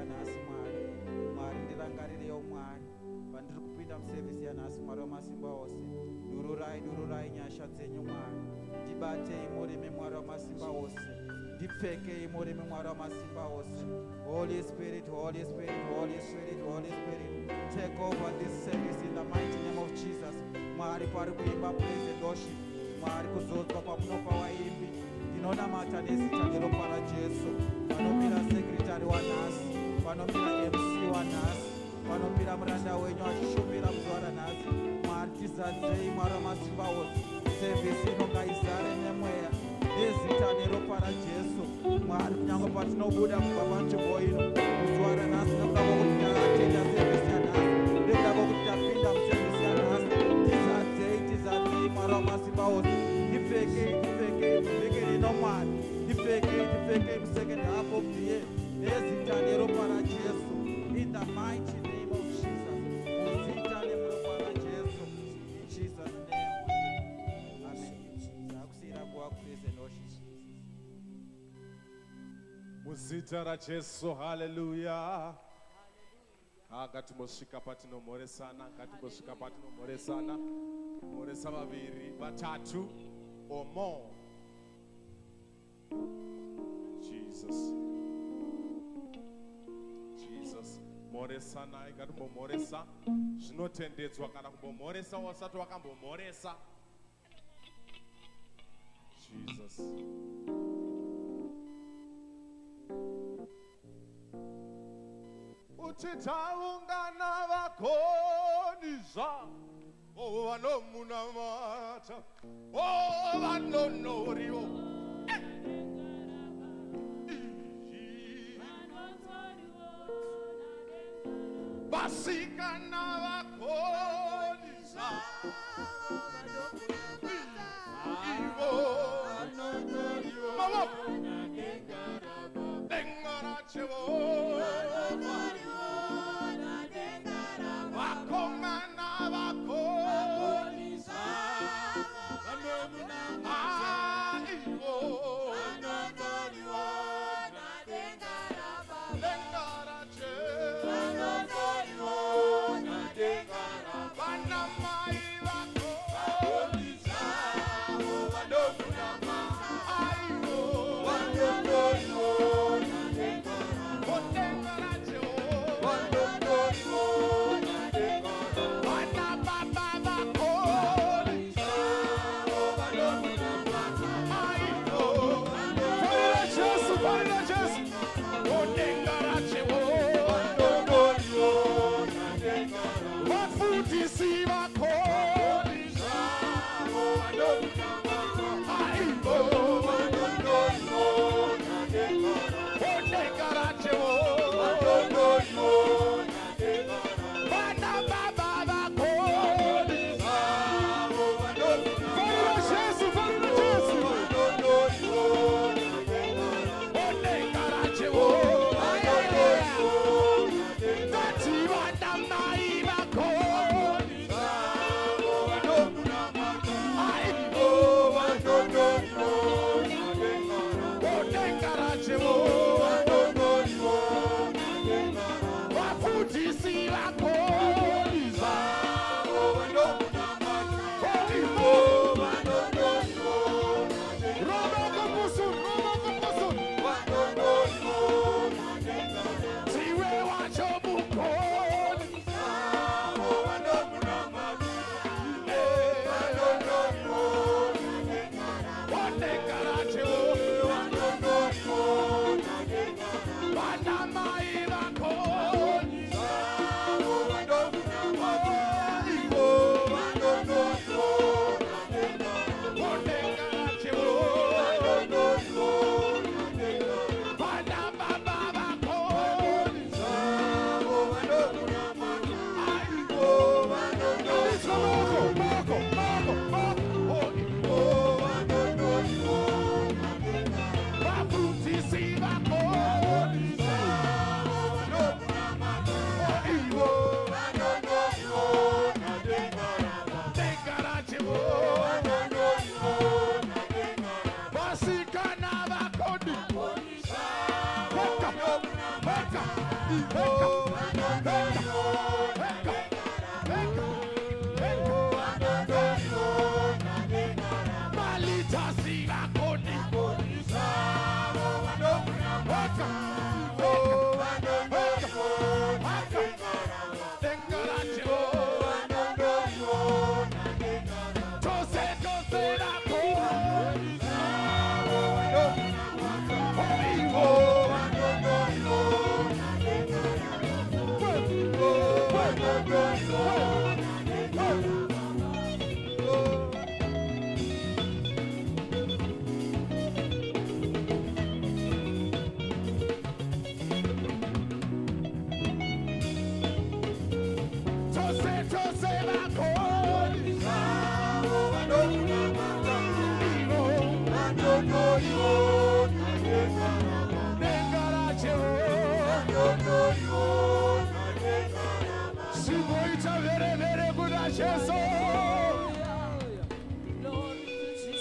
yanhasi Mwari. Mwari ndirangarirewo Mwari. Vandiri kupinda muservice yanhasi Mwari wamasimba ose. Dururai nyasha dzenyu Mwari. Ndibatei murimi Mwari wamasimba ose. Ndipfekei murimi Mwari wamasimba ose. Holy Spirit, Holy Spirit, Holy Spirit, Holy Spirit. Take over this service in the mighty name of Jesus. Mwari pari kuimba praise and worship. Mwari kuzodzwa pamunopa vaimbi. Ndinonamata nezita neropa raJesu. Panomira sekretari wanhasi, panomira MC wanhasi, panomira muranda wenyu achishumira muzuva ranhasi. Mwari tizadzei Mwari wamasimba ose. Sevhisi inongaizare nemweya nezita neropa raJesu. Mwari kunyange patinobuda kubva panzvimbo ino muzuva ranhasi nekuda kwokuti takatenda sevhisi yanhasi, nekuda kwokuti tapinda musevhisi yanhasi, tizadzei Mwari wamasimba ose. Ndipfekei no Mwari. Ndipfekei musecond half of the year nezita neropa raJesu. In the mighty name of Jesus. Muzita neropa raJesu. In Jesus' name. Amen. Zakusira kuwa praise and worship. Muzita raJesu. Hallelujah. Ngatimosvika patinomhoresana, ngatimosvika patinomhoresana. Mhoresa vaviri, vatatu or more. Jesus. Mhoresana, ngatimomhoresa. Zvinotendedzwa kana kumbomhoresa wasati wakambomhoresa. Jesus. Uchitaungana vakonizva. Oh, vanomunamata. Oh, vanonoriwo. Vasikana vakonizva. Ivo vanonoriwo. Dengarachevo. Vakomana vakonizva. Ivo vanonoriwo. Vanamai vakonizva. Vanonoriwo.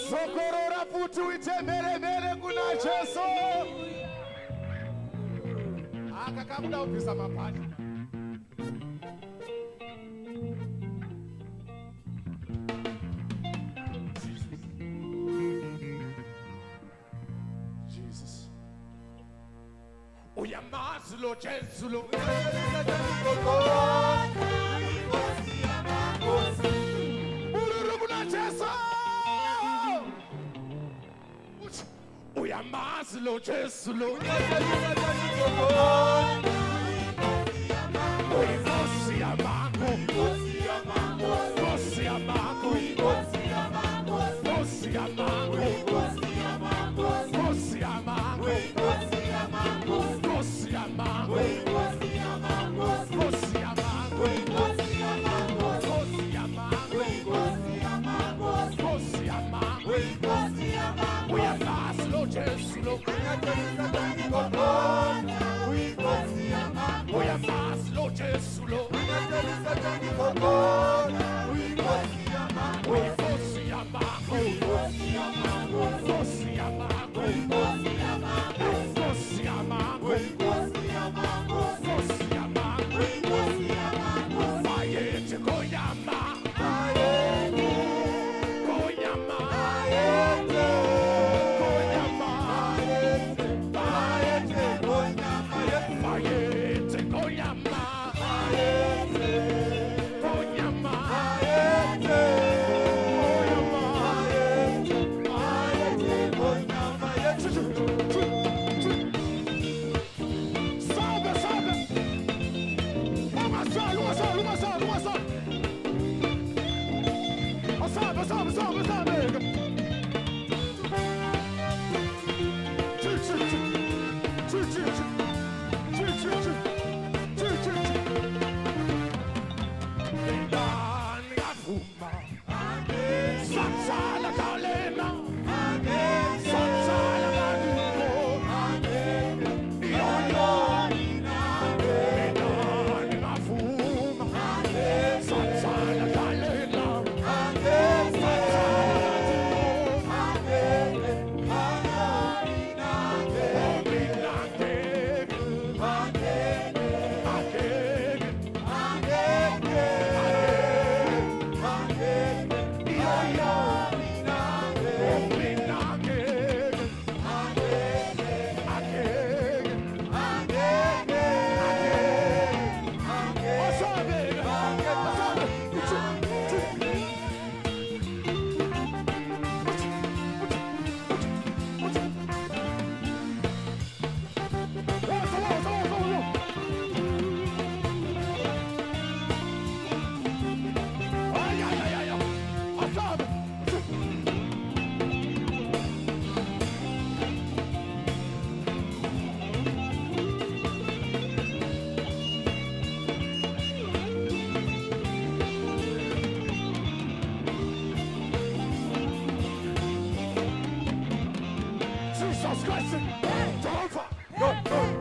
Sokorora futhi uyithembele vele kuna Jesu. Akakabuda ubisa maphathi. Jesus. Uyamazi lo Jesu lo. Uyamazi lo Jesu lo. Uyinkosi yabantu. Nkosi yabantu. Nkosi yabantu. Nkosi yabantu. Nkosi yabantu. Nkosi yabantu. Nkosi yabantu. Nkosi yabantu. Nkosi yabantu. Nkosi yabantu. Nkosi yabantu. Nkosi yabantu. Nkosi yabantu. Nkosi yabantu. Nkosi yabantu. Nkosi yabantu. Uyamazi lo Jesu lo. Uyamazi lo Jesu lo. Uyinkosi yabantu. Nkosi yabantu. Nkosi yabantu. Nkosi yabantu. Nkosi yabantu. Nkosi yabantu. Nkosi yabantu. Nkosi yabantu. Bayethe koyama. Bayethe. Koyama. Bayethe. Koyama. Bayethe. Bayethe. Koyama. Bayethe koyama. Bayethe. Koyama. Bayethe. Koyama. Bayethe. Bayethe. Sobe, sobe. Uma só. Sobe.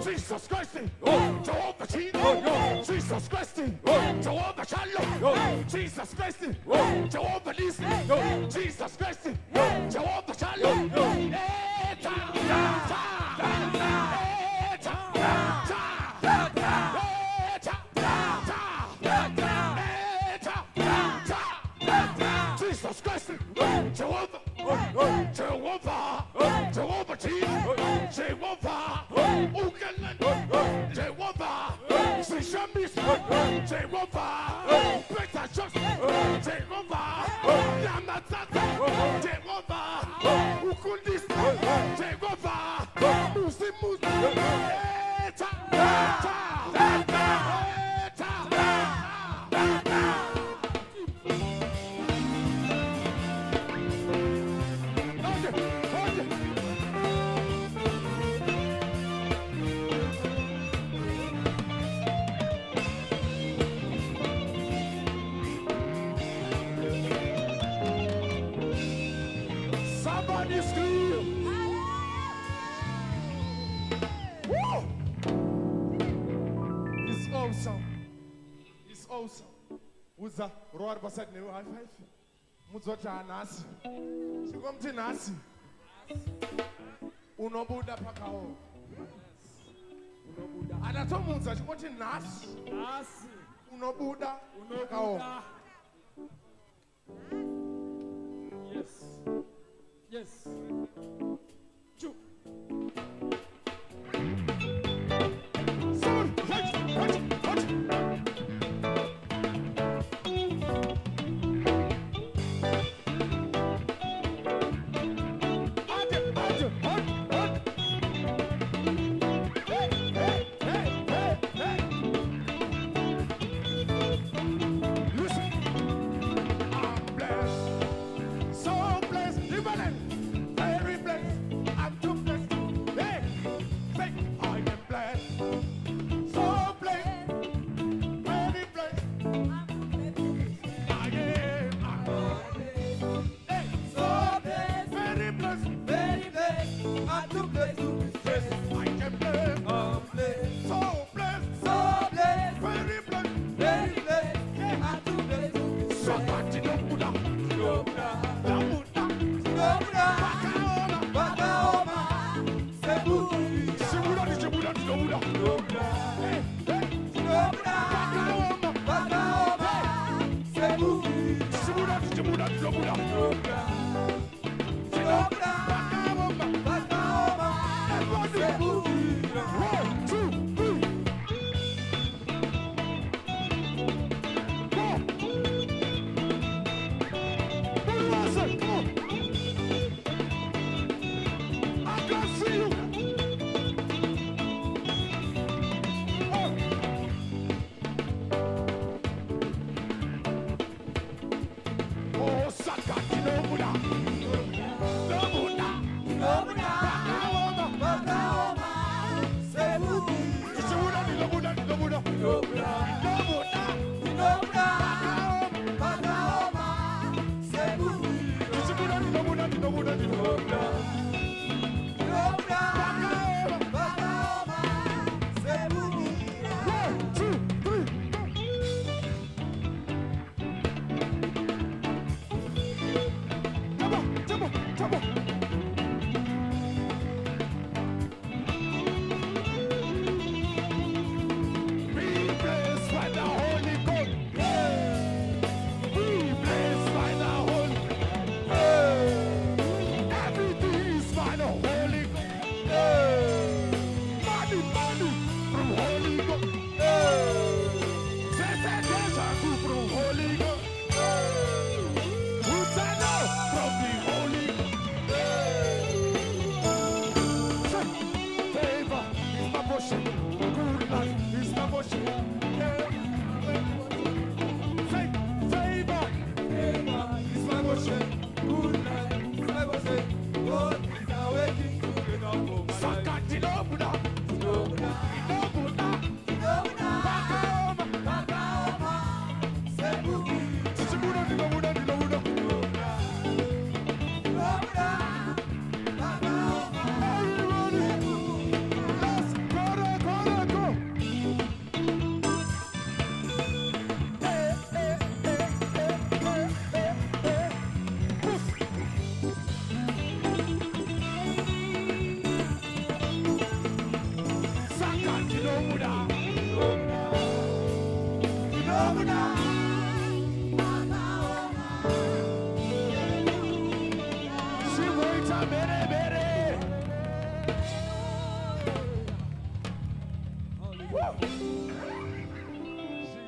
Jesus Christ, Jehovah Chino, Jesus Christ, Jehovah Shalom, Jesus Christ, Jehovah Nissi, Jesus Christ, Jehovah Shalom, Eta, Jehovah, better just Jehovah, Yamatata, Jehovah, Ukundis, Jehovah, Musimus, Somebody scream. Woo! It's awesome. It's awesome. Uza roar basad ne high five. Muzota nasi. Sikomthi nasi. Unobuda phakawo. Unobuda. Anathomudza chikothi nasi. Nasi. Unobuda phakawo. Yes. Yes. Choo. Someone, watch.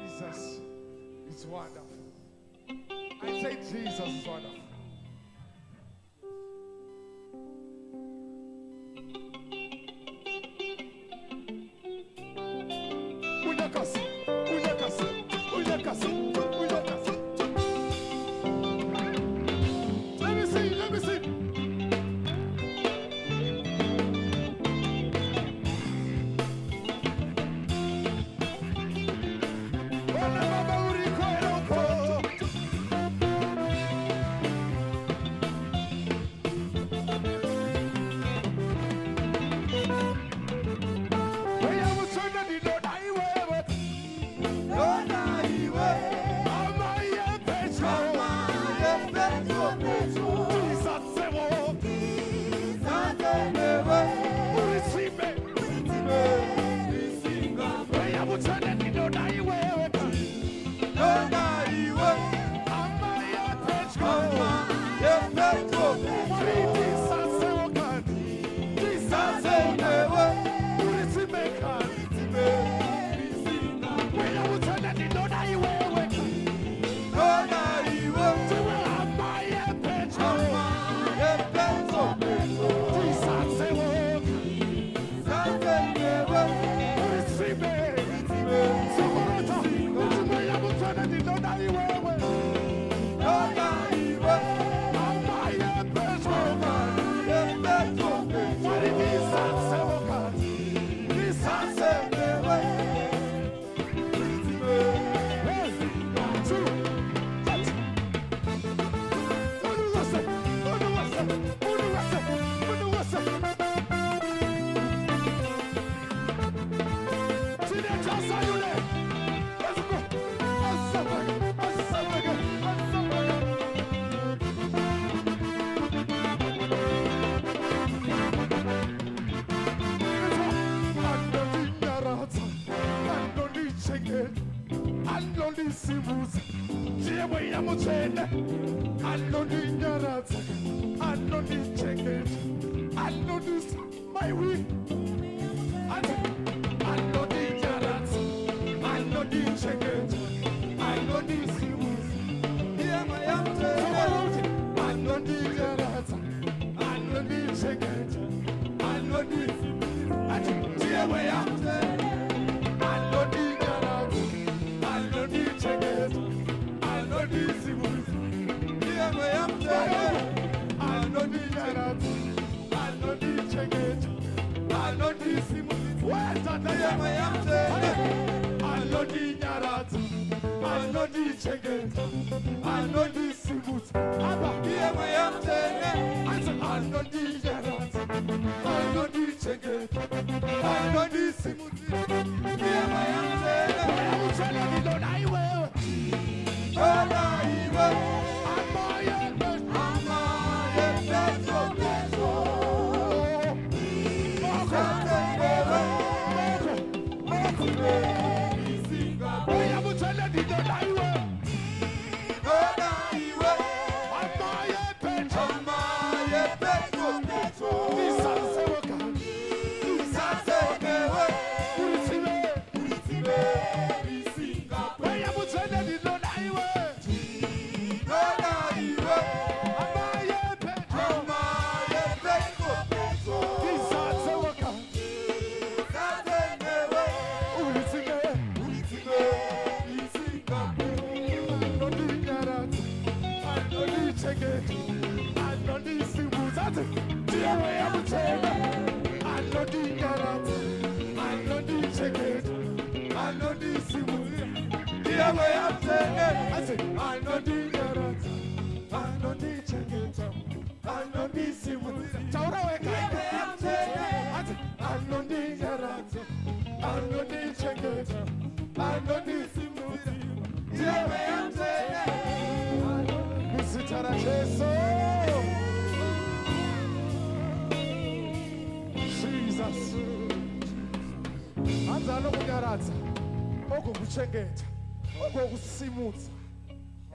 Jesus. is wonderful. Unyakasi, unyakasi, unyakasi, unyakasi. Let me see, let me see.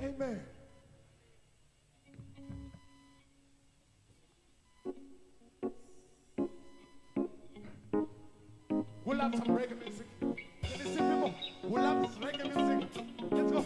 Amen. We'll have some reggae music. Can you see people? We'll have reggae music. Let's go.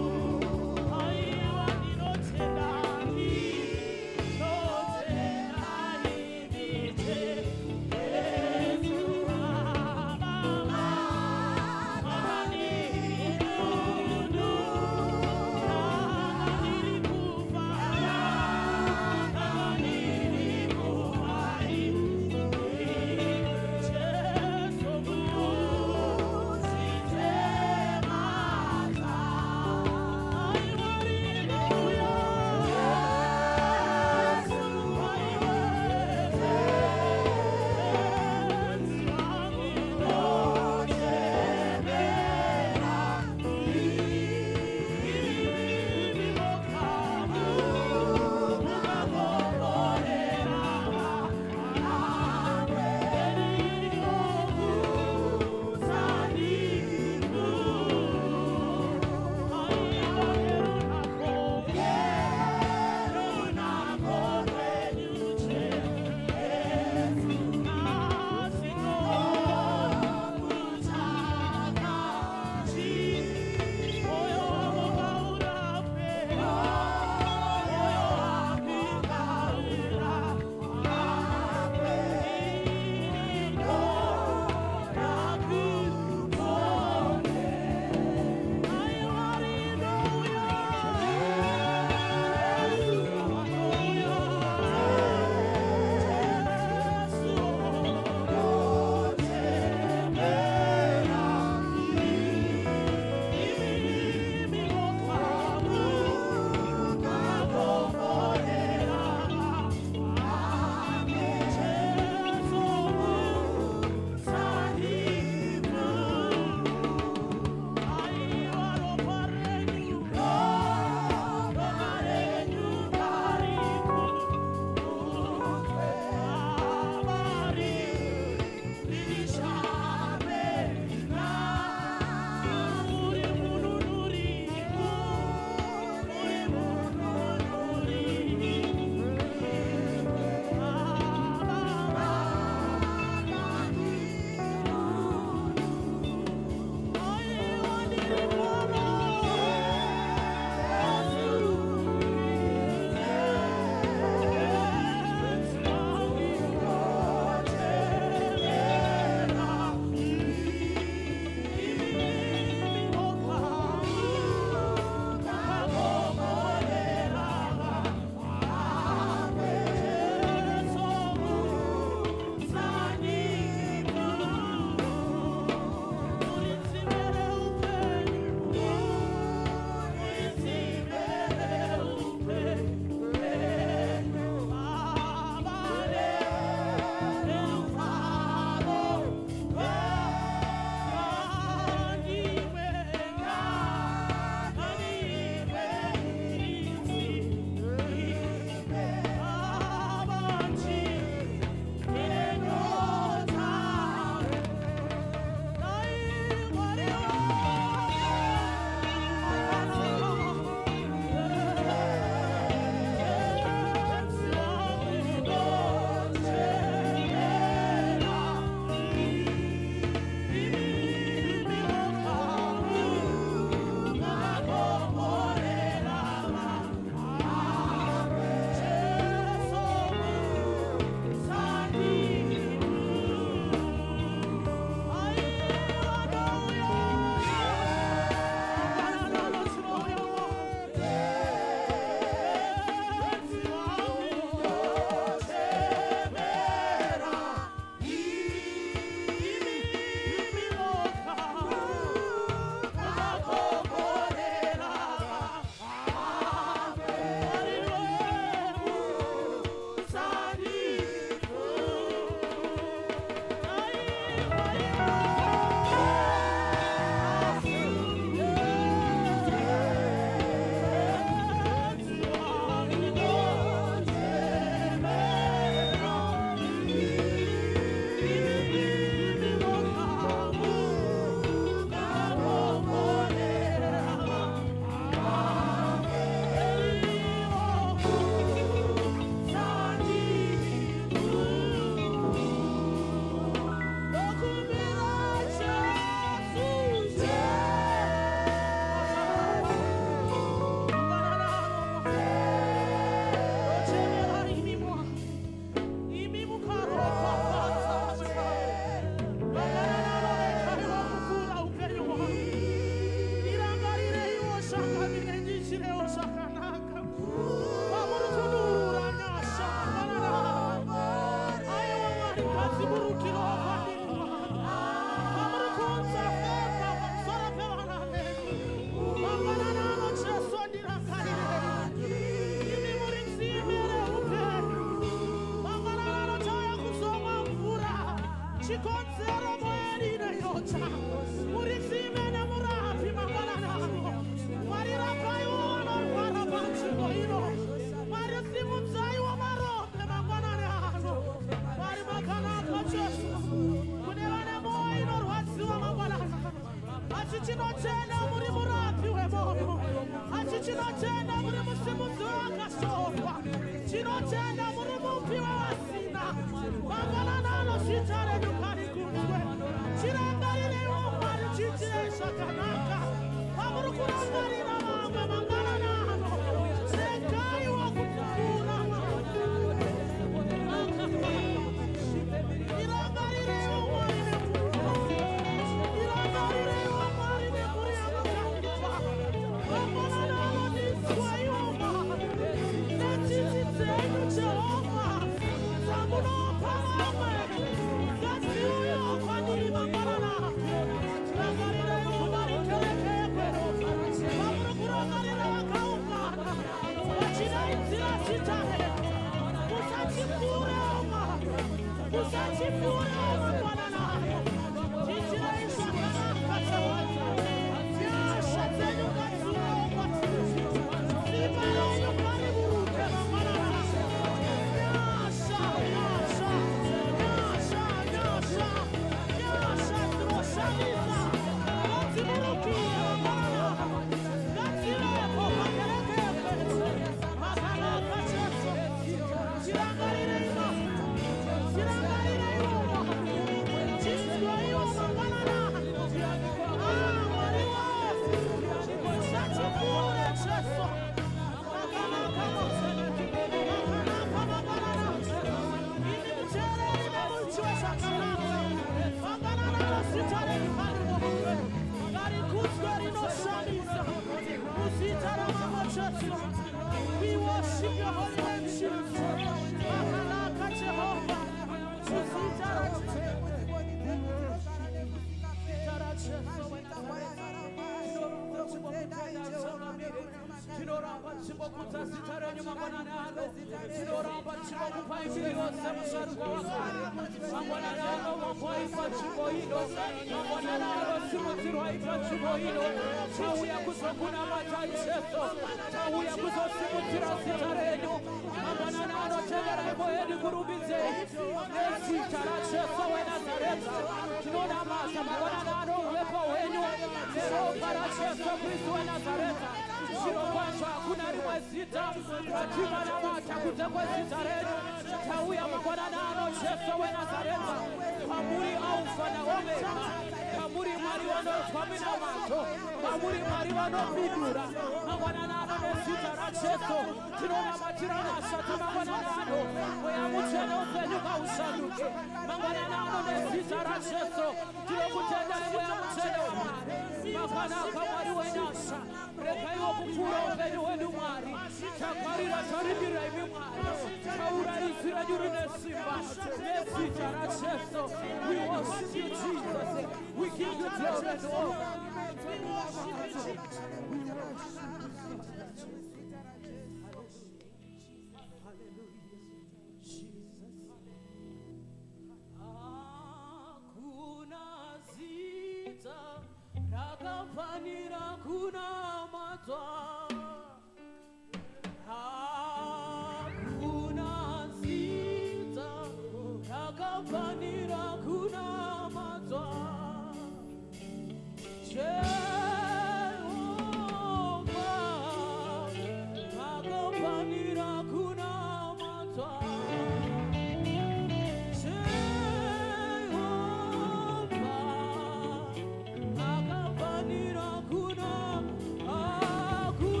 Hakuna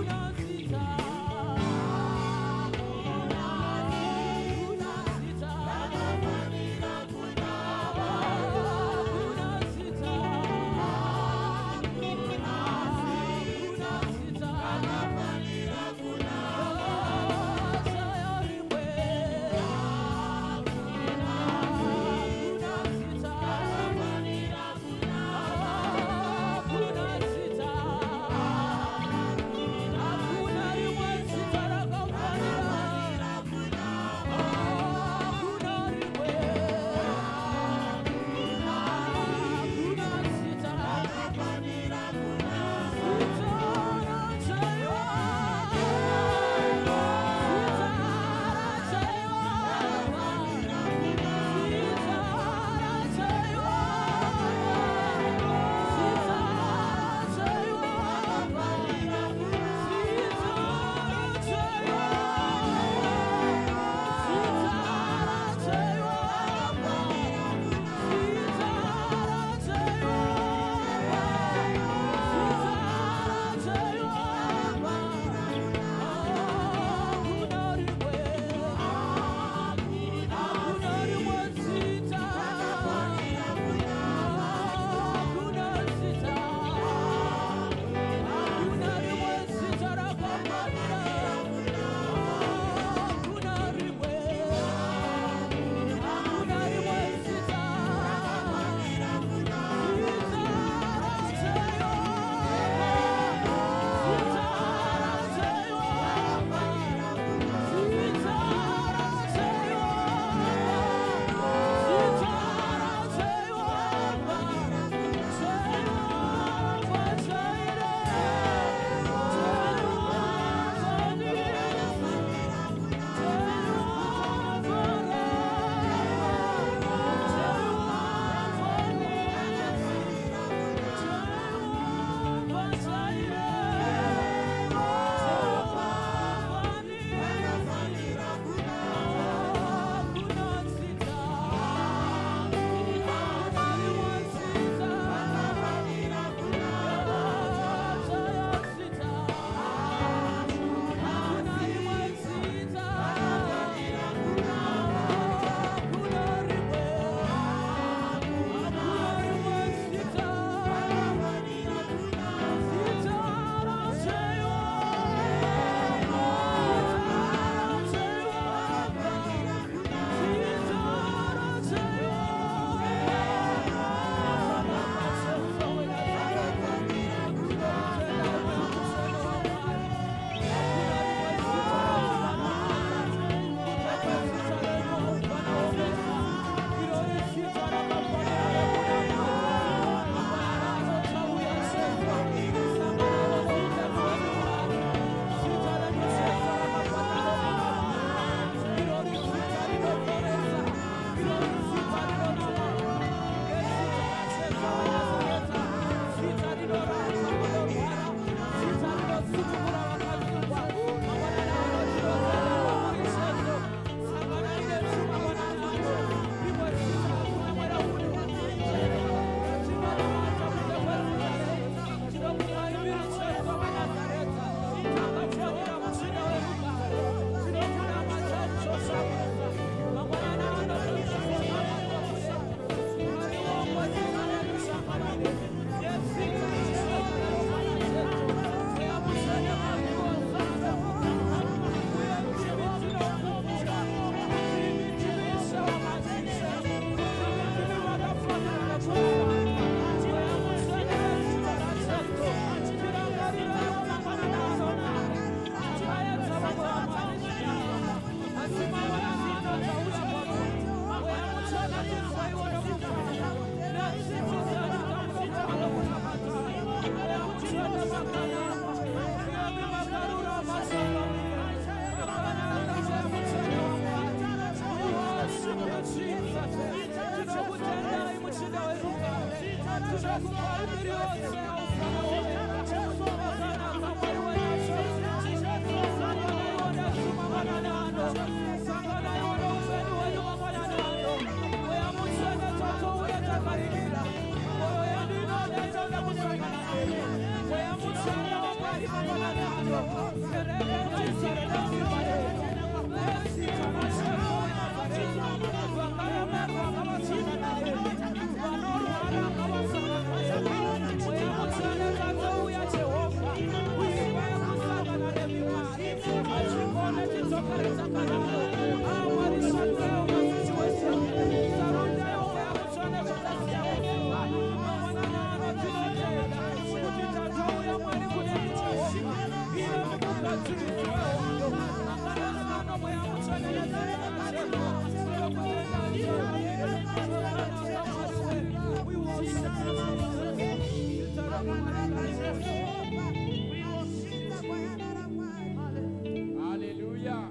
Hallelujah.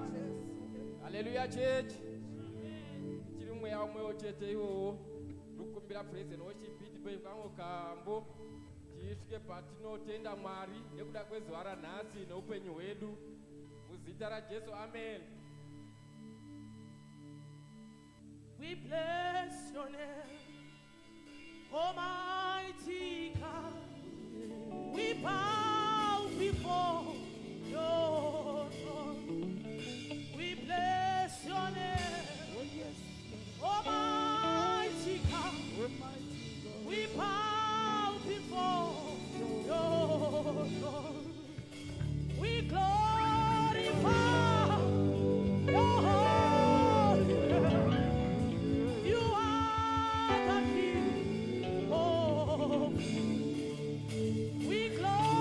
Hallelujah, church. Chirumwe ya umwe otete iwo. Rukumbira praise and worship beat by kango kambo. Chishike patino tenda Mwari nekuda kwezuva ranhasi neupenyu hwedu. Muzita raJesu, amen. We bless your name, Almighty God. We bow before your throne. We bless your name, Almighty God. We bow before your throne. We glorify your holy name. You are the King of Kings. We glorify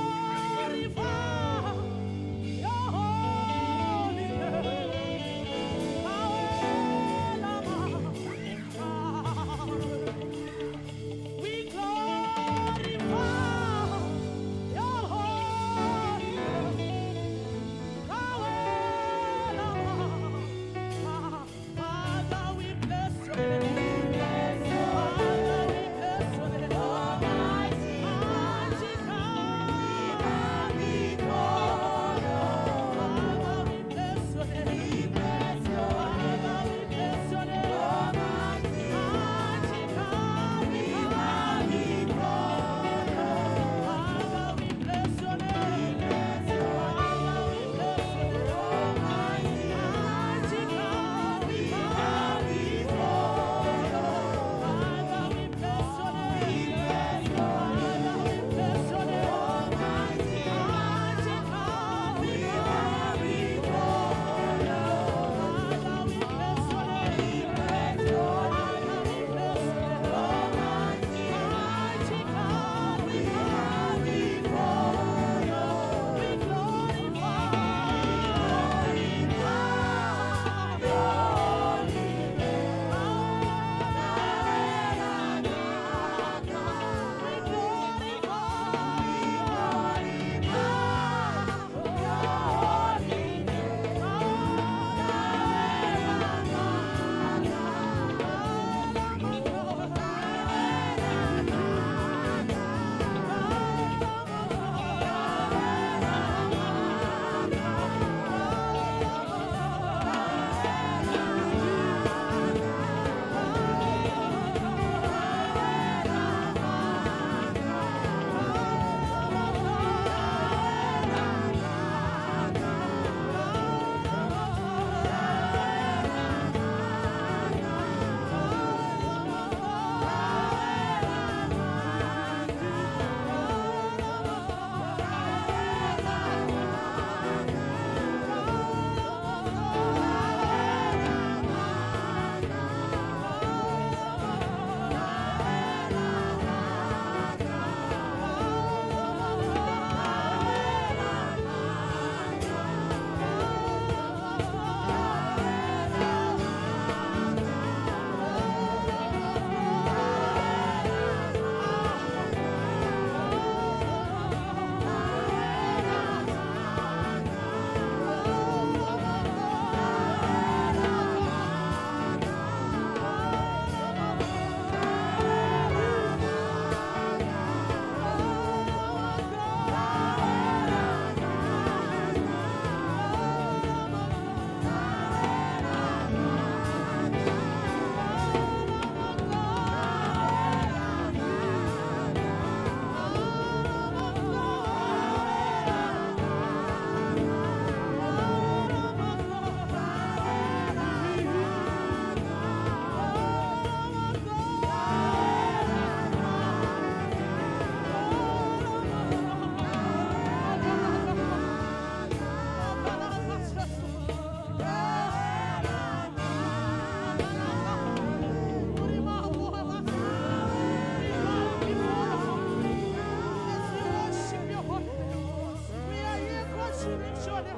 lift your name.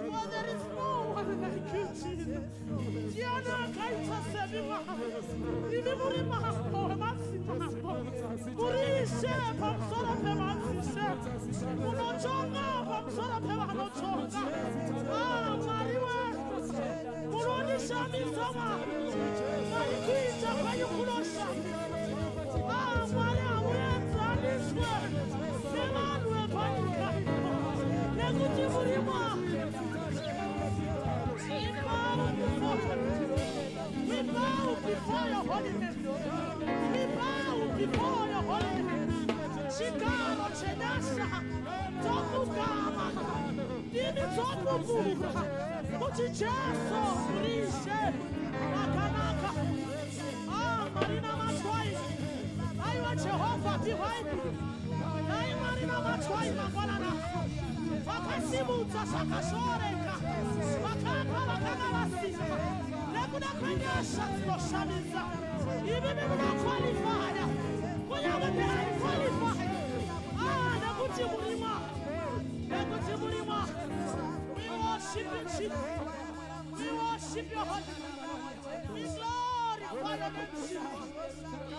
For there is no one like you, Jesus. Diana kaita sebima. Ibi muri mambo maxima. Murishe pamsora pe maxishe. Munochonga pamsora pe manochonga. Ah, mariwe. Muroni shami sama. Marikuita kayukulosha. Ah, Maria, muyenza niswe. Semanwe panika. Nekuti murima. We bow before your holiness. We bow before your holiness. Chikama chenasha. Tokugama. Dini tokubuga. Muchicheso. Rishe. Makanaka. Ah, Marina Matwai. Aiwa Jehovah behind me. Ai Marina Matwai Makalana. Wakasimuta sakashoreka. Wakaka wakagarasika. Nekuna kanyasha tiloshamiza. Ibi mimuna qualifier. Kuyaga pera qualifier. Ah, nekuti mulima. Nekuti mulima. We worship you, Jesus. We worship your holy name. We glorify your name, Jesus.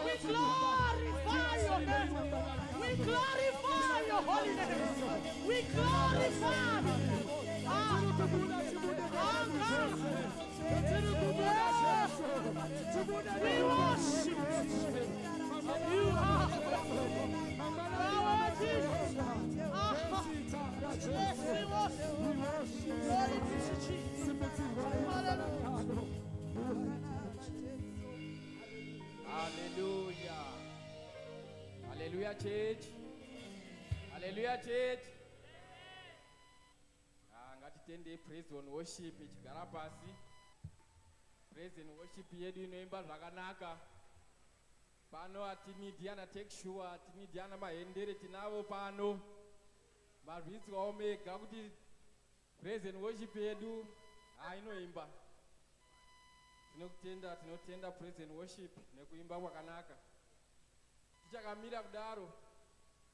We glorify your name. We glorify your holy name. We glorify. Ah, God. We worship you. Are worthy. Yes, we worship. Glory be to Jesus. Hallelujah. Hallelujah, church. Hallelujah, church. Ngatitende praise and worship ichigara pasi. Praise and worship yedu inoimba zvakanaka. Pano atinidiana take sure atinidiana mahendere tinavo pano. Marvitsi waomega kuti praise and worship yedu inoimba. Tinotenda praise and worship nekuimba kwakanaka. Tichakamira kudaro.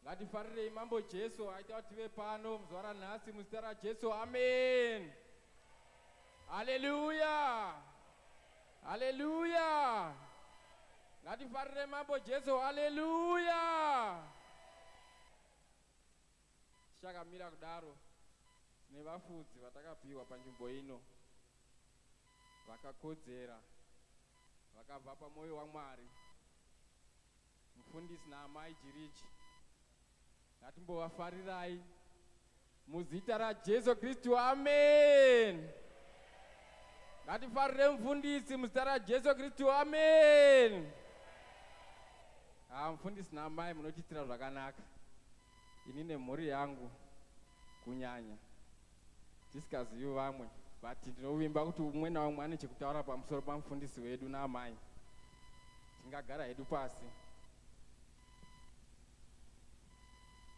Ngatifarire mambo Jesu aita tive pano mzwara nasi muzita Jesu. Amen. Hallelujah. Hallelujah. Ngatifarire mambo Jesu. Hallelujah. Tichakamira kudaro nevafudzi vatakapiwa panzvimbo ino. Vakakodzera. Vakabva pamoyo waMwari. Mufundisi naamai Jirichi. Ngatimbovafarirai muzita raJesu Kristu. Amen. Ngatifarire mufundisi muzita raJesu Kristu. Amen. Mufundisi naamai munotiitira zvakanaka. Ini nemhuri yangu kunyanya tisikazivi vamwe, but ndinovimba kuti umwe naumwe ane chekutaura pamusoro pamufundisi wedu naamai. Tingagara hedu pasi.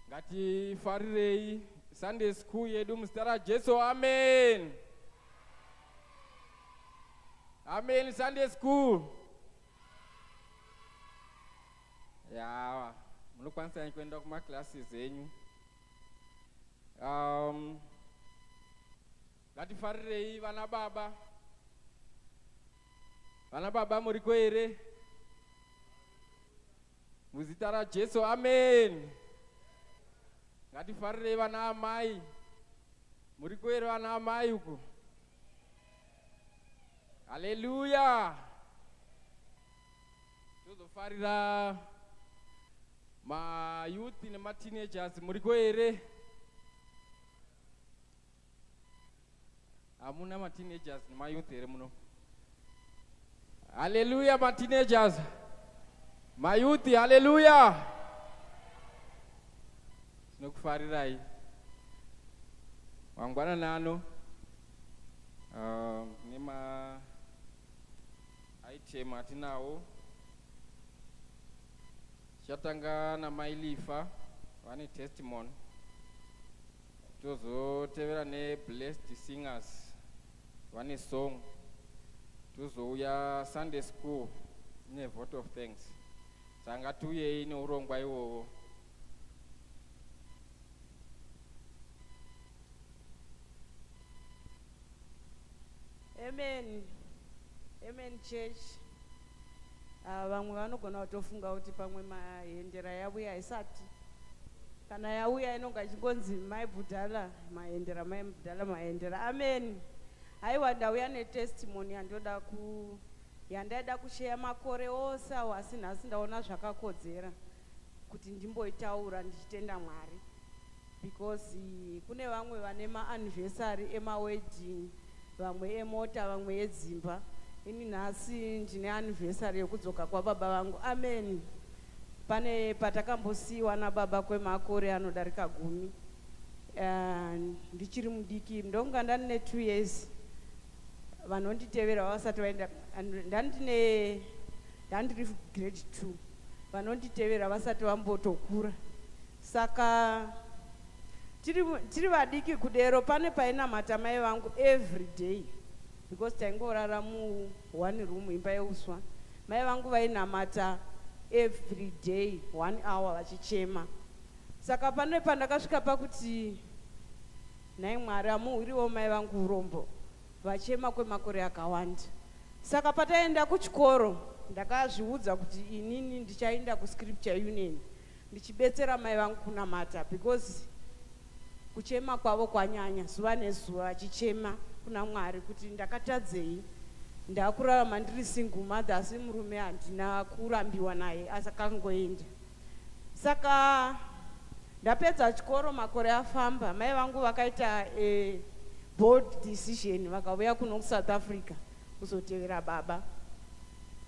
Ngatifarirei Sunday school yedu muzita raJesu. Amen. Amen. Sunday school. Ya, munokwanisa kuenda kuma classes enyu. Ngatifarirei vana baba. Vana baba muriko ere? Muzita raJesu. Amen. Ngatifarirei vana amai. Muriko ere vana amai uko? Hallelujah. Tozofarira ma youth nema teenagers muriko ere? Amuna ma teenagers nema youth ere muno? Hallelujah, ma teenagers. Ma youth, hallelujah. Tinokufarirai. Wangwana nano. Nema item atinawo. Chatanga na mailifa vane testimony. Tozotevera ne blessed singers vane song. Tozouya Sunday school ne vote of thanks. Sanga tuye ine urongwa iwowo. Amen. Amen, church. Vamwe vanogona kutofunga kuti pamwe mahendera yauya haisati. Kana yauya inonga ichingonzi maibhudhala, mahendera. Amen. Haiwa ndauya netestimony yandaida kusheya makore ose awo asi nhasi ndaona zvakakodzera kuti ndimboitaura ndichitenda Mwari. Because kune vamwe vane maanniversary emawedding, vamwe emota, vamwe edzimba. Ini nhasi ndine anniversary yekudzoka kwababa vangu. Amen. Pane patakambosiyiwa nababa kwemakore anodarika 10. Ndichiri mudiki, ndonga ndane 2 years. Vanonditevera vasati vaenda, ndandiri grade 2. Vanonditevera vasati vambotokura. Saka tiri vadiki kudero pane painamata mai vangu every day, because taingorara mu 1 room imba yeuswa. Mai vangu vainamata every day 1 hour vachichema. Saka pane pandakasvika pakuti nai Mwari amuhwiriwo mai vangu urombo vachema kwemakore akawanda. Saka pataenda kuchikoro ndakazviudza kuti inini ndichaenda kuScripture Union ndichibetsera mai vangu kunamata, because kuchema kwavo kwanyanya zuva nezuva vachichema kuna Mwari kuti ndakatadzei, ndakurarama ndiri single mother asi murume handina kurambiwa naye asakangoenda. Saka ndapedza chikoro makore afamba, mai vangu vakaita bold decision vakauya kuno kuSouth Africa kuzotevera baba.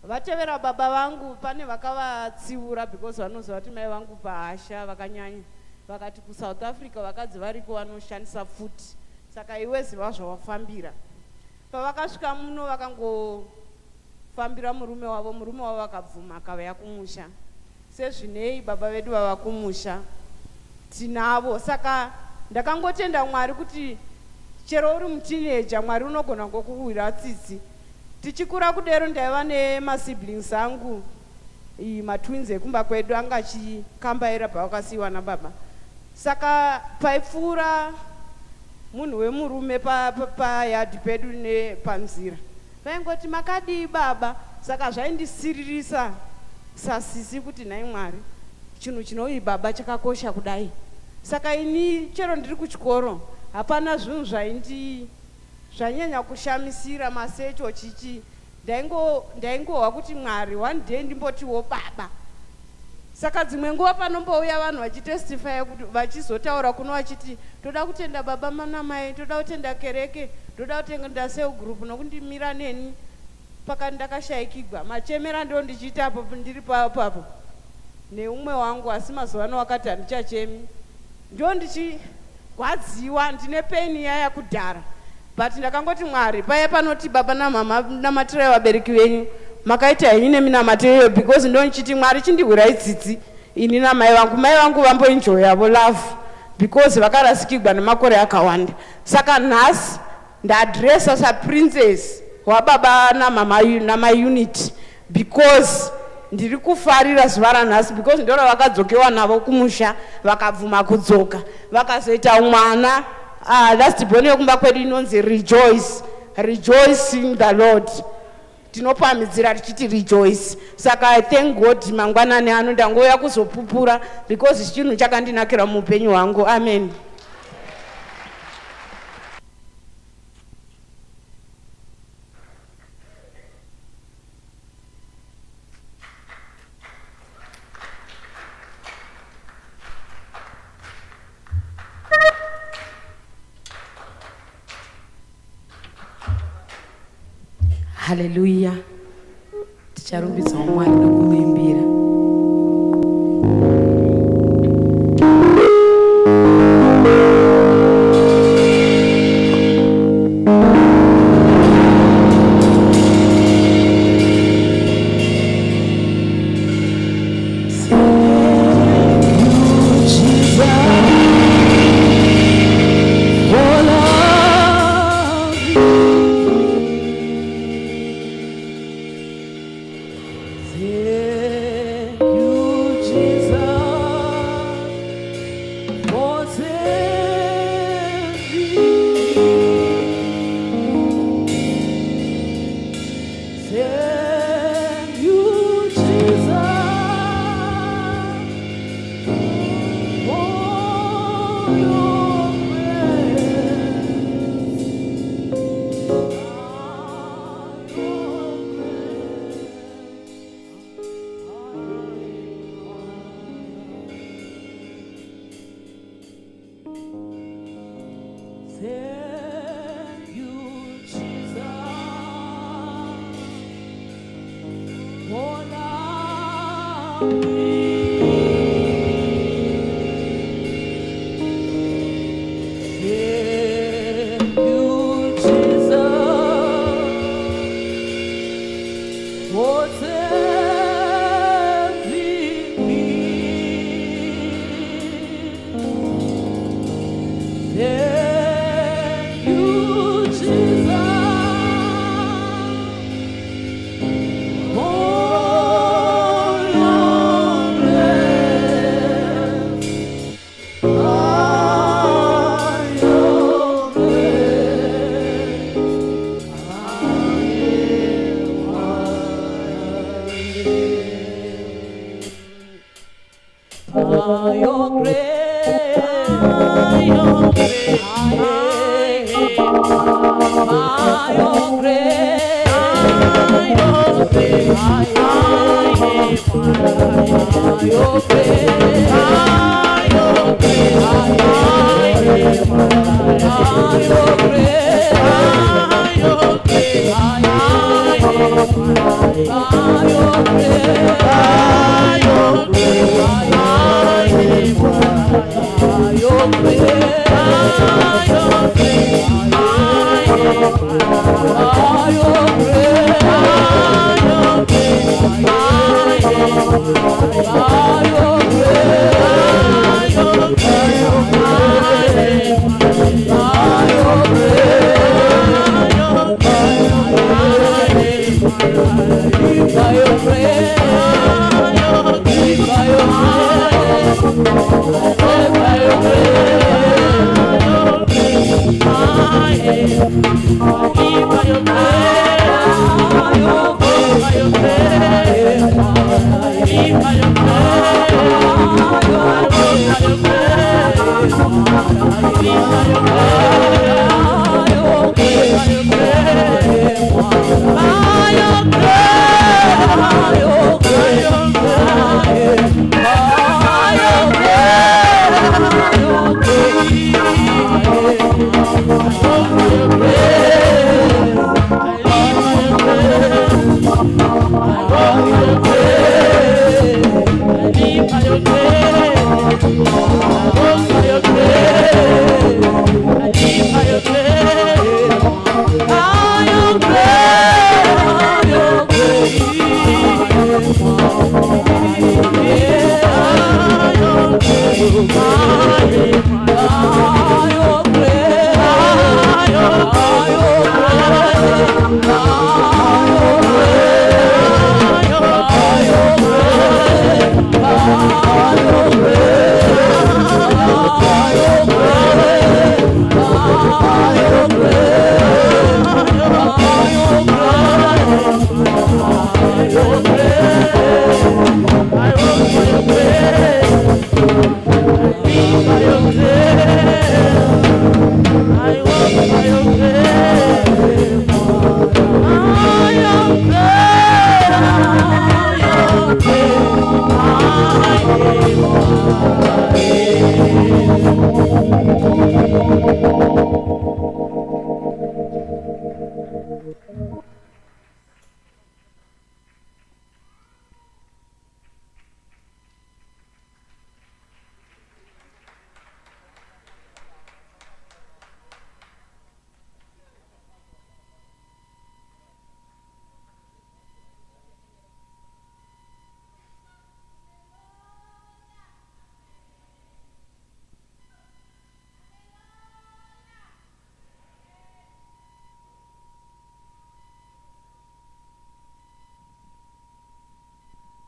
Vatevera baba vangu pane vakavatsiura because vanoziva kuti mai vangu pahasha vakanyanya. Vakati kuSouth Africa vakadzi variko vanoshandisa futi, saka iwe ziva zvawafambira. Pavakasvika muno vakangofambira murume wavo vakabvuma akauya kumusha. Sezvinei baba vedu vava kumusha tinavo. Saka ndakangotenda Mwari kuti chero uri mutineja Mwari unogona ngokuwira tsitsi. Tichikura kudero ndaiva nemasiblings angu, matwins ekumba kwedu anga achikambaira pavakasiyiwa nababa. Saka paipfuura munhu wemurume payadhi pedu nepanzira vaingoti makadii baba. Saka zvaindisiririsa sasisi kuti nai Mwari chinhu chinouyi baba chakakosha kudai. Saka ini chero ndiri kuchikoro hapana zvinhu zvanyanya kushamisira masecho chichi. Ndaingohwa kuti Mwari one day ndimbotiwo baba. Saka dzimwe nguva panombouya vanhu vachitestify kuti vachizotaura kuno vachiti toda kutenda baba mana mai, toda kutenda kereke, toda kutenda cell group nokundimira neni. Paka ndakashayikigwa machemera ndo ndichiitapo ndiri papo neumwe wangu, asi mazuva ano wakati handichachemi. Ndo ndichigwadziwa ndine pain yaya kudhara, but ndakangoti Mwari paya panoti baba namama namatirai vabereki venyu makaita ine minamatiro because ndo ndichiti Mwari chindihwirai tsitsi ini namai vangu. Mai vangu vamboenjoy yavo love because vakarasikirwa nemakore akawanda. Saka nhasi ndaadresa saprincess wababa namama namaunit because ndiri kufarira zuva ranhasi, because ndoro vakadzokewa navo kumusha vakabvuma kudzoka vakazoita mwana. Last born yekumba kwedu inonzi rejoice, rejoice in the Lord. Tinopamhidzira tichiti rejoice. Saka I thank God mangwanani ano ndangoya kuzopupura because chinhu chakandinakira muupenyu hwangu. Amen. Hallelujah. Ticharumbidza Mwari nokumuimbira.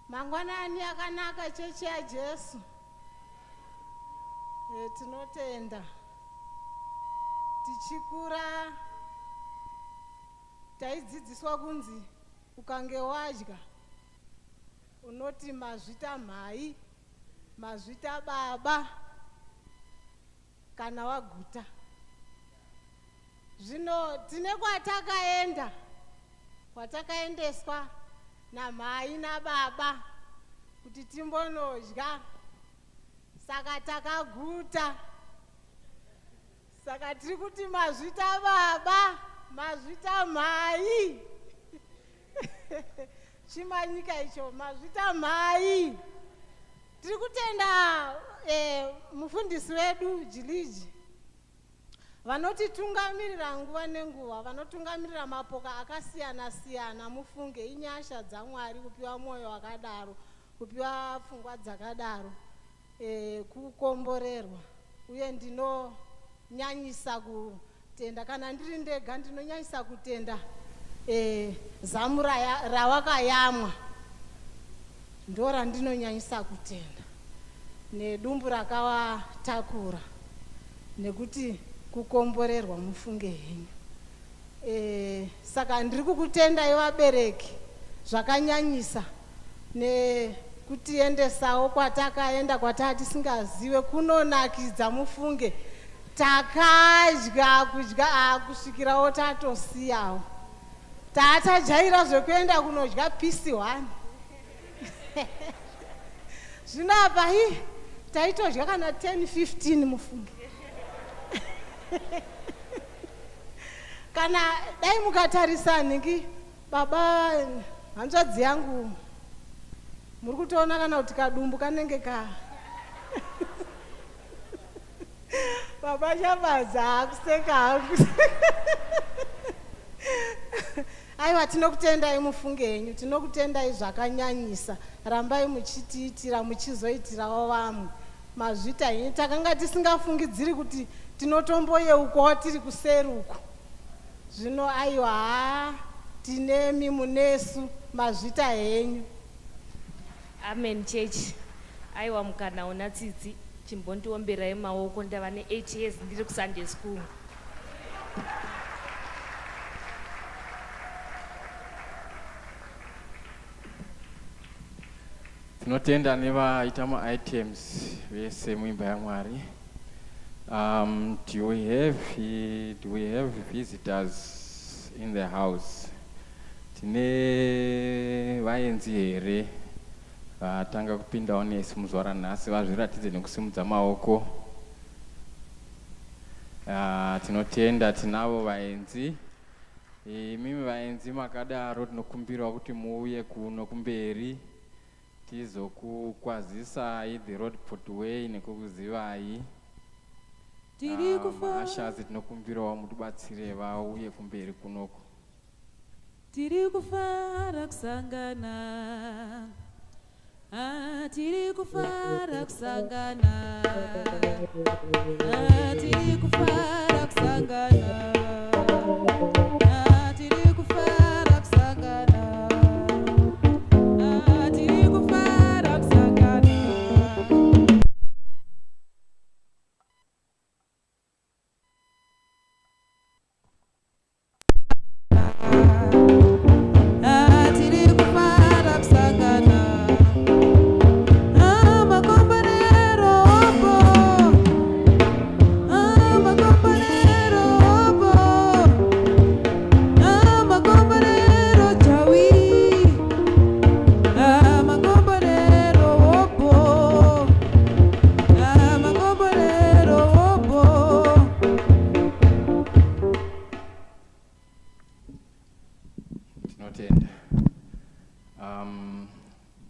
Mangwanani akanaka chechi ya Jesu. Tinotenda. Tichikura taidzidziswa kunzi ukange wadya unoti mazvita mhai, mazvita baba. mukana waguta. Zvino tine kwatakaendeswa namai nababa kuti timbonodya, saka takaguta. Saka tiri kuti mazvita baba, mazvita mai. Chimanyika icho, mazvita mai. Tiri kutenda mufundisi wedu Jiliji. Vanotitungamirira nguva nenguva, vanotungamirira mapoka akasiyana-siyana. Mufunge inyasha dzaMwari, kupiwa mwoyo wakadaro, kupiwa pfungwa dzakadaro, kukomborerwa. Uye ndinonyanyisa kutenda, kana ndiri ndega ndinonyanyisa kutenda zamu rawakayamwa, ndora ndinonyanyisa kutenda, nedumbu rakawatakura, nekuti kukomborerwa mufunge henyu. Saka ndiri kukutendai vabereki zvakanyanyisa, nekutiendesawo kwatakaenda kwatatisingazive kunonakidza. Mufunge takadya kudya kusvikirawo tatosiyawo, taatajaira zvekuenda kunodya pisi 1. Zvino apa taitodya kana 10-15 mufunge. Kana dai mukatarisa nhingi, baba hanzvadzi yangu, muri kutoona kana kuti kadumbu kanenge baba Shabadza akuseka hangu. Aiwa, tinokutendai mufunge henyu, tinokutendai zvakanyanyisa. Rambai muchitiitira, muchizoitirawo vamwe. Mazvita henyu, takanga tisingafungidziri kuti tinotomboyeukwawo tiri kuseruko. Zvino aiwa, tinemi munesu, mazvita henyu. Amen church. Aiwa, mukana una tsitsi chimbondiombera maoko, ndava ne8 years ndiri kuSunday school. Tinotenda nevaita ma-items vese muimba yaMwari. Do we have visitors in the house? Tine vaenzi here vatanga kupindawo nesu muzuva ranhasi, vazviratidze nekusimudza maoko. Tinotenda tinavo vaenzi. Mimi vaenzi makadaro, tinokumbirawo kuti muuye kuno kumberi tizokukwazisai the Roodeport way nekukuzivai. Ashazi tinokumbirawo mutibatsire vauye kumberi kunoko. Tiri kufara kusangana, tiri kufara kusangana, tiri kufara kusangana, tiri kufara kusangana.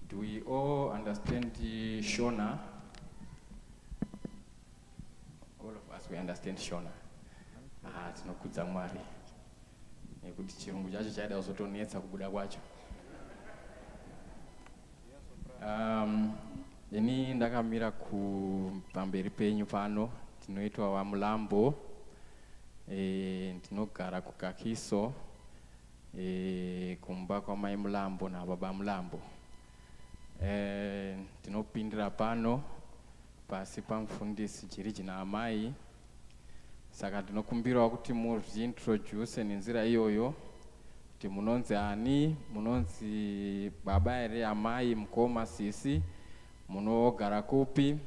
Do we all understand Shona? All of us, we understand Shona. Tinokudza Mwari nekuti chirungu chacho chaida kuzotonetsa kubuda kwacho. Ini ndakamira pamberi penyu pano, tinoitwa vaMulambo, tinogara kuKakiso, kumba kwamai Mulambo nababa Mulambo. Tinopindira pano pasi pamufundisi Jiriji naamai. Saka tinokumbirawo kuti muzviintroduce nenzira iyoyo, kuti munonzi ani, munonzi baba ere, amai, mukoma, sisi, munogara kupi,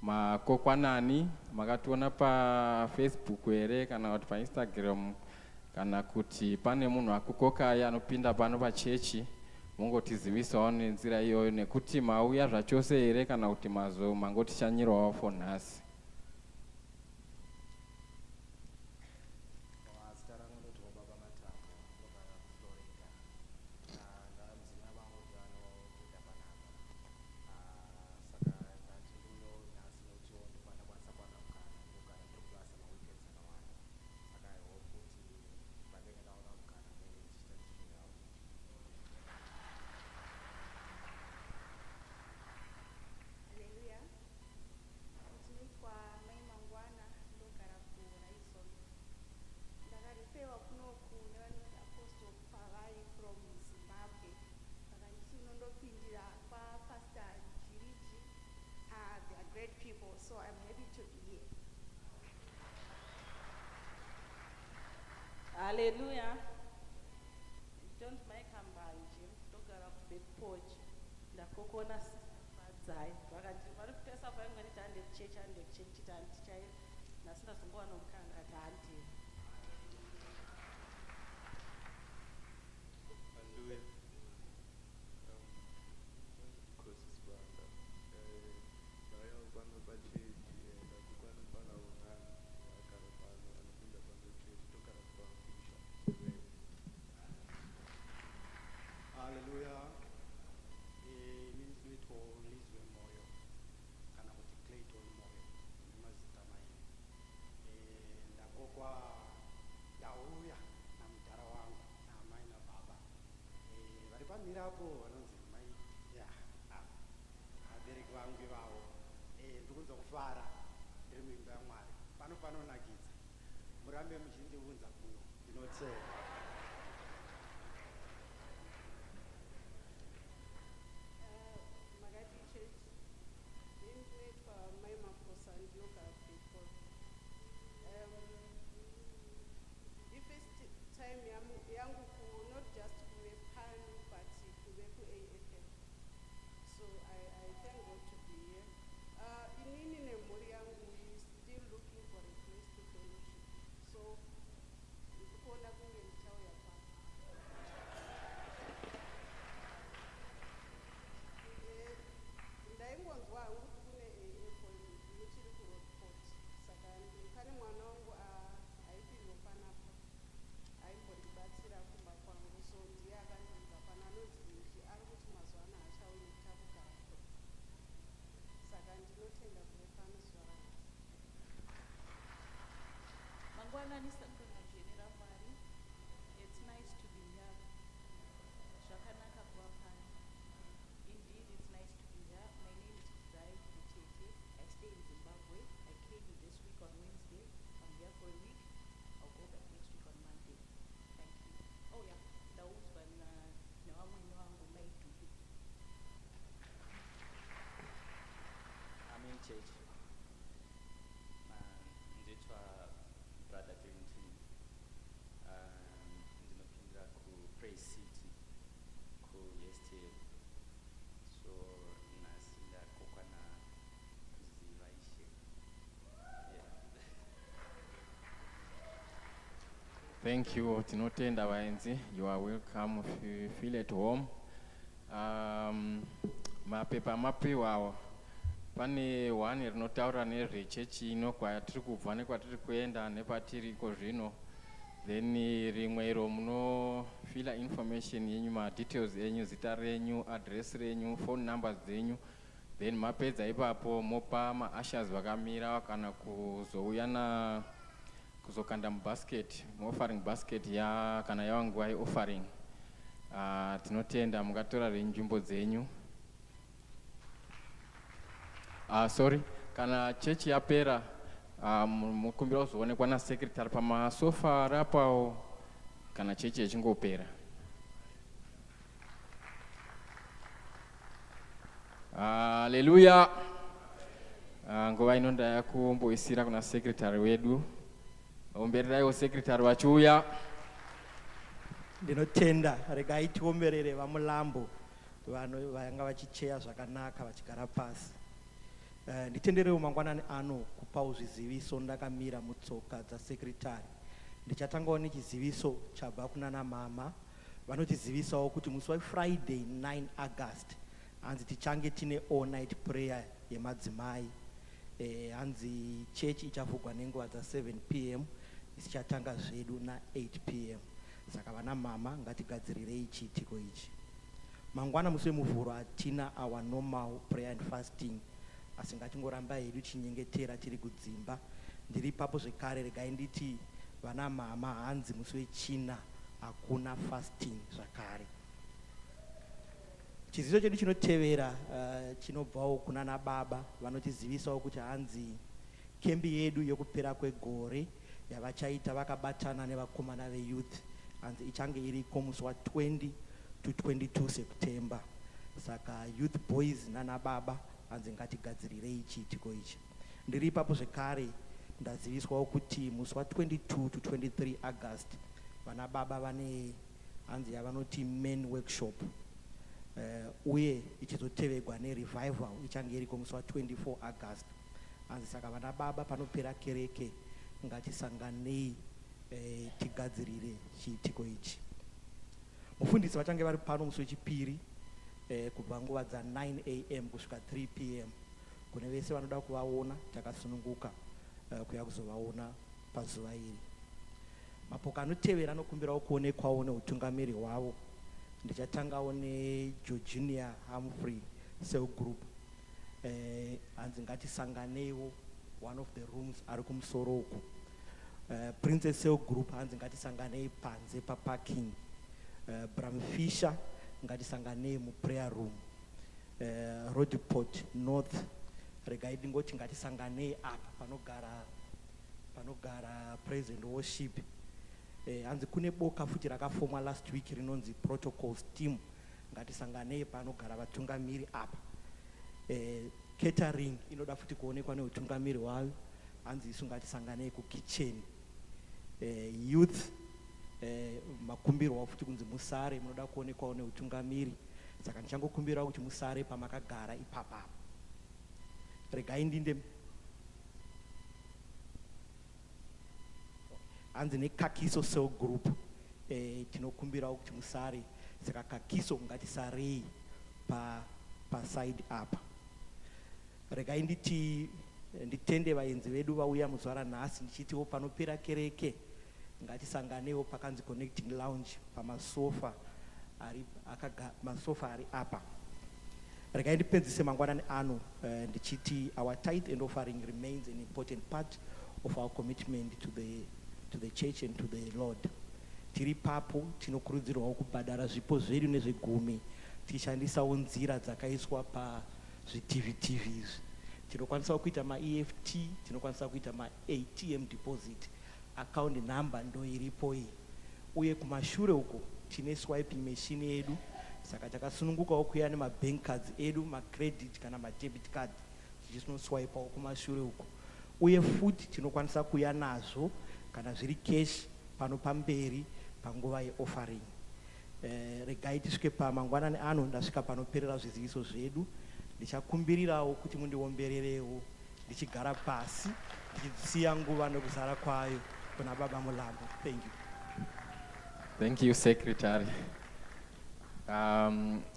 makokwanani makationa paFacebook here kana kuti paInstagram kana kuti pane munhu akukokaya anopinda pano pachechi mungotizivisawo nenzira iyoyo nekuti mauya zvachose here kana kuti mangotichanyirawo for nhasi. So I'm happy to be here. Hallelujah. Don't make a manje. Togara Roodeport. Ndakokona sifadzai. Vakati vari kutesa vaingani tande chechi ande chechi tandi chai. Nasina zombowana mukanga tandi. Hallelujah. Hallelujah. Means me to lizwe moyo kana kuti Clayton moyo nemazita maini. Ndakokwa ndauya na mudhara wangu na mai na baba. Vari pamira apo vanonzi mai vabereki vangu ivavo. Ndikunza kufara ndiri muimba yaMwari. Panonakidza. Murambe muchindiunza kuno. Ndinotenda. Not just kuve pan but kuve ku AFM. So I thank God to be here. Inini nemhuri yangu we still looking for a place to fellowship. So ndikuona kunge ndichauya pano. Ndaingonzwa hangu kuti kune AFM muchiri kuRoodeport. Saka pane mwana wangu aipinwa panapa. Aimbotibatsira kumba kwangu, so ndiye akandibva pana anonzi kuti ari kuti mazuva ano haachauyi takugara kure. Saka ndinotenda kuve pano zuva rano. Mangwanani sandinojenera Mwari. It's nice to be here. Zvakanaka kuva pano. Indeed, it's nice to be here. My name is Zai Mutete. I stay in Zimbabwe. I came this week on Wednesday. I'm here for a week. I'll go back next week on Monday. Thank you. Oh yeah, ndauzwa nevamweni vangu maidhuku. Amen Church. Nditwa Brother Clinton. Ndinopindira kuPraise City kuYestel. So nhasi ndakokwa kuziva Ishe. Thank you. Tinotenda vaenzi. You are welcome if you feel at home. Mapepa mapiwawo. Pane one rinotaura nezvechechi ino kwatiri kubva nekwatiri kuenda nepatiriko zvino. Then rimwe iro munofila information yenyu, details enyu, zita renyu, address renyu, phone numbers dzenyu. Then mapedza ipapo mopa maashers vakamira kana kuzouya kuzokanda mubasket, offering basket kana yavanguva yeoffering. Tinotenda mukatora nzvimbo dzenyu. Sorry, kana chechi yapera mukumbira kuzoonekwa nasekretary pamasofa rapawo kana chechi yechingopera. Hallelujah. Nguva ino ndaya kumboisira kuna sekretary wedu. Ombereraiwo sekretary vachiuya. Ndinotenda regai tiomberere vamulambo vanhu vanga vachicheya zvakanaka vachigara pasi. Nditenderewo mangwanani ano kupawo zviziviso ndakamira mutsoka dzasekretari. Ndichatangawo nechiziviso chabva kunana mama vanotizivisawo kuti musi waFriday 9 August hanzi tichange tine all night prayer yemadzimai. Hanzi church ichavhurwa nenguva dza7 p.m. isichatanga zvedu na8 p.m. Saka vana mama ngatigadzirirei chiitiko ichi. Mangwana musi wemuvhuro hatina our normal prayer and fasting, asi ngatingoramba hedu chinyengetera tiri kudzimba. Ndiri ipapo zvekare regai nditi vana mama hanzi musi wechina hakuna fasting zvakare. Chiziviso chedu chinotevera chinobvawo kunana baba vanotizivisawo kuti hanzi kembi yedu yokupera kwegore yavachaita vakabatana nevakomana veyouth hanzi ichange iriko musi wa20 to 22 September. Saka youth boys nana baba hanzi ngatigadzirirei chiitiko ichi. Ndiri ipapo zvekare ndaziviswawo kuti musi wa22 to 23 August vana baba vane hanzi yavanoti men workshop, uye ichizotevegwa nerevival ichange iriko musi wa24 August. Hanzi saka vana baba panopera kereke ngatisanganei tigadzirire chiitiko ichi. Mufundisi vachange vari pano musi wechipiri kubva nguva dza9 a.m. kusvika 3 p.m. Kune vese vanoda kuvaona takasununguka kuya kuzovaona pazuva iri. Mapoka anotevera anokumbirawo kuonekwawo neutungamiri hwavo. Ndichatangawo neGeorginia Humphrey cell group. Hanzi ngatisanganeiwo one of the rooms ari kumusoro uku. Princess cell group hanzi ngatisanganei panze paparking. Bram Fisher ngatisanganei muprayer room. Roodeport North regai ndingoti ngatisanganei apa panogara praise and worship. Hanzi kune boka futi rakafomwa last week rinonzi protocols team, ngatisanganei panogara vatungamiri apa. Catering inoda futi kuonekwa neutungamiri hwayo, hanzi isu ngatisanganei kukitchen. Youth makumbirwa futi kunzi musare munoda kuonekwawo neutungamiri, saka ndichangokumbirawo kuti musare pamakagara ipapa. Regai ndinde hanzi nekakiso cell group tinokumbirawo kuti musare, saka kakiso ngatisarei paside apa. Regai nditende vaenzi vedu vauya muzuva ranhasi ndichitiwo panopera kereke ngatisanganewo pakanzi connecting lounge pamasofa masofa ari apa. Regai ndipedzise mangwanani ano ndichiti our tithe and offering remains an important part of our commitment to the church and to the Lord. Tiri papo tinokurudzirwawo kubhadhara zvipo zvedu nezvegumi tichishandisawo nzira dzakaiswa pazviTV izvi. Tinokwanisawo kuita maEFT, tinokwanisawo kuita maATM deposit, account number ndo iripo iyi. Uye kumashure uko tine swiping machine yedu, saka takasunungukawo kuya nemabank cards edu, macredit kana madebit card tichinoswipawo kumashure uko. Uye futi tinokwanisa kuya nazvo kana zviri cash pano pamberi panguva yeoffering. Regai tisvike pamangwanani ano ndasvika panoperera zviziviso zvedu. Ndichakumbirirawo kuti mundiombererewo ndichigara pasi ndichisiya nguva nokuzara kwayo kuna baba mulambo. Thank you. Thank you, Secretary.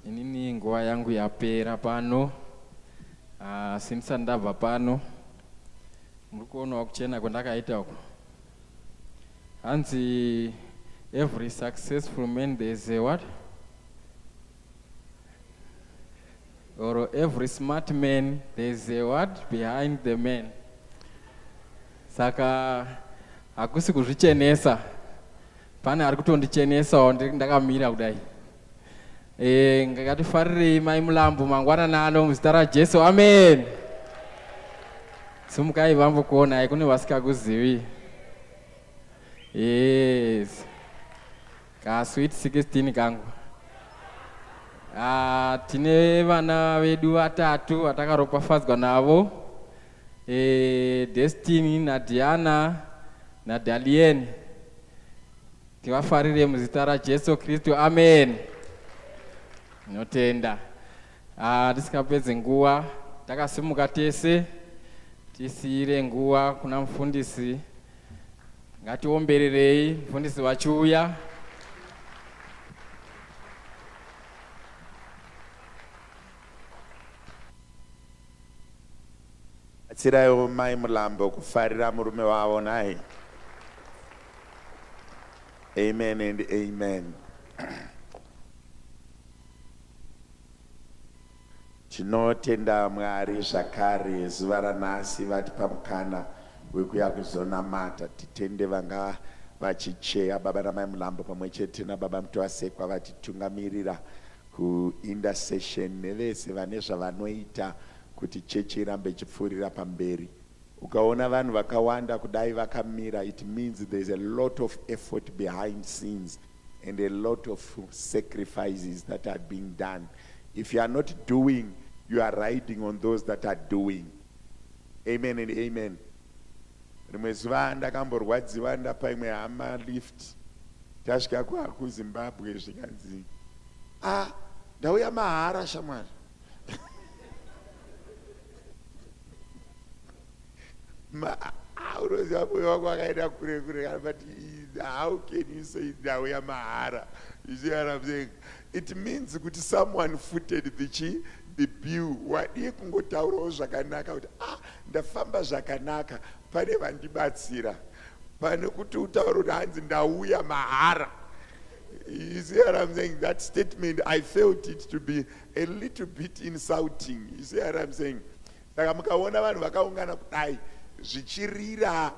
Inini nguva yangu yapera pano. Since ndabva pano muri kuonawo kuchena kwandakaita uko. Hanzi every successful man there is a what? Or every smart man there is a what behind the man. Saka hakusi kuzvichenesa. Pane ari kutondichenesa ndakamira kudai. Ngatifarirei mai mulambo mangwanani ano muzita raJesu. Amen. Simukai vambokuonai kune vasikakuzivi. Yes. Ka sweet 16 kangu. Tine vana vedu vatatu vatakaropafadzwa navo. Destiny naDiana naDalien. Tivafarire muzita raJesu Kristu. Amen. Notenda. Tisikapedze nguva takasimuka tese tisiyire nguwa kuna mufundisi. Ngatiombererei mufundisi wachiuya. Batsirayo mai mulambo kufarira murume wavo naye. Amen and amen. Tinotenda Mwari zvakare zuva ranhasi vatipa mukana wekuya kuzonamata. Titende vanga vachicheya baba namai mulambo pamwe chete nababa Mutwasekwa vatitungamirira kuintercession nevese vane zvavanoita kuti chechi irambe ichipfuurira pamberi. Ukaona vanhu vakawanda kudai vakamira, it means there's a lot of effort behind scenes and a lot of sacrifices that are being done. If you are not doing, you are riding on those that are doing. Amen and amen. Rimwe zuva ndakamborwadziwa ndapa imwe hama lift. Tasvika kuZimbabwe zvikanzi, ndauya mahara shamwari. But how can you say ndauya mahara? You see what I'm saying? It means that someone footed the bill. Wadiye kungotaurawo zvakanaka kuti ndafamba zvakanaka pane vandibatsira pane kuti utaure kuti hanzi ndauya mahara. You see what I'm saying? That statement, I felt it to be a little bit insulting. You see what I'm saying? Saka mukaona vanhu vakaungana kudai zvichirira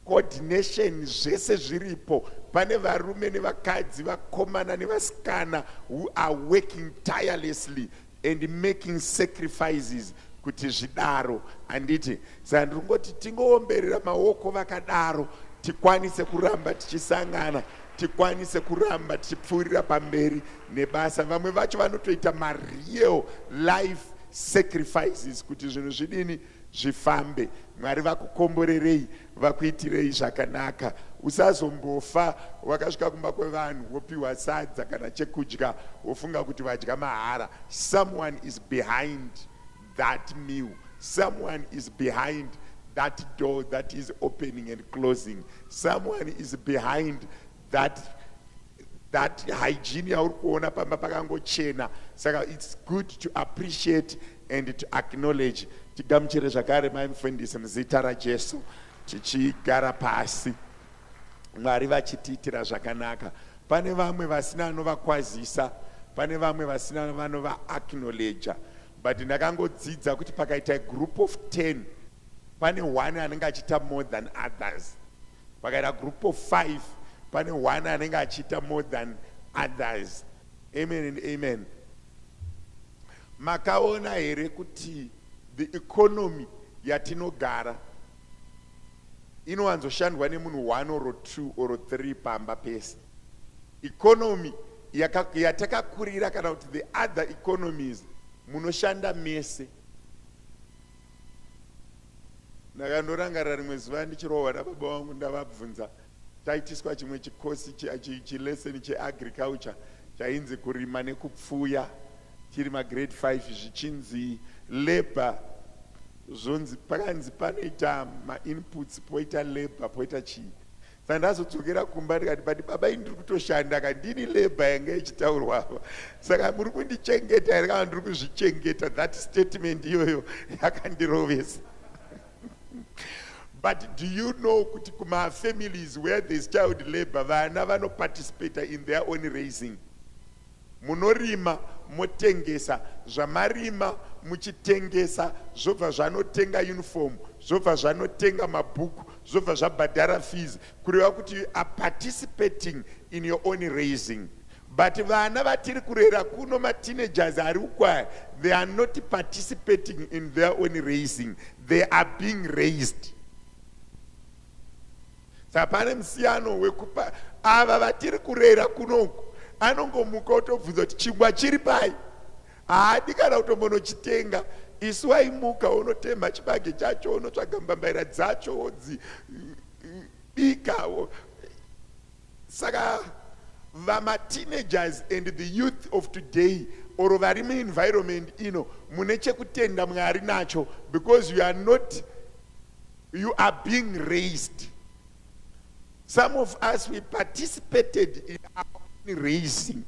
coordination zvese zviripo, pane varume nevakadzi vakomana nevasikana who are working tirelessly and making sacrifices kuti zvidaro. Anditi saka ndingoti tingoomberera maoko vakadaro tikwanise kuramba tichisangana, tikwanise kuramba tichipfuurira pamberi nebasa. Vamwe vacho vanotoita real life sacrifices kuti zvinhu zvidini zvifambe. Mwari vakukomborerei, vakuitirei zvakanaka. Usazombofa wakasvika kumba kwevanhu wopiwa sadza kana chekudya wofunga kuti vadya mahara. Someone is behind that meal. Someone is behind that door that is opening and closing. Someone is behind that hygiene yauri kuona pamba pakangochena. Saka it's good to appreciate and to acknowledge. Tigamuchire zvakare mai mufundisi muzita raJesu tichigara pasi. Mwari vachitiitira zvakanaka. Pane vamwe vasina anovakwazisa, pane vamwe vasina vanova acknowledge. But ndakangodzidza kuti pakaita a group of 10 pane one anenge achiita more than others. Pakaita group of 5 pane one anenge achiita more than others. Amen and amen. Makaona here kuti the economy yatinogara inowanzoshandwa nemunhu 1 or 2 or 3 pamba pese. Economy yatakakurira kana kuti the other economies munoshanda mese. Ndakandorangarira rimwe zuva ndichirohwa nababa vangu ndavabvunza, taitiswa chimwe chikosi chileseni cheagriculture chainzi kurima nekupfuya tiri magrade 5 zvichinzi labor. Zvonzi pakanzi panoita mainputs poita labor poita chii. Saka ndazodzokera kumba ndikati but baba ndiri kutoshanda kandini labor yanga ichitaurwa apa. Saka muri kundichengeta here kana ndiri kuzvichengeta. That statement iyoyo yakandirovesa. But do you know kuti kuma families where there is child labor vana vano participate in their own raising. Munorima motengesa, zvamarima muchitengesa, zvobva zvanotenga uniform, zvobva zvanotenga mabhuku, zvobva zvabhadhara fees, kureva kuti you are participating in your own raising. But vana vatiri kurera kuno teenagers ari ukwaya, they are not participating in their own raising, they are being raised. Sapane msiyano wekupa ava vatiri kurera kunoku anongomuka otobvunza kuti chingwa chiri pai, haadi kana kutombonochitenga. Isu waimuka unotemha chibage chacho, unotsvaga mbambaira dzacho wodzibika. Saka Teenagers and the youth of today, or vari environment mune chekutenda Mwari nacho, because you are being raised. Some of us, we participated in our own raising.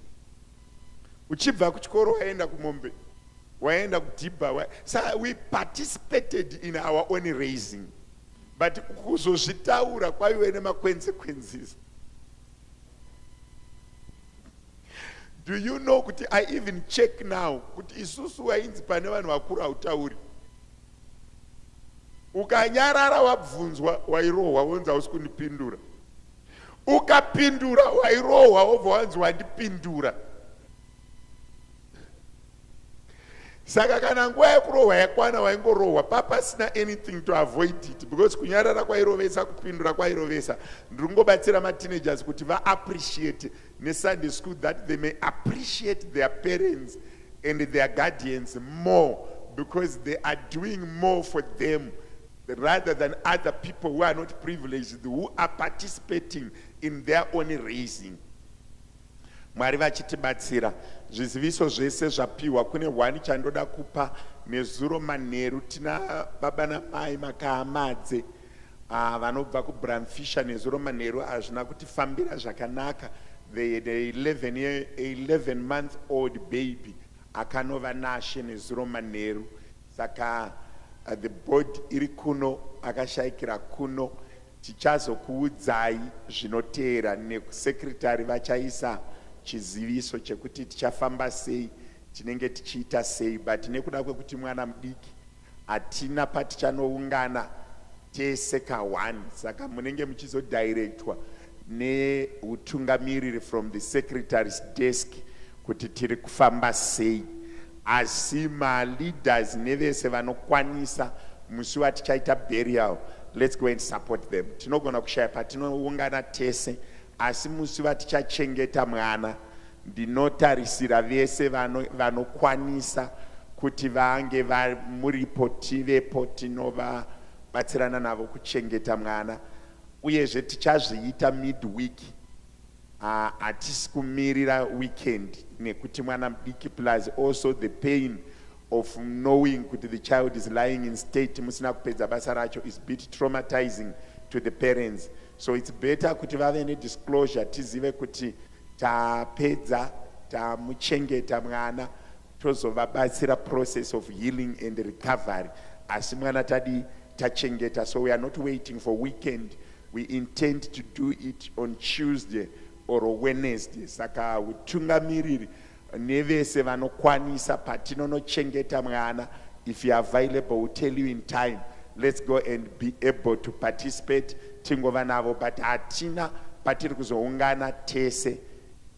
Uchibva kuchikoro waenda kumombe, waenda kudhibha, so we participated in our own raising. But kuzozvitaura kwaive nemaconsequences. Do you know kuti I even check now kuti isusu wainzi pane vanhu vakuru hautauri. Ukanyarara wabvunzwa wairohwa wonzi hausi kundipindura. Ukapindura wairohwa wobva wanzi wandipindura. Saka kana nguva yekurohwa yakwana waingorohwa papasina anything to avoid it, because kunyarara kwairovesa kupindura kwairovesa. Ndingobatsira ma-teenagers kuti va-appreciate ne-Sunday school, that they may appreciate their parents and their guardians more, because they are doing more for them rather than other people who are not privileged, who are participating in their own raising. Mwari vachitibatsira. Zviziviso zvese zvapiwa. Kune wani chandoda kupa nezuro manheru. Tina baba namai makaamadze vanobva kuBramfisher nezuro manheru hazvina kutifambira zvakanaka. The 11-month-old baby akanova nashe nezuro manheru. Saka the board iri kuno akashayikira kuno. Tichazokuudzai zvinoteera nekusekretari vachaisa chiziviso chekuti tichafamba sei, tinenge tichiita sei, but nekuda kwekuti mwana mudiki hatina patichanoungana tese ka1, saka munenge muchizodirectwa neutungamiriri from the secretary's desk kuti tiri kufamba sei. Asi ma-leaders nevese vanokwanisa musi watichaita burial, let's go and support them. Tinogona kushaya patinoungana tese, asi musi vatichachengeta mwana ndinotarisira vese vanokwanisa kuti vange muripo tivepo tinovabatsirana navo kuchengeta mwana. Uyezve tichazviita midweek, hatisi kumirira weekend, nekuti mwana mudiki plus also the pain of knowing kuti the child is lying in state musina kupedza basa racho is a bit traumatizing to the parents. So it's better kuti vave nedisclosure, tizive kuti tapedza tamuchengeta mwana, tozovabatsira process of healing and recovery. Asi mwana tadi tachengeta, so we are not waiting for weekend. We intend to do it on Tuesday or Wednesday. Saka utungamiriri nevese vanokwanisa patinonochengeta mwana, if you are available, we'll tell you in time. Let's go and be able to participate. Tingova navo, but hatina patiri kuzoungana tese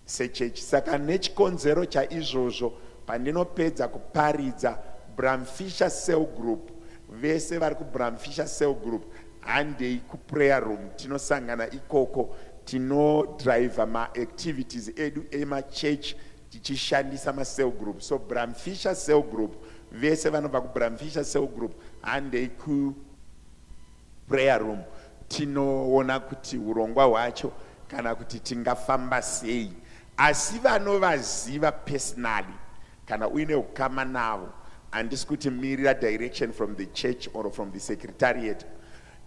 sechechi. Saka nechikonzero chaizvozvo pandinopedza kuparidza Bramfisher cell group, vese vari kuBramfisher cell group handei kuprayer room, tinosangana ikoko, tinodrive ma-activities edu ema-church tichishandisa ma-cell group. So Bramfisher cell group, vese vanobva kuBramfisher cell group handei kuprayer room, tinoona kuti urongwa hwacho kana kuti tingafamba sei. Asi vanovaziva personally kana uine ukama navo, handisi kuti mirira direction from the church or from the secretariat.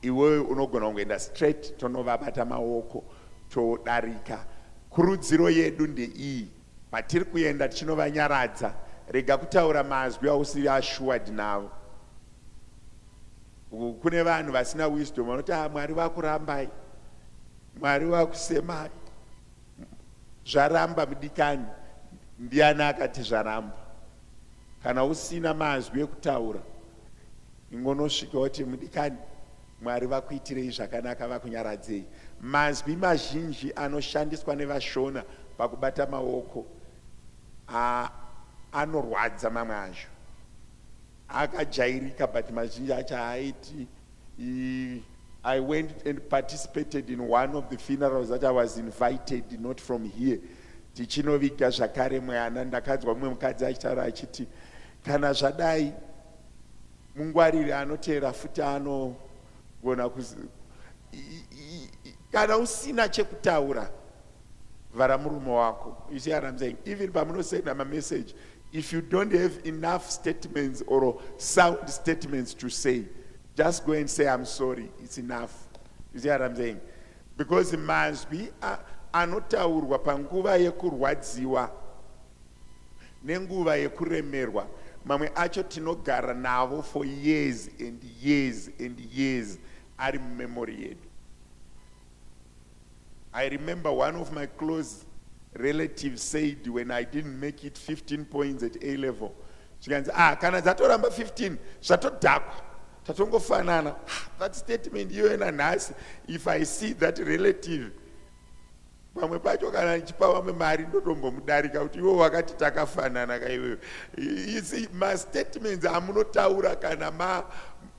Iwe unogona kungoenda straight, tonovabata maoko todarika. Kurudziro yedu ndeiyi, patiri kuenda tichinovanyaradzaa, rega kutaura mazwi ausiri assured navo. Kune vanhu vasina wisdom vanoti Mwari vakurambai, Mwari vakusemai, zvaramba mudikani. Ndiani akati zvaramba? Kana usina mazwi ekutaura, ingonosvika kuti mudikani, Mwari vakuitirei zvakanaka, vakunyaradzei. Mazwi mazhinji anoshandiswa nevashona pakubata maoko anorwadza mamwe azvo. Akajairika, but mazhinji acho haiti. I went and participated in one of the funerals that I was invited, not from here. Tichinoviga zvakare mwana, ndakadzwa mumwe mukadzi achitaura achiti kana zvadai mungwarire anoteera futi anogona kana usina chekutaura, vhara muromo wako. You see what I'm saying? Even pamunosenda message, if you don't have enough statements or sound statements to say, just go and say I'm sorry. It's enough. You see what I'm saying? Because mazwi anotaurwa panguva yekurwadziwa nenguva yekuremerwa, mamwe acho tinogara navo for years and years and years ari mumemory yedu. I remember one of my close relatives said when I didn't make it 15 points at A level, she can say, kana dzatoramba 15 zvatodhakwa tatongofanana. That statement you and Anas, if I see that relative pamwe pacho kana ndichipa vamwe mari ndotombomudarika kuti iwo wakati takafanana kaiwewe. You see, my statements amunotaura kana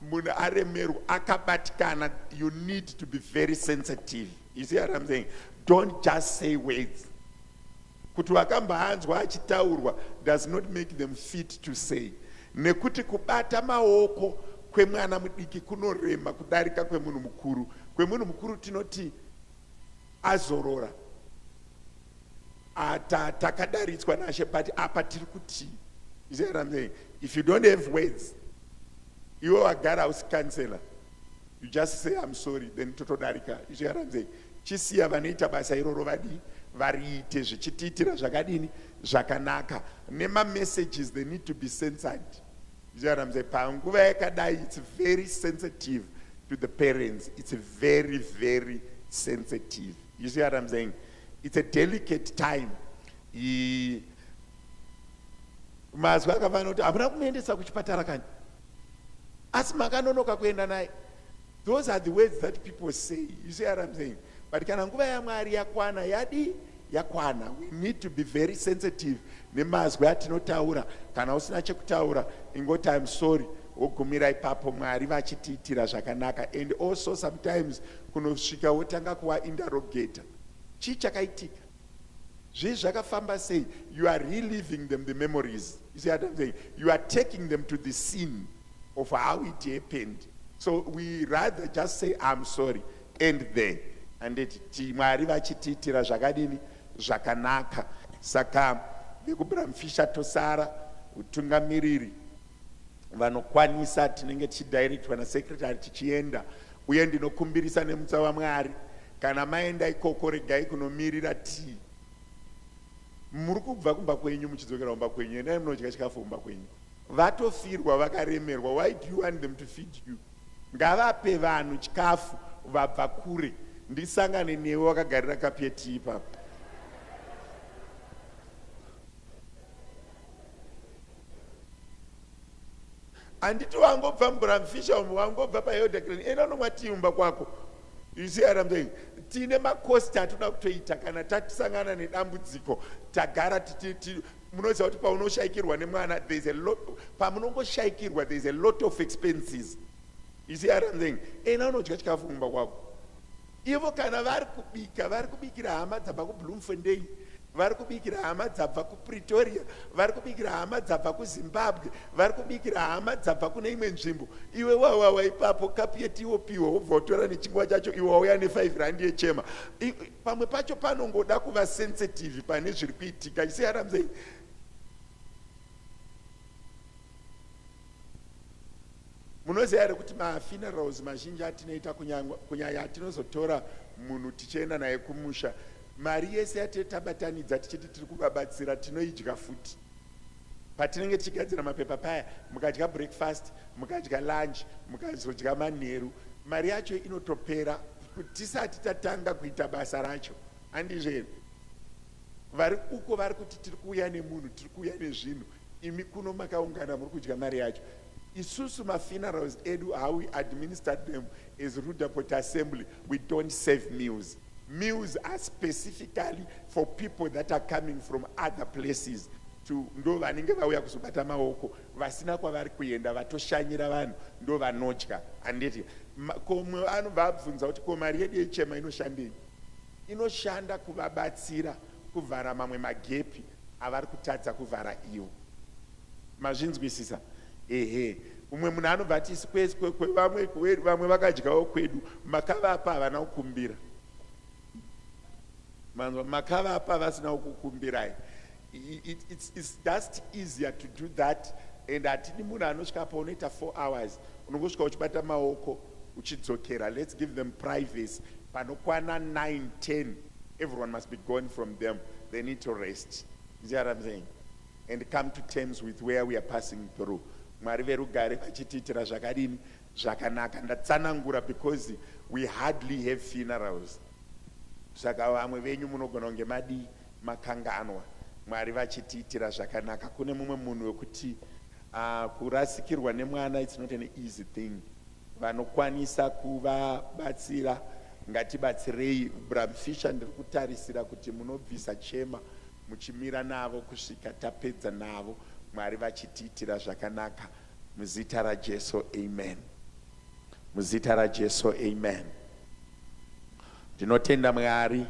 munhu aremerwa akabatikana, you need to be very sensitive. You see what I'm saying? Don't just say words. Kuti wakambahanzwa achitaurwa does not make them fit to say. Nekuti kubata maoko kwemwana mudiki kunorema kudarika kwemunhu mukuru. Kwemunhu mukuru tinoti azorora. Takadaridzwa naShe, but apa tiri kuti. You see what I'm saying? If you don't have words, you are a house counselor. You just say I'm sorry, then totodarika. You see what I'm saying? Chisiya vanoita basa iroro variite zvichitiitira zvakadini zvakanaka. Nema messages, they need to be censored. You see what I'm saying? Panguva yakadai, it's very sensitive to the parents. It's very, very sensitive. You see what I'm saying? It's a delicate time. Mazwi akafanira kuti hamuna kumuendesa kuchipatara kani, asi makanonoka kuenda naye. Those are the words that people say. You see what I'm saying? But kana nguva yaMwari yakwana, yadi yakwana. We need to be very sensitive nemazwi atinotaura. Kana usina chekutaura, ingoti I'm sorry, wogumira ipapo Mwari vachitiitira zvakanaka. And also sometimes kunosvika wotanga kuva interrogator. Chii chakaitika? Zvii zvakafamba sei? You are reliving them the memories. You see what I'm saying? You are taking them to the scene of how it happened. So we rather just say I'm sorry, end there. And Mwari vachitiitira zvakadini zvakanaka. Saka vekubramfisha tosara utungamiriri vanokwanisa tinenge tichidirectwa nasekretary tichienda, uye ndinokumbirisa nemutsa waMwari, kana maenda ikoko regai kunomirira tii. Muri kubva kumba kwenyu muchidzokera kumba kwenyu, endai munodya chikafu kumba kwenyu. Vatofirwa vakaremerwa, why do you want them to feed you? Ngavape vanhu chikafu vabva kure. Ndisangane newe wakagarira kapeti ipapo. Anditi wangobva muBramfisha umu, wangobva paHildegren, enda unomwa tii mumba kwako. You see what I'm saying? Tine makosti atoda kutoita kana tatisangana nedambudziko, tagara munoziva kuti paunoshaikirwa nemwana, there's a lot, pamunongoshaikirwa there's a lot of expenses. You see what I'm saying? Ena unodya chikafu mumba kwako. Ivo kana vari kubikira hama dzabva kuBloemfontein, vari kubikira hama dzabva kuPretoria, vari kubikira hama dzabva kuZimbabwe, vari kubikira hama dzabva kune imwe nzvimbo. Iwe wawawa ipapo kapiyeti wopiwa, wobva utora nechingwa chacho, iwe wauya ne5 yechema. Pamwe pacho panongoda kuva sensitive pane zviri kuitika. You see what I'm saying? Munoziva here kuti mafunerals mazhinji atinoita kunyanya atinozotora munhu tichienda naye kumusha, mari yese yatetabatanidza tichiti tiri kuvabatsira tinoidya futi. Patinenge tichigadzira mapepa paya, mukadya breakfast, mukadya lunch, mukazodya manheru, mari yacho inotopera tisati tatanga kuita basa racho. Handizvo vari uko vari kuti tiri kuuya nemunhu, tiri kuuya nezvinhu, imi kuno makaungana muri kudya mari yacho. Isusu mafunerals edu, how we administered them as Roodeport Assembly, we don't serve meals. Meals are specifically for people that are coming from other places. Ndo vanenge vauya kuzobata maoko, vasina kwavari kuenda, vatoshanyira vanhu, ndo vanotya. Anditi komwe anobva abvunza kuti ko mari yedu yechema inoshandei? Inoshanda kuvabatsira kuvhara mamwe magepi avari kutadza kuvhara ivo. Mazvinzwisisa? Ehe, umwe munhu anobva ati vamwe vakadyawo kwedu, makavapa havana kukumbira. manzwa makavapa vasina kukumbirai. It's just easier to do that, and atini munhu anosvika pa unoita 4 hours unongosvika uchibata maoko uchidzokera. Let's give them privacy. Panokwana 9, 10, everyone must be gone from them. They need to rest. You see what I'm saying? And come to terms with where we are passing through. Mwari verugare vachitiitira zvakadini zvakanaka. Ndatsanangura because we hardly have funerals. Saka vamwe venyu munogona kunge madi makanganwa. Mwari vachitiitira zvakanaka. Kune mumwe munhu wekuti kurasikirwa nemwana, it's not an easy thing. Vanokwanisa kuvabatsira ngatibatsirei. Bram Fisher ndiri kutarisira kuti munobvisa chema muchimira navo kusvika tapedza navo. Mwari vachitiitira zvakanaka. Muzita raJesu, amen. Muzita raJesu, amen. Ndinotenda Mwari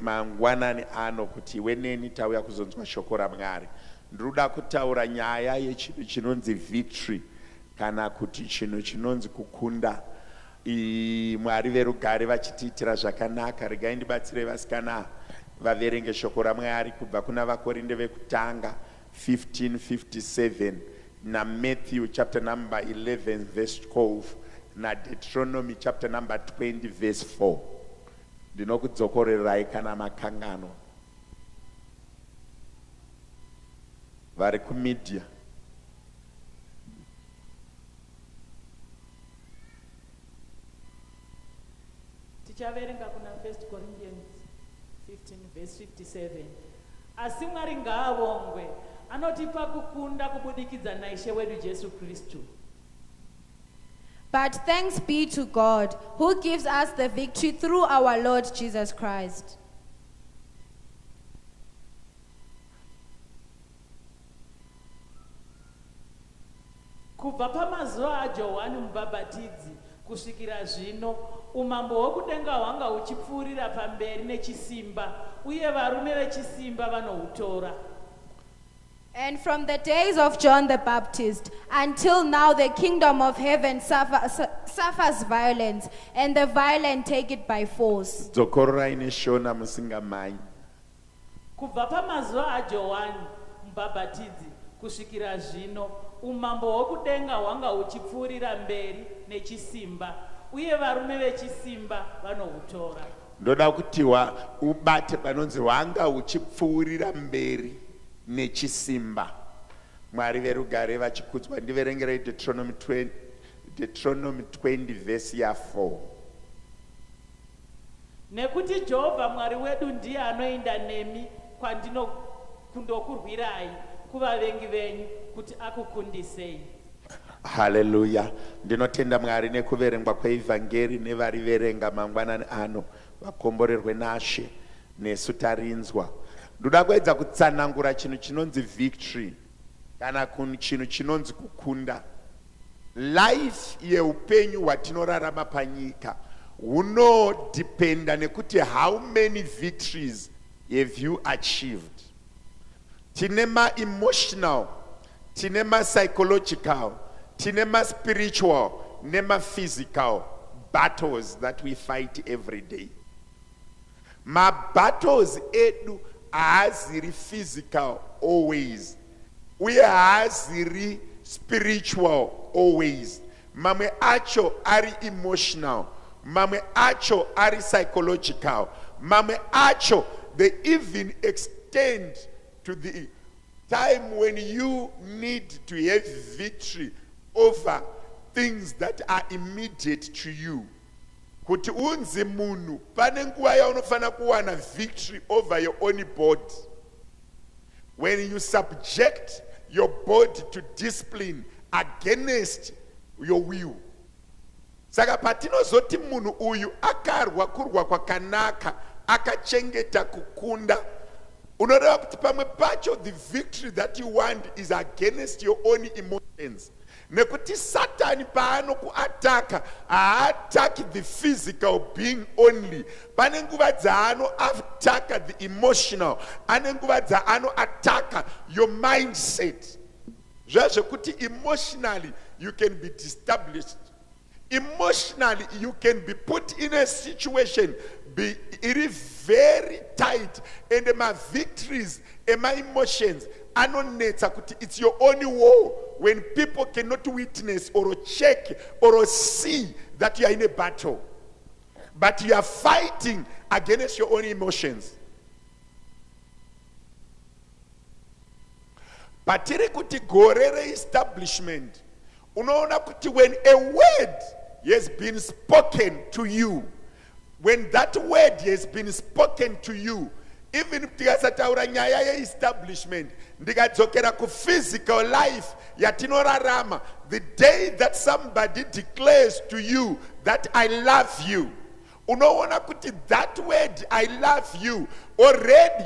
mangwanani ano kuti weneni tauya kuzonzwa shoko raMwari. Ndiruda kutaura nyaya yechinhu chinonzi victory kana kuti chinhu chinonzi kukunda. Mwari verugare vachitiitira zvakanaka. Regai ndibatsire vasikana vaverenge shoko raMwari kubva kuna vakorinde vekutanga 15:57 na Matthew chapter number 11 verse 12 na Deuteronomy chapter number 20 verse 4. Ndinokudzokorerai kana makangano. Vari kumedia. Tichaverenga kuna 1 Corinthians 15 verse 57. Asi Mwari ngaavongwe, anotipa kukunda kubudikidza naIshe wedu Jesu Kristu. But thanks be to God, who gives us the victory through our Lord Jesus Christ. Kubva pamazuva aJohani Mubhabhatidzi kusvikira zvino, umambo hwokudenga hwanga huchipfuurira pamberi nechisimba, uye varume vechisimba vanohutora. And from the days of John the Baptist until now, the kingdom of heaven suffers violence, and the violent take it by force. Dzokororai neShona musingamai. Kubva pamazuva aJohani Mubhabhatidzi kusvikira zvino, umambo hwokudenga hwanga huchipfuurira mberi nechisimba, uye varume vechisimba vanohutora. Ndoda kuti ubate panonzi hwanga huchipfuurira mberi nechisimba. Mwari verugare vachikudzwa. Ndiverengerei Deuteronomy 20 verse ya 4. Nekuti Jehovha Mwari wedu ndiye anoenda nemi kwandino kundokurwirai kuvavengi venyu kuti akukundisei. Hallelujah. Ndinotenda Mwari nekuverengwa kweivhangeri nevari verenga mangwanani ano vakomborerwe naShe nesu tarinzwa. Ndoda kuedza kutsanangura chinhu chinonzi victory kana chinhu chinonzi kukunda. Life yeupenyu hwatinorarama panyika hunodependa nekuti how many victories have you achieved. Tine ma-emotional, tine ma-psychological, tine ma-spiritual, nema-physical battles that we fight every day. Ma-battles edu haaziri physical always. Uye haaziri spiritual always. Mamwe acho ari emotional. Mamwe acho ari psychological. Mamwe acho they even extend to the time when you need to have victory over things that are immediate to you. Kuti unzi munhu pane nguva yaunofana kuwana victory over your own body. When you subject your body to discipline against your will. Saka patinozoti munhu uyu akarwa kurwa kwakanaka akachengeta kukunda, unoda kuti pamwe pacho the victory that you want is against your own emotions. Nekuti Satan paano kuataka haataki the physical being only. Pane nguva dzaano ataka the emotional. Ane nguva dzaano ataka your mindset. Zvazvokuti emotionally you can be established. Emotionally you can be put in a situation be very tight, and my victories and my emotions are not netsa kuti it's your only war when people cannot witness or check or see that you are in a battle, but you are fighting against your own emotions. Patiri kuti gorere establishment, unaona kuti when a word has been spoken to you, when that word has been spoken to you, even if tikasataura nyaya ye establishment, ndikadzokera ku physical life yatinorarama, the day that somebody declares to you that I love you, unoona kuti that word I love you already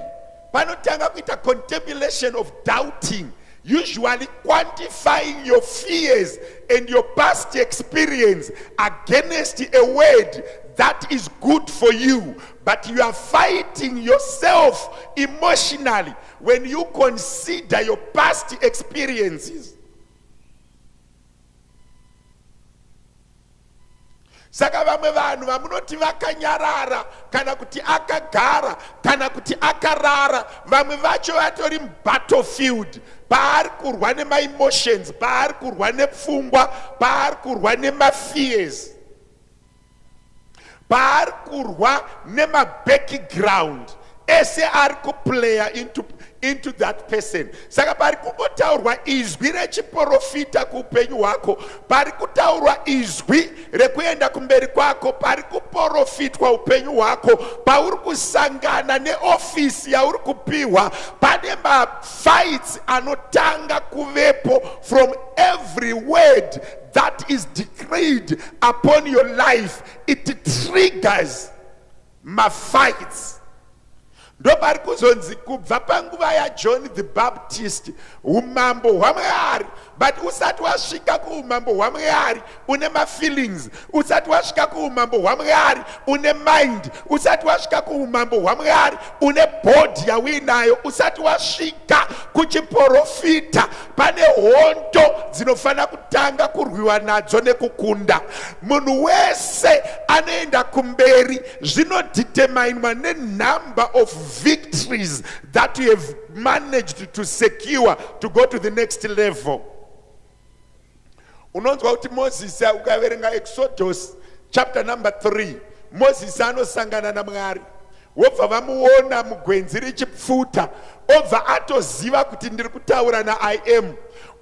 panotanga kuita contemplation of doubting, usually quantifying your fears and your past experience against a word that is good for you, but you are fighting yourself emotionally when you consider your past experiences. Saka vamwe vanhu vamunoti vakanyarara kana kuti akagara kana kuti akarara, vamwe vacho vatori battlefield, paari kurwa nema emotions, paari kurwa nepfungwa, paari kurwa nema fears, paari kurwa nema background ese ari kuplaya into that person. Saka pari kungotaurwa izwi rechiprofita kuupenyu hwako, pari kutaurwa izwi rekuenda kumberi kwako, pari kuprofitwa upenyu hwako, pauri kusangana neofisi yauri kupiwa, pane mafights anotanga kuvepo from every word that is decreed upon your life. It triggers mafights. Ndopari kuzonzi kubva panguva yaJohn the Baptist umambo hwaMwari, but usati wasvika kuumambo hwaMwari une mafeelings, usati wasvika kuumambo hwaMwari une mind, usati wasvika kuumambo hwaMwari une body yawinayo, usati wasvika kuchiprofita, pane hondo dzinofana kutanga kurwiwa nadzo nekukunda. Munhu wese anoenda kumberi zvinodeterminwa nenumber of victories that you have managed to secure to go to the next level. Unonzwa kuti Moses ukaverenga Exodus chapter number 3, Moses anosangana naMwari, wobva vamuona mugwenzi richipfuta, obva atoziva kuti ndiri kutaura naI am,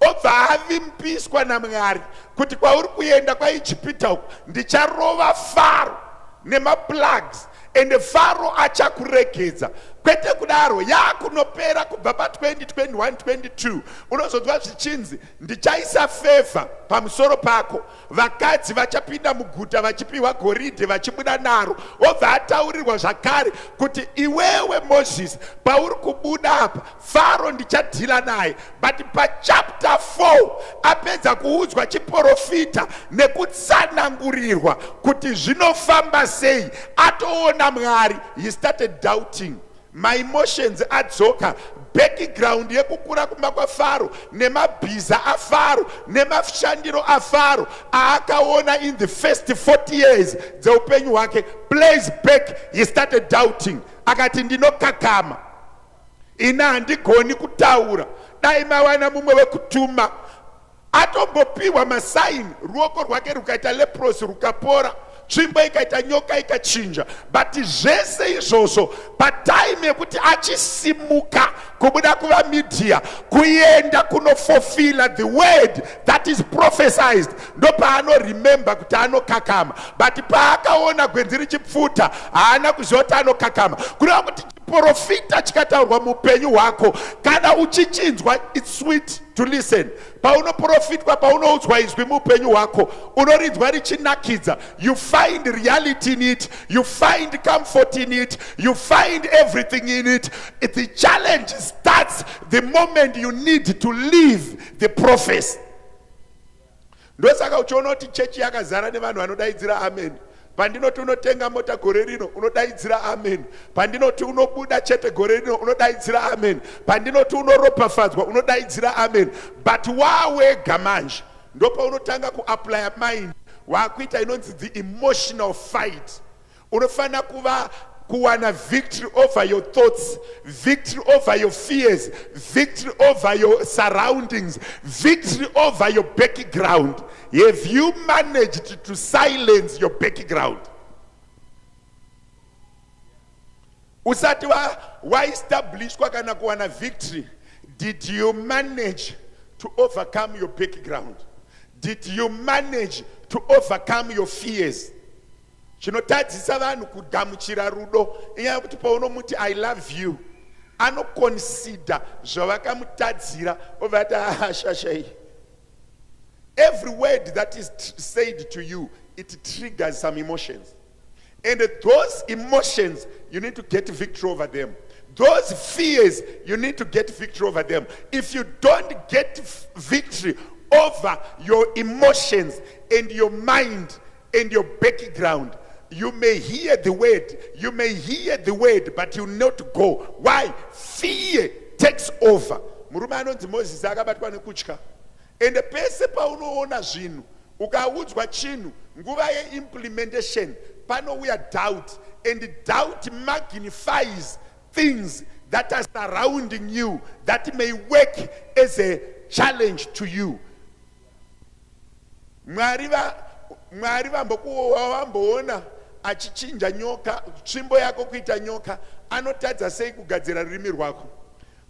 obva avimpiswa naMwari kuti kwauri kuenda kwaIjipita uku ndicharova Faro nemaplagues and Faro achakuregedza. Kwete kudaro yakunopera kubva pa 2021-22 unozonzwa zvichinzi ndichaisa favor pamusoro pako, vakadzi vachapinda muguta vachipiwa goridhe vachibuda naro. Obva ataurirwa zvakare kuti iwewe Moses pauri kubuda apa Faro ndichadhila naye, but pa chapter 4 apedza kuudzwa chiprofita nekutsanangurirwa kuti zvinofamba sei, atoona Mwari, he started doubting. My emotions adzoka, background yekukura kumba kwa Faro nemabhiza aFaro nemashandiro aFaro aakaona in the first 40 years dzeupenyu hwake, plays back. He started doubting, akati ndinokakama, ina handigoni kutaura, dai mawana mumwe wekutuma. Atombopiwa masaini, ruoko rwake rukaita leprosy rukapora, tsvimbo ikaita nyoka ikachinja, but zvese izvozvo patime yekuti achisimuka kubuda kuvamedia kuenda kunofulfilla the word that is prophesied, ndopaano-remember kuti anokakama. But paakaona gwenzi richipfuta haana kuziva kuti anokakama. Kureva kuti chiprofita chikataurwa muupenyu hwako, kana uchichinzwa it's sweet to listen. Paunoprofitwa, paunoudzwa izwi muupenyu hwako, unorinzwa richinakidza. You find reality in it, you find comfort in it, you find everything in it. The challenge starts the moment you need to leave the prophecy. Ndosaka uchiona kuti chechi yakazara nevanhu vanodaidzira amen. Pandinoti unotenga mota gore rino unodaidzira amen. Pandinoti unobuda chete gore rino unodaidzira amen. Pandinoti unoropafadzwa unodaidzira amen. But wawega manje ndopa unotanga kuapply mind, wakuita inonzi the emotional fight. unofana kuwana victory over your thoughts, victory over your fears, victory over your surroundings, victory over your background. Have you managed to silence your background? Usati wa establish kwa kana kuwana victory, did you manage to overcome your background? Did you manage to overcome your fears? Chinotadzisa vanhu kugamuchira rudo inyaya kuti paunomuti I love you, anoconsider zvavakamutadzira ovati shashai. Every word that is said to you, it triggers some emotions. And those emotions, you need to get victory over them. Those fears, you need to get victory over them. If you don't get victory over your emotions and your mind and your background, you may hear the word, but you not go. Why? Fear takes over. Murume anonzi Moses akabatwa nekutya. And pese paunoona zvinhu, ukaudzwa chinhu, nguva ye-implementation, panouya doubt, and doubt magnifies things that are surrounding you that may work as a challenge to you. Mwari vambokuwamboona achichinja nyoka, tsvimbo yako kuita nyoka, anotadza sei kugadzira rurimi rwako.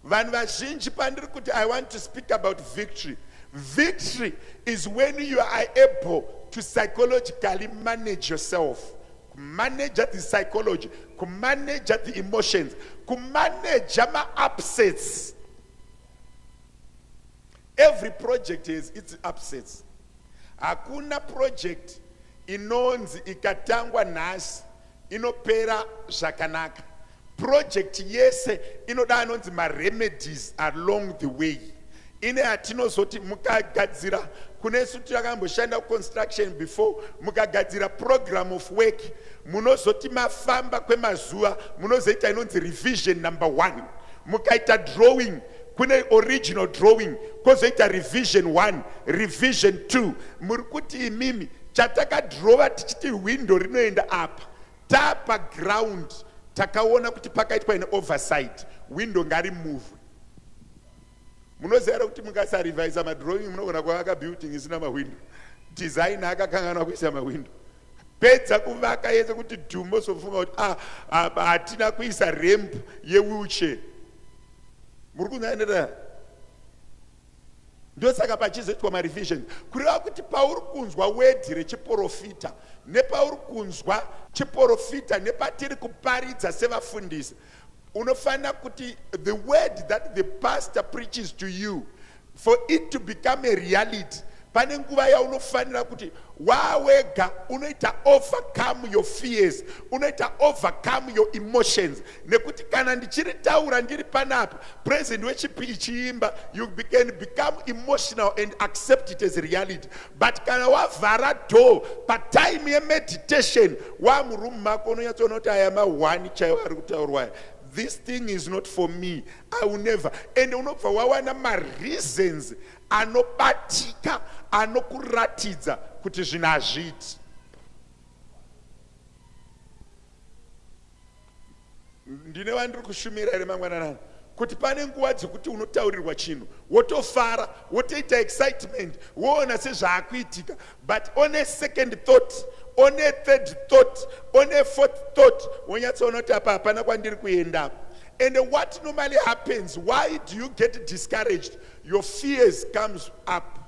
Vanhu vazhinji pandiri kuti I want to speak about victory. Victory is when you are able to psychologically manage yourself. Manage the psychology, manage the emotions, manage my upsets. Every project has its upsets. Hakuna project inonzi ikatangwa nhasi inopera zvakanaka. Project yese inoda anonzi remedies along the way. Ine hatinozoti mukagadzira kunesu takamboshanda construction before, mukagadzira program of work, munozoti mafamba kwemazuva munozoita inonzi revision number 1. Mukaita drawing, kune original drawing, kozoita revision 1, revision 2. Murikuti imimi chatakadrova tichiti window rinoenda apa, tapa ground takaona kuti pakaitwa ine oversight, window ngari move. Munozera kuti mukasarevisa madrawing munogona kuvaka building isina mawindo, design akakanganwa kuisa mawindo, pedza kuvaka yese kuti dhumbo sofunga kuti hatina kuisa ramp yewheelchair. Muri kunaenera ndosaka pachizoitwa marevision kureva kuti pauri kunzwa wedhi rechiprofita nepauri kunzwa chiprofita nepatiri kuparidza sevafundisi, unofanira kuti the word that the pastor preaches to you, for it to become a reality, pane nguva yaunofanira kuti wawega unoita overcome your fears, unoita overcome your emotions. Nekuti kana ndichiri taura ndiri panapa, president wechipi ichiimba, you become emotional and accept it as reality. But kana wavhara door patime yemeditation, wamurumu mako unonyatsoona kuti ayama one chaiwo ari kutaurwa, this thing is not for me, I will never. And unobva wawana ma-reasons anobatika anokuratidza kuti zvinhu hazviiti. Ndine vandiri kushumira here mangwananana kuti pane nguva dzekuti unotaurirwa chinhu wotofara, wotoita excitement, woona sezvaakuitika, but on a second thought, on a third thought, on a fourth thought, wonyatsoona kuti apa hapana kwandiri kuenda. And what normally happens, why do you get discouraged? Your fears comes up.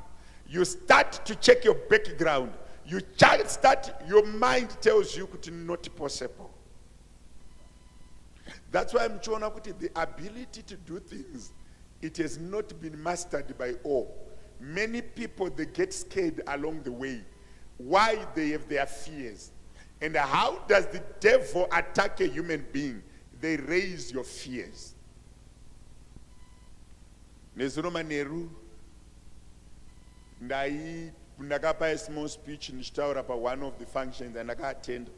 You start to check your background. You start, your mind tells you it's not possible. That's why I'm showing the ability to do things, it has not been mastered by all. Many people, they get scared along the way. Why? They have their fears. And how does the devil attack a human being? They raise your fears. Nezuroma Neru, ndakapa a small speech in Shtaura about one of the functions and I got attend.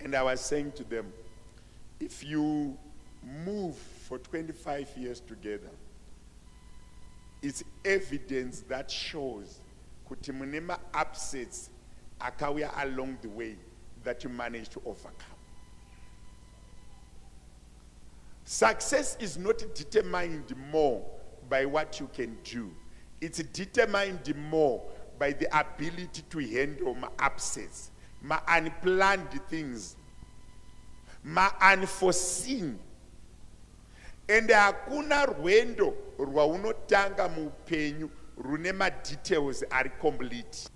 And I was saying to them, if you move for 25 years together, it's evidence that shows kuti munema upsets akawia along the way that you manage to overcome. Success is not determined more by what you can do. It's determined more by the ability to handle my upsets, my unplanned things, my unforeseen. And hakuna rwendo rwaunotanga muupenyu rune ma-details are complete.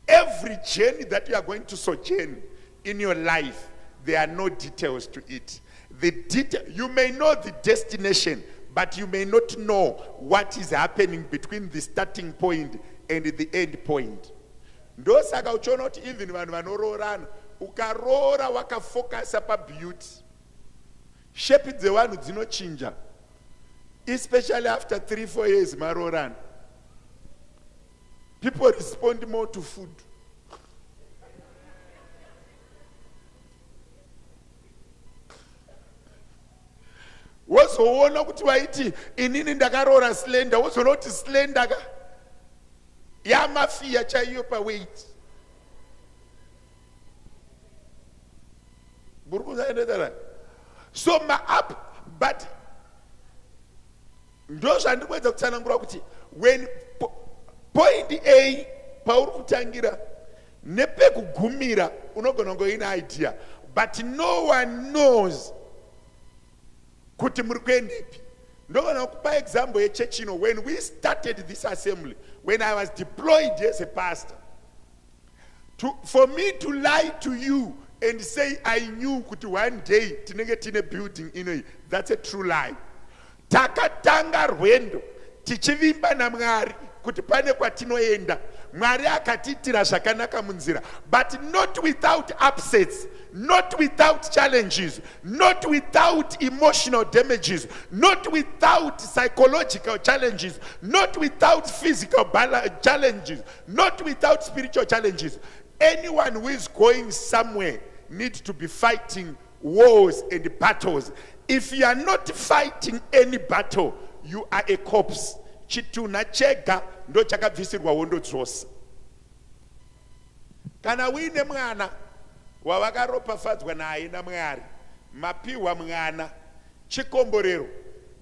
Every journey that you are going to sojourn in your life, there are no details to it. You may know the destination, but you may not know what is happening between the starting point and the end point. Ndosaka uchiona kuti even vanhu vanororana ukarora wakafocus pa beauty, shape dzevanhu dzinochinja, especially after 3-4 years marorana. People respond more to food. Wozoona kuti waiti inini ndakarora slender, wozoona kuti slender ka yamafia chaiyo pa weight. So ma up, but ndozvo andikuedza kutsanangura kuti when point A pauri kutangira nepekugumira unogona kungoina idea, but no one knows kuti muri kuendepi. Ndogona kupa example yechechi ino. When we started this assembly, when I was deployed as a pastor, for me to lie to you and say I knew kuti one day tinenge tine building ino, that's a true lie. Takatanga rwendo tichivimba naMwari kuti pane kwatinoenda. Mwari akatitira zvakanaka munzira, but not without upsets, not without challenges, not without emotional damages, not without psychological challenges, not without physical challenges, not without spiritual challenges. Anyone who is going somewhere needs to be fighting wars and battles. If you are not fighting any battle, you are a corpse. Chituna chega ndo chakabvisirwa hondo dzose. Kana uine mwana wavakaropafadzwa naye naMwari, mapiwa mwana chikomborero,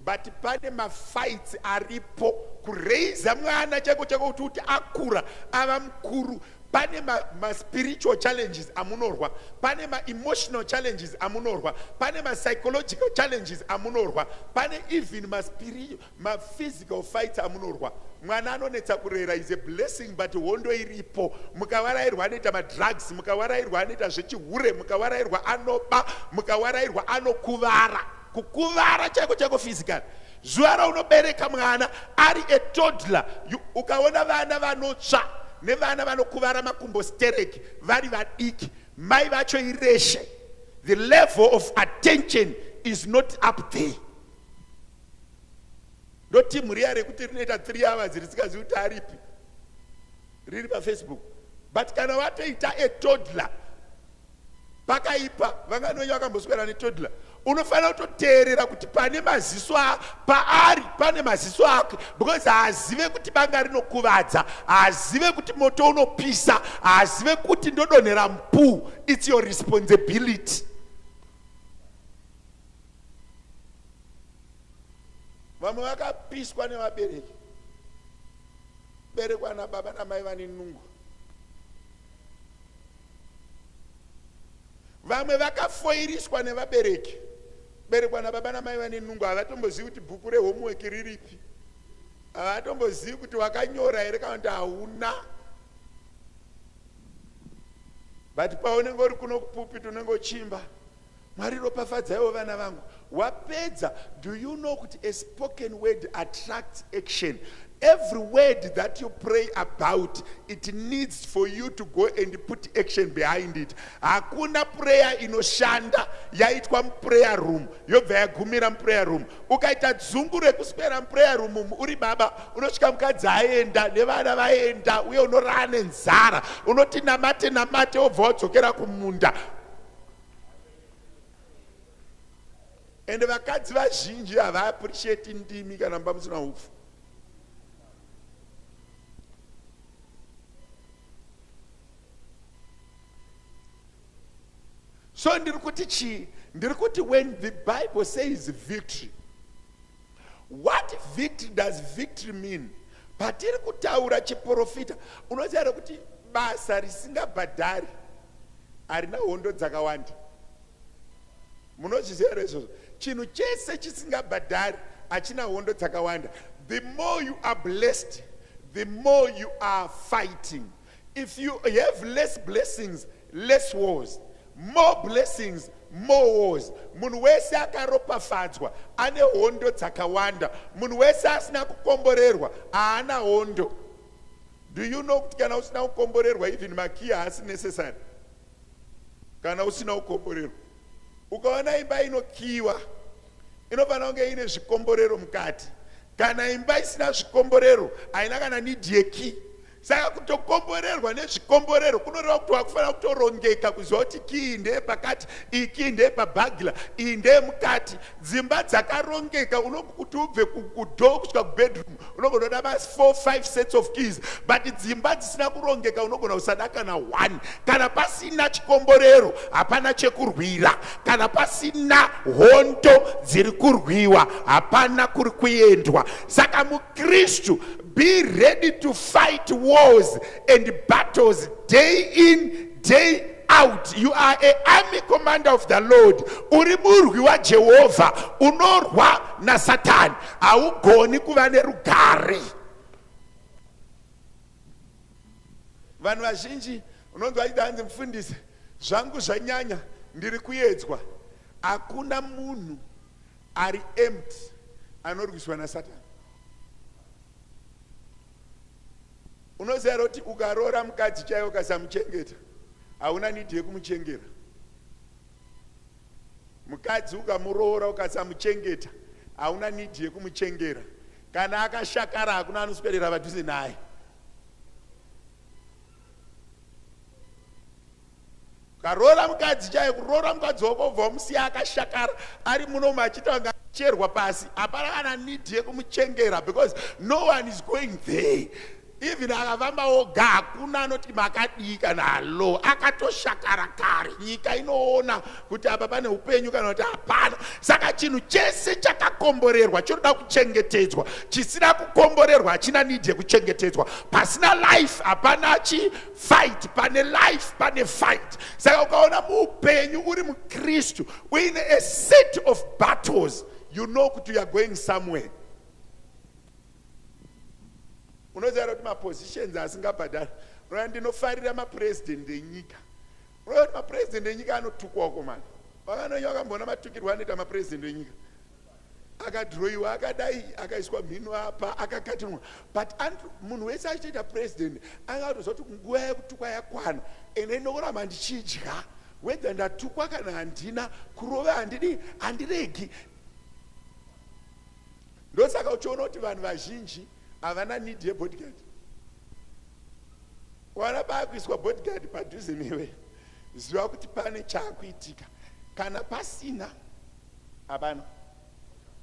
but pane mafights aripo kureiza mwana chako kuti akura ava mukuru. Pane ma spiritual challenges amunorwa, pane ma emotional challenges amunorwa, pane ma psychological challenges amunorwa, pane even ma physical fights amunorwa. Mwana anonetsa kurera is a blessing, but hondo iripo. Mukavarairwa anoita ma drugs, mukavarairwa anoita zvechihure, mukavarairwa anoba, mukavarairwa anokuvara. Kukuvara chako physical. Zuva raunobereka mwana ari a toddler, ukaona vana vanotsva nevana vanokuvara makumbo stereki vari vadiki, mai vacho ireshe, the level of attention is not up there. Ndoti muriya rekuti rinoita 3 hours risikazivi kuti aripi, riri paFacebook. But kana watoita a toddler pakaipa, vanganonyo vakamboswera netoddler, unofanira kutoteerera kuti pane maziso paari pane maziso ake, because haazive kuti banga rinokuvadza, haazive kuti moto unopisa, haazive kuti ndodonhera mupuu. It's your responsibility. Vamwe vakapiswa nevabereki, berekwa nababa namai vane nungo. Vamwe vakafoiriswa nevabereki, berekwa nababa namai vane nungo. Havatombozivi kuti bhuku rehomework riripi, havatombozivi kuti wakanyora here kana kuti hauna. But paunenge uri kuno kupupiti unenge uchimba, Mwari ropafadzaiwo vana vangu. Wapedza, do you know kuti a spoken word attracts action? Every word that you pray about, it needs for you to go and put action behind it. Hakuna prayer inoshanda yaitwa prayer room yobva yagumira prayer room. Ukaita dzungu rekuswera prayer room uri baba, unosvika mukadzi aenda nevana vaenda uye unorara nenzara, unoti namate namate wobva wadzokera kumunda. And vakadzi vazhinji hava appreciate ndimi kana mba musina upfu. So when the Bible says victory, what victory does victory mean? Patiri kutaura chiprofita, unoziva kuti basa risingabhadhari harina hondo dzakawanda. Munozviziva izvozvo? Chinhu chese chisingabhadhari hachina hondo dzakawanda. The more you are blessed, the more you are fighting. If you have less blessings, less wars. More blessings, more wars. Munhu wese akaropafadzwa ane hondo dzakawanda. Munhu wese asina kukomborerwa haana hondo. Do you know kuti kana usina kukomborerwa even makiya haasi necessary? Kana usina kukomborerwa, ukaona imba inokiyiwa inofanira kunge ine zvikomborero mukati. Kana imba isina zvikomborero haina kana need yeki. Saka kutokomborerwa nezvikomborero kunoreva kuti wakufanira kutorongeka kuziva kuti kii ndeye pakati, iyi kii ndeye pabhagila, iyi ndeye mukati. Dzimba dzakarongeka unokuti ubve kudhoo kusvika kubedroom unogona kuda mas 4-5 sets of keys. But dzimba dzisina kurongeka unogona kusada kana 1. Kana pasina chikomborero hapana chekurwira. Kana pasina hondo dziri kurwiwa hapana kuri kuendwa. Saka muKristu, be ready to fight wars and battles day in, day out. You are an army commander of the Lord. Uri murwi wa Jehovah. Unorwa na Satan. Haugoni kuva nerugare. Vanhu vazhinji unonzwa achiti mufundisi, zvangu zvanyanya ndiri kuedzwa. Hakuna munhu ari empty anorwiswa na Satan. Unoziva kuti ukaroora mukadzi chaiwo ukasamuchengeta hauna nidhi yekumuchengera. Mukadzi ukamuroora ukasamuchengeta hauna nidhi yekumuchengera. Kana akashakara hakuna anoswedera padhuze naye. Ukaroora mukadzi chaiwo, kuroora mukadzi wako ubva wamusiya akashakara ari munomu achita kunge acherwa pasi, hapana kana nidhi yekumuchengera, because no one is going there. Even akavamba oga hakuna anoti makadii kana halo, akatoshakara kare. Nyika inoona kuti apa pane upenyu kana kuti hapana. Saka chinhu chese chakakomborerwa chinoda kuchengetedzwa. Chisina kukomborerwa hachina need yekuchengetedzwa. Pasina life hapana fight, pane life pane fight. Saka ukaona muupenyu uri muKristu uine a set of battles, you know kuti you are going somewhere. Unoziva kuti mapositions asingabhadhari. Unoziva ndinofarira mapresident enyika. Unoziva kuti mapresident enyika anotukwako mani. Vakanonyo vakambona matukirwa anoita mapresident enyika. Akadhiroiwa akadai akaiswa mhino apa akakatinwa. But munhu wese achiita president angatoziva kuti nguva yekutukwa yakwana ende inokuramba ndichidya. Whether ndatukwa kana handina, kurova handiregi. Ndosaka uchiona kuti vanhu vazhinji havana need yebodyguard. Wana pakuiswa bodyguard padhuze newe, ziva kuti pane chakuitika. Kana pasina hapana.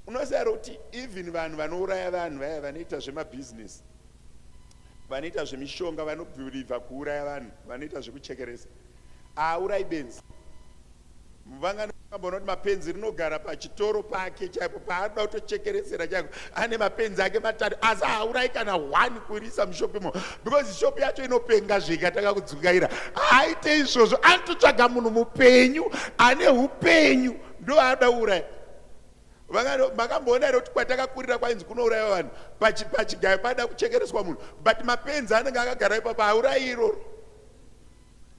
Unoziva kuti even vanhu vanouraya vanhu vaya vanoita zvemabusiness, vanoita zvemishonga, vanobhurivha kuuraya vanhu, vanoita zvekuchekeresa, haaurai benzi. Muvangano mbona kuti mapenzi rinogara pachitoro pake chaipo paanoda kutochekeresera chaiko ane mapenzi ake matatu, asi haurai kana 1 kuirisa mushopi imo, because shopi yacho inopenga zvikataka kudzukaira. Aite izvozvo, anototsvaga munhu mupenyu ane upenyu ndo anoda kuuraya. Makamboona here kuti kwatakakurira kwainzi kunouraiwa vanhu pachigayo pada kuchekereswa munhu, but mapenzi anenge akagara ipapo haurai iroro.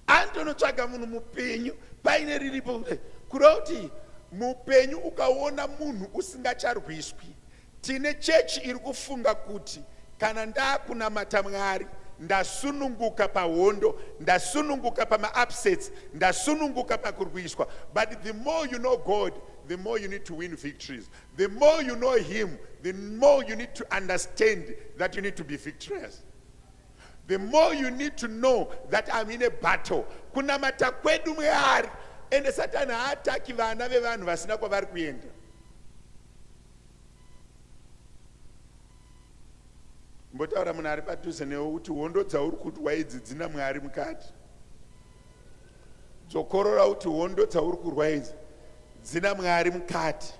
Anotonotsvaga munhu mupenyu paine riripo. Kureva kuti mupenyu ukaona munhu usingacharwiswi. Tine chechi iri kufunga kuti kana ndakunamata Mwari, ndasununguka pahondo, ndasununguka pama-upsets, ndasununguka pakurwiswa. But the more you know God, the more you need to win victories. The more you know Him, the more you need to understand that you need to be victorious. The more you need to know that I'm in a battle. Kunamata kwedu Mwari. Ende Satani haataki vana vevanhu vasina kwavari kuenda. Mbotaura munhu ari padhuze newe kuti hondo dzauri kuti waidzidzina Mwari mukati. dzokorora kuti hondo dzauri kurwa idzi dzina Mwari mukati.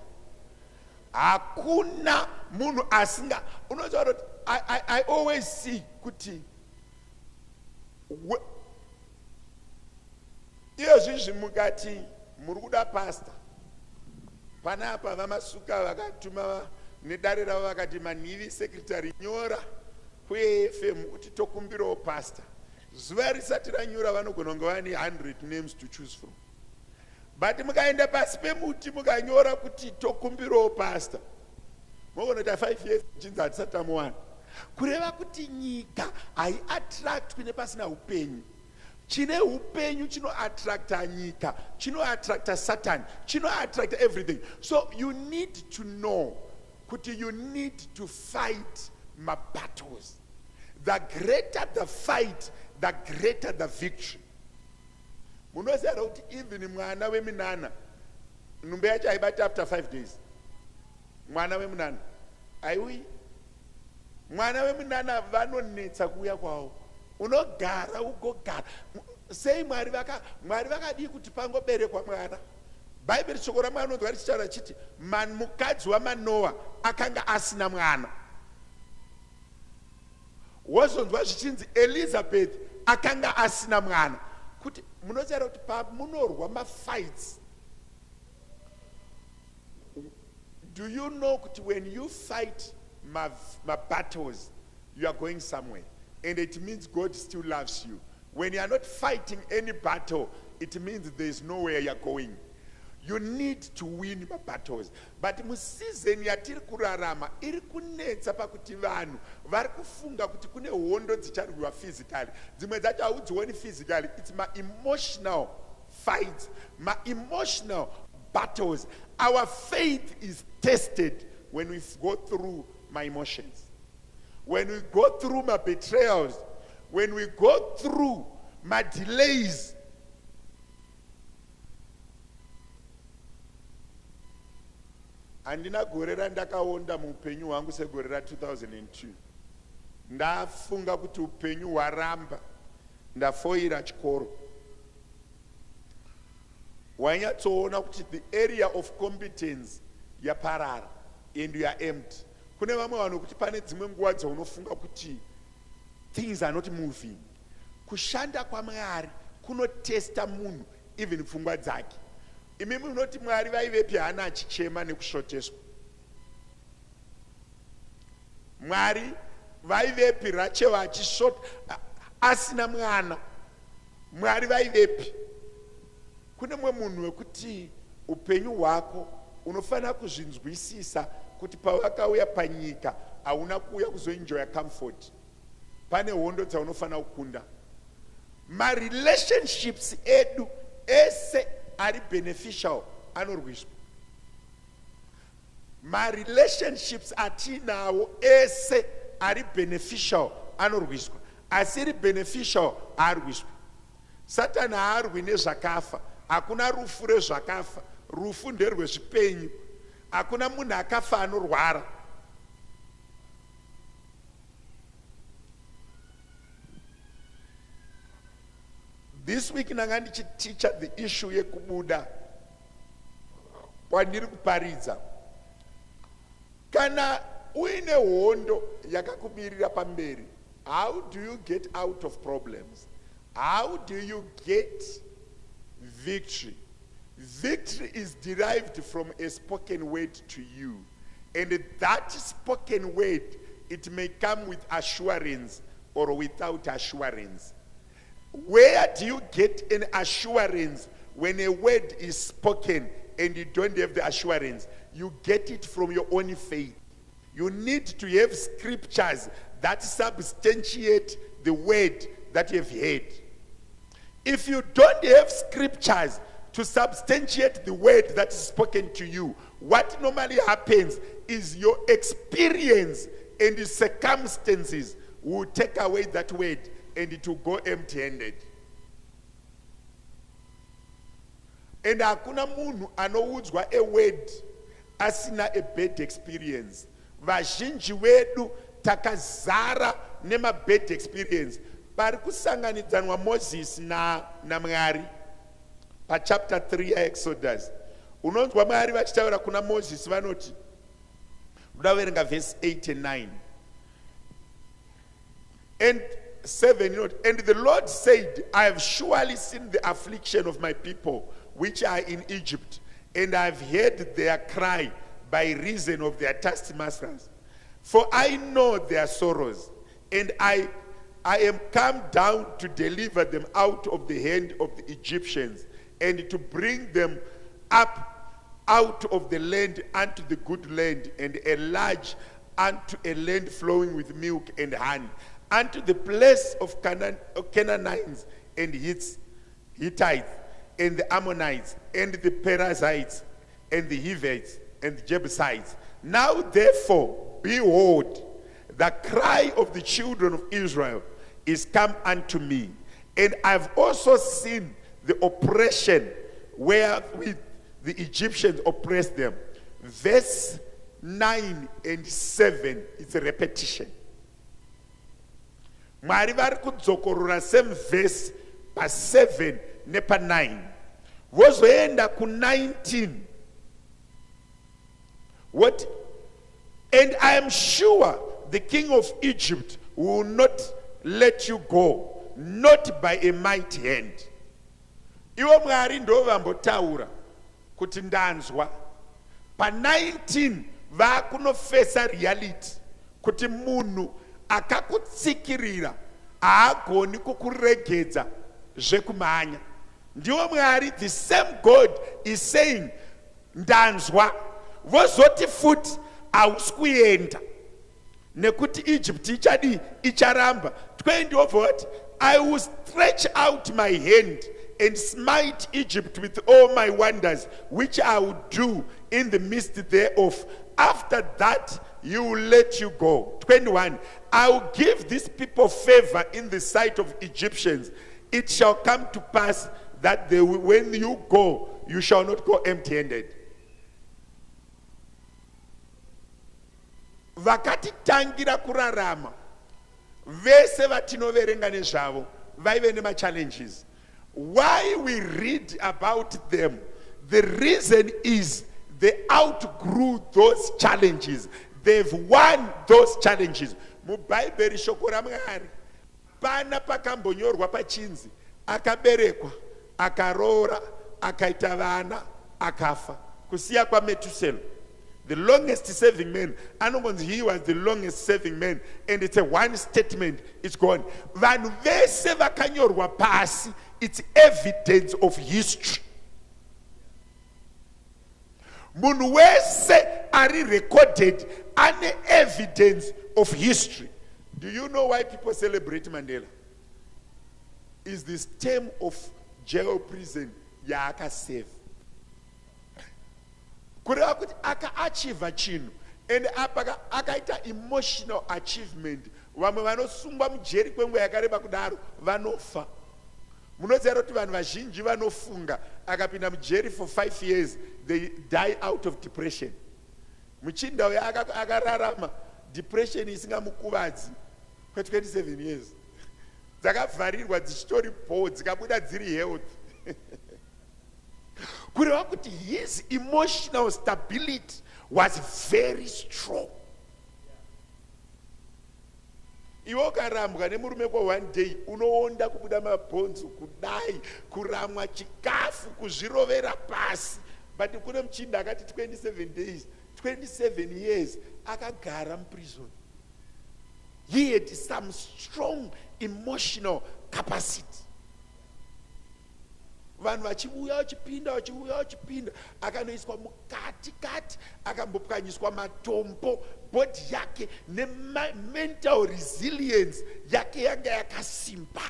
Hakuna munhu asinga unoziva kuti I always see kuti izvi mukati muri kuda pastor panapa vamasuka vakatuma nedare ravo vakati manhivi secretary nyora kuAFM kuti tokumbirawo pastor. Zuva risati ranyora vanogona kunge vane 100 names to choose from. But mukaenda pasi pemuti mukanyora kuti tokumbirawo pastor, mogona kuti 5 years chinzi hatisati tamuwana. Kureva kuti nyika haiattract kune pasina upenyu. Chine upenyu chino attracta nyika, chino attracta Satan, chino attracta everything. So you need to know kuti you need to fight my battles. The greater the fight, the greater the victory. Munoziva kuti even mwana weminana nhumbi yacho haibata after 5 days. Mwana weminana aiwi. Mwana weminana vanonetsa kuuya kwawo. Unogara ugogara. Sei Mwari vakadii kuti pangoberekwa mwana. Bhaibheri shoko raMwari rinonzwa richitaura chiti mukadzi waManoa akanga asina mwana. Wozonzwa zvichinzi Elizabeth akanga asina mwana. Kuti munoziva kuti pamunorwa mafights. Do you know kuti when you fight my battles, you are going somewhere, and it means God still loves you. When you are not fighting any battle, it means there is nowhere you are going. You need to win my battles. But mu season yatiri kurarama iri kunetsa pakuti vanhu vari kufunga kuti kune hondo dzicharwiwa physically. Dzimwe dzacho haudzioni physically. It's my emotional fights, my emotional battles. Our faith is tested when we go through my emotions, when we go through my betrayals, when we go through my delays. Andina gore randakaonda muupenyu hwangu segore ra2002. Ndafunga kuti upenyu hwaramba. Ndafoira chikoro. Wanyatsoona kuti the area of competence yaparara and you are empty. Kune vamwe vanhu kuti pane dzimwe nguva dzaunofunga kuti things are not moving. Kushanda kwaMwari kunotesta munhu even pfungwa dzake. Imi munoti Mwari vaivepi hana achichema nekushoteswa. Mwari vaivepi Rachel achishota asina mwana. Mwari vaivepi. Kune mwe munhu wekuti upenyu hwako unofanira kuzvinzwisisa kuti pawakauya panyika hauna kuuya kuzoenjoya comfort. Pane hondo dzaunofanira kukunda. My relationships edu ese ari beneficial anorwiswa. My relationships atinawo ese ari beneficial anorwiswa. Asiri beneficial arwiswa. Satan haarwi nezvakafa. Hakuna rufu rezvakafa. Rufu nderwezvipenyu. Hakuna munhu akafa anorwara. This week ndanga ndichiticha the issue yekubuda kwandiri kuparidza. Kana uine hondo yakakubirira pamberi, how do you get out of problems? How do you get victory? Victory is derived from a spoken word to you. And that spoken word, it may come with assurance or without assurance. Where do you get an assurance when a word is spoken and you don't have the assurance? You get it from your own faith. You need to have scriptures that substantiate the word that you have heard. If you don't have scriptures to substantiate the word that is spoken to you, what normally happens is your experience and the circumstances will take away that word and it will go empty-handed. And hakuna munhu anoudzwa a word asina a bad experience. Vazhinji vedu takazara nema bad experience. Pari kusanganidzanwa Moses na Mwari. pachapter 3 yaExodus unonzwa Mwari vachitaura kuna Moses vanoti, udaverenga verse 8 and 9 and 7, you know, and the Lord said, I have surely seen the affliction of my people which are in Egypt, and I have heard their cry by reason of their taskmasters. For I know their sorrows, and I am come down to deliver them out of the hand of the Egyptians, and to bring them up out of the land unto the good land, and enlarge unto a land flowing with milk and honey, unto the place of Canaanites and Hittites, and the Ammonites, and the Perizzites, and the Hivites, and the Jebusites. Now therefore, behold, the cry of the children of Israel is come unto me, and I've also seen the oppression wherewith the Egyptians oppressed them. Verse 9 and 7, it's a repetition. Mwari vari kudzokorora same verse pa 7 nepa 9. Vozoenda ku 19. What? And I am sure the king of Egypt will not let you go, not by a mighty hand. Iwo Mwari ndo vambotaura kuti ndanzwa. Pa 19 vakunofesa reality kuti munhu akakutsikirira haagoni kukuregedza zvekumhanya. Ndiwo Mwari, the same God is saying ndanzwa, vozoti futi hausi kuenda nekuti Egypt icharamba. 20 of what? I will stretch out my hand and smite Egypt with all my wonders, which I will do in the midst thereof. After that, you will let you go. 21, I will give these people favor in the sight of Egyptians. It shall come to pass that they will, when you go, you shall not go empty-handed. Vakatitangira kurarama vese vatinoverenga nezvavo vaive nema-challenges. Why we read about them, the reason is they outgrew those challenges. They've won those challenges. Mubhaibheri shoko raMwari pana pakambonyorwa pachinzi akaberekwa akaroora akaita vana akafa, kusiya kwaMetusela. The longest serving man, he was the longest serving man, and it's a one statement, it's gone. Vanhu vese vakanyorwa pasi, it's evidence of history. Munhu wese ari recorded ane evidence of history. Do you know why people celebrate Mandela? Is this term of jail prison yaakasave. Kureva kuti aka-achieve chinhu, and apa akaita emotional achievement. Vamwe vanosungwa mujeri kwenguva yakareba kudaro vanofa. Munoziva kuti vanhu vazhinji vanofunga akapinda mujeri for 5 years, they die out of depression. Muchinda uya akararama depression isingamukuvadzi kwe 27 years. Dzakavharirwa dzichitoripo dzikabuda dziri health. Kureva kuti his emotional stability was very strong. Iwo karambwa nemurume kwa one day unoonda kubuda mabhonzo kudai kuramwa chikafu kuzvirovera pasi, but kune muchinda akati 27 days 27 years akagara muprison. He had some strong emotional capacity. Vanhu vachiuya vachipinda akanoiswa mukati akambopwanyiswa matombo, body yake mental resilience yake yanga yakasimba.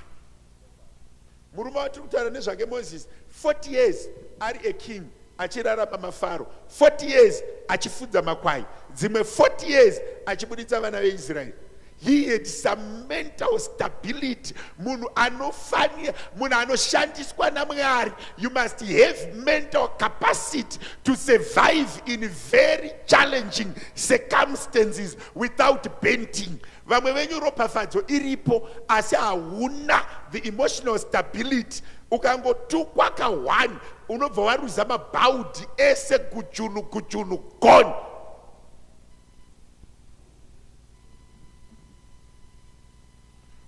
Murume watiri kutaura nezvake Moses 40 years ari a king achirarama mafaro, 40 years achifudza makwai, dzimwe 40 years achibuditsa vana veIsraeri. He had some mental stability. Munhu anoshandiswa naMwari, you must have mental capacity to survive in very challenging circumstances without bending. Vamwe venyu ropafadzo iripo asi hauna the emotional stability ukangotukwa ka1 unobva waruza mabhaudhi ese guchunu gone.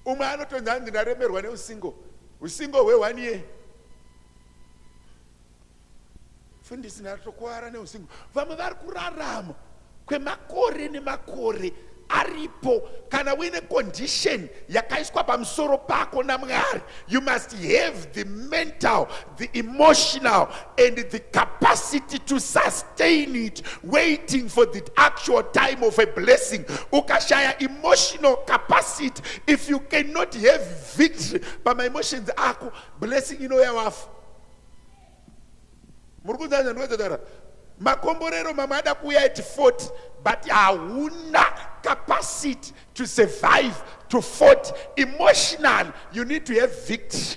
Umwe anotonzi hanzi ndaremerwa neusingo hwe1 year. Fundisi natokuwara neusingo. Vamwe vari kurarama kwemakore nemakore aripo. Kana uine condition yakaiswa pamusoro pako naMwari, you must have the mental, the emotional and the capacity to sustain it, waiting for the actual time of a blessing. Ukashaya emotional capacity, if you cannot have victory pama emotions ako, blessing inoyawafa. Murukuzanya ndwetara makomborero mama ada kuya at 40, but hauna capacity to survive to 40. Emotional, you need to have victory.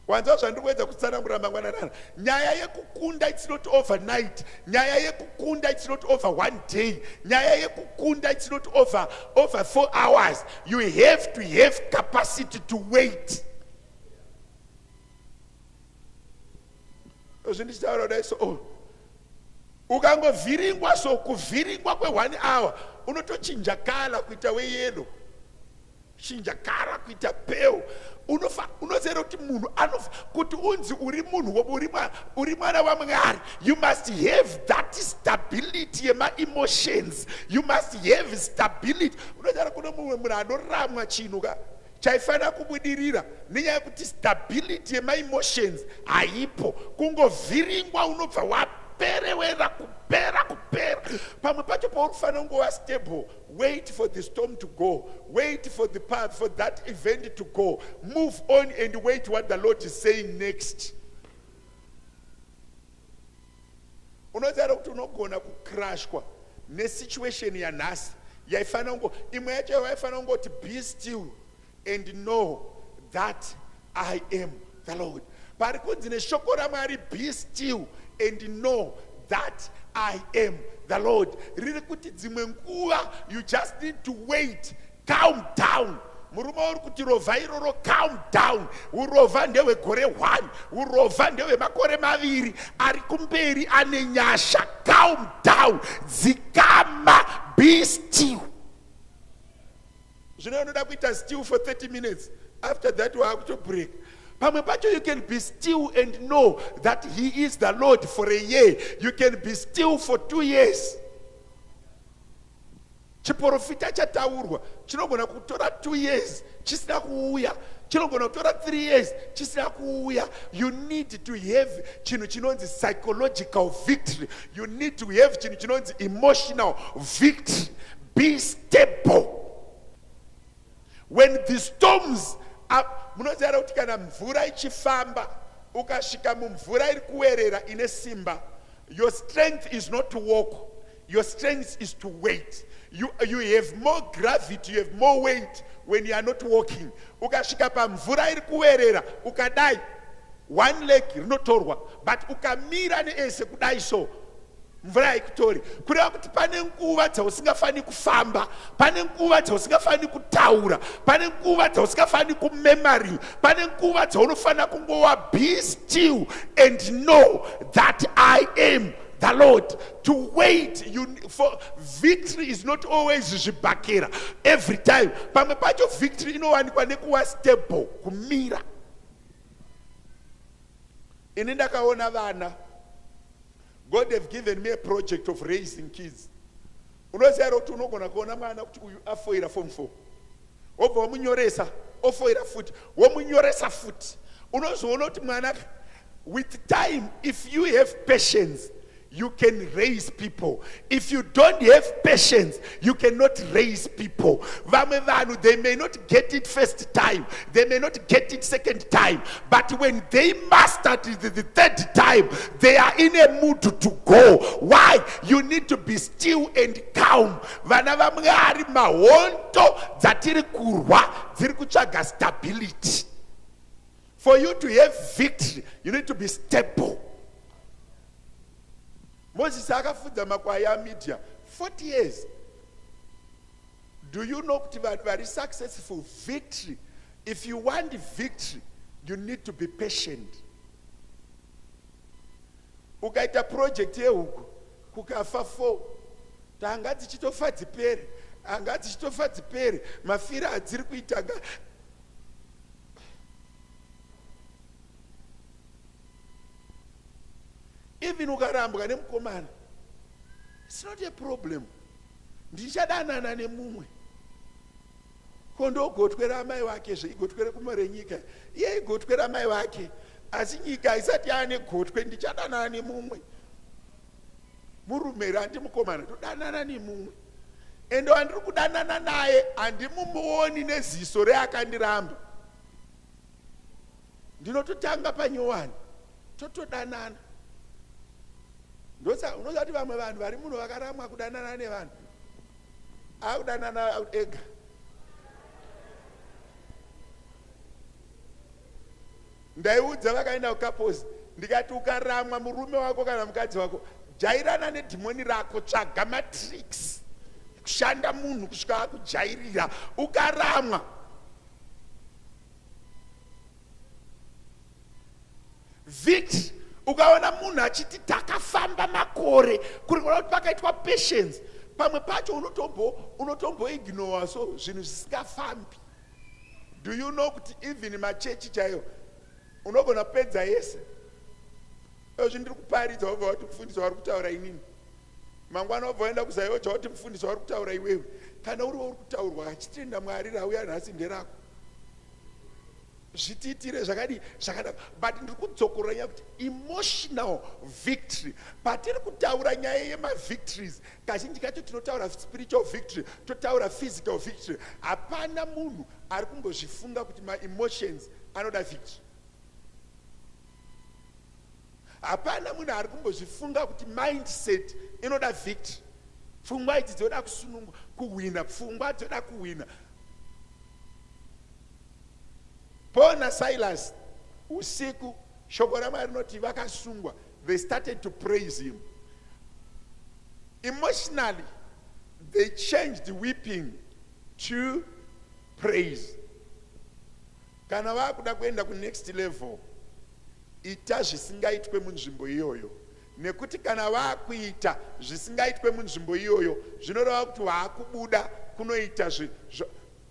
Wanza zvandikuedza kutsanangura mangwanana. Nyaya yekukunda, it's not overnight. Nyaya yekukunda, it's not over 1 day. Nyaya yekukunda, it's not over 4 hours. You have to have capacity to wait. Ukangovhiringwa so kuvhiringwa kwe1 hour unotochinja kala kuita weyellow, chinja kara kuita pale. Unozera kuti munhu kuti unzi uri munhu uri mwana waMwari, you must have that stability yema emotions. You must have stability. Unozera kuno mumwe munhu anoramwa chinhu ka chaifana kubudirira nenyaya yekuti stability yema emotions haipo. Kungovhiringwa unobva waperewera kupera. Pamwe pacho paurifana kungowa stable. Wait for the storm to go. Wait for the path, for that event to go. Move on and wait what the Lord is saying next. Unozara kuti unogona kucrashwa nesituation yanhasi yaifana kungo imwe yacho yaifana kungoti be still and know that I am the Lord. Pari kunzi neshoko raMwari be still and know that I am the Lord. Riri kuti dzimwe nguva you just need to wait, calm down. Murume uri kuti rova iroro calm down. Urova ndewe gore 1, urova ndewe makore 2, ari kumberi ane nyasha. Calm down, dzikama, be still. Zvinoda kuita still for 30 minutes. After that we have to break. Pamwe pacho you can be still and know that He is the Lord for a year. You can be still for 2 years. Chiprofita chataurwa chinogona kutora 2 years chisina kuuya, chinogona kutora 3 years chisina kuuya. You need to have chinhu chinonzi psychological victory. You need to have chinhu chinonzi emotional victory. Be stable. When the storms up, munoziva kuti kana mvura ichifamba ukasvika mumvura iri kuwerera ine simba, your strength is not to walk, your strength is to wait. You have more gravity, you have more weight when you are not walking. Ukasvika pamvura iri kuwerera ukadai, 1 leg rinotorwa, but ukamira neese kudai so mvura haikutori. Kureva kuti pane nguva dzausingafani kufamba, pane nguva dzausingafani kutaura, pane nguva dzausingafani kumemory, pane nguva dzaunofana kungowa be still and know that I am the Lord. To wait, for victory is not always zvibhakera every time. Pamwe pacho victory inowanikwa nekuwa stable, kumira. Ini ndakaona vana, God have given me a project of raising kids. Unoziva kuti unogona kuona mwana kuti uyu afoira form 4. Obva wamunyoresa, ofoira futi, wamunyoresa futi. Unozoona kuti mwana, with time, if you have patience, you can raise people. If you don't have patience, you cannot raise people. Vamwe vanhu, they may not get it first time, they may not get it second time, but when they master it the third time, they are in a mood to go. Why? You need to be still and calm. Vana vaMwari mahonto dzatiri kurwa dziri kutsvaga stability. For you to have victory, you need to be stable. Moses akafudza makwai aMidya 40 years. Do you know kuti vanhu vari successful victory? If you want victory, You need to be patient. Ukaita project yehuku kukafa 4 tanga tichitofa dzipere anga tichitofa dzipere mafira adziri kuitaga even ukarambwa nemukomana, it's not a problem. Ndichadanana nemumwe kondogotwera amai wake igotwere kumore nyika iye igotwera amai wake asi nyika isati yane gotwe ndichadanana nemumwe murume randi mukomana todanana nemumwe ende wandiri kudanana naye handimumuoni neziso reakandiramba ndinototanga panyowani totodanana. Unozati vamwe vanhu vari muno vakaramwa kudanana nevanhu akudanana ega. Ndaiudza vakaenda kukapozi ndikati ukaramwa murume wako kana mukadzi wako jairana nedhimoni rako, tsvaga matricks kushanda munhu kusvika akujairira. Ukaramwa victory. Ukaona munhu achiti takafamba makore kuri kuti pakaitwa patience, pamwe pacho unotomboignora so zvinhu zvisingafambi. Do you know kuti even machechi chaiwo unogona pedza yese? Izvi ndiri kuparidza wabva wati mufundisi wari kutaura inini, mangwana wabva waenda kuzaiyoja wati mufundisi wari kutaura iwewe. Kana uriwo uri kutaurwa achitenda Mwari rauya nhasi nderako, zvitiitire zvakadii zvakanaka. But ndiri kudzokorera nyaya kuti emotional victory, patiri kutaura nyaya yemavictories kazhinji kacho tinotaura spiritual victory, totaura physical victory. Hapana munhu ari kumbozvifunga kuti ma-emotions anoda victory. Hapana munhu ari kumbozvifunga kuti mindset inoda victory. Pfungwa idzi dzinoda kusunungwa, kuhwina, pfungwa dzinoda kuhwina. Paul na Silas usiku shoko raMwari rinoti vakasungwa, they started to praise him. Emotionally they changed weeping to praise. Kana vakuda kuenda ku next level, ita zvisingaitwe munzvimbo iyoyo, nekuti kana vakuita zvisingaitwe munzvimbo iyoyo zvinoreva kuti waakubuda kunoita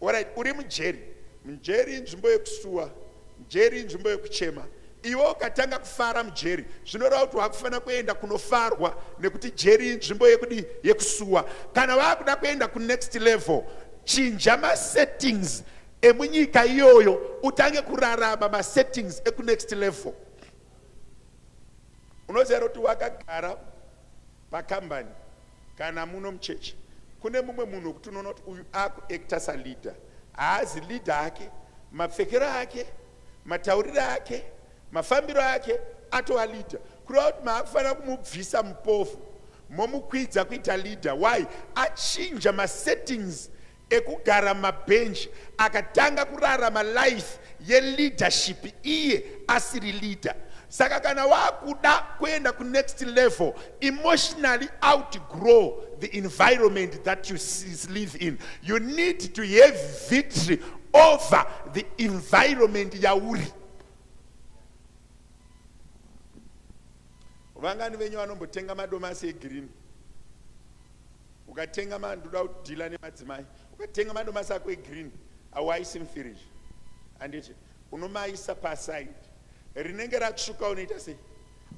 alright, uri mujeri nzvimbo yekusuwa, mujeri nzvimbo yekuchema, iwe ukatanga kufara mujeri zvinoreva kuti wakufanira kuenda kunofarwa, nekuti jeri nzvimbo yekusuwa. Kana vakuda kuenda ku next level, chinja ma-settings emunyika iyoyo utange kurarama ma-settings eku next level. Unoziva kuti wakagara pakambani kana muno muchechi, kune mumwe munhu kuti unoona kuti uyu akuacta saleader, haazi leader ake, mapfekero ake, matauriro ake, mafambiro ake atova leader. Kureva kuti maakufanira kumubvisa mupofu momukwidza kuita leader. Why? Achinja ma-settings ekugara mabhenji akatanga kurarama life ye-leadership iye asiri leader. Saka kana wakuda kuenda ku next level, emotionally outgrow the environment that you live in. You need to have victory over the environment yauri. Vangani venyu vanombotenga madomasi egreen, ukatenga manduda kudhila nemadzimai, ukatenga madomasi ako egreen awaisi mufiriji, anditi unomaisa paside, rinenge ratsvuka unoita sei?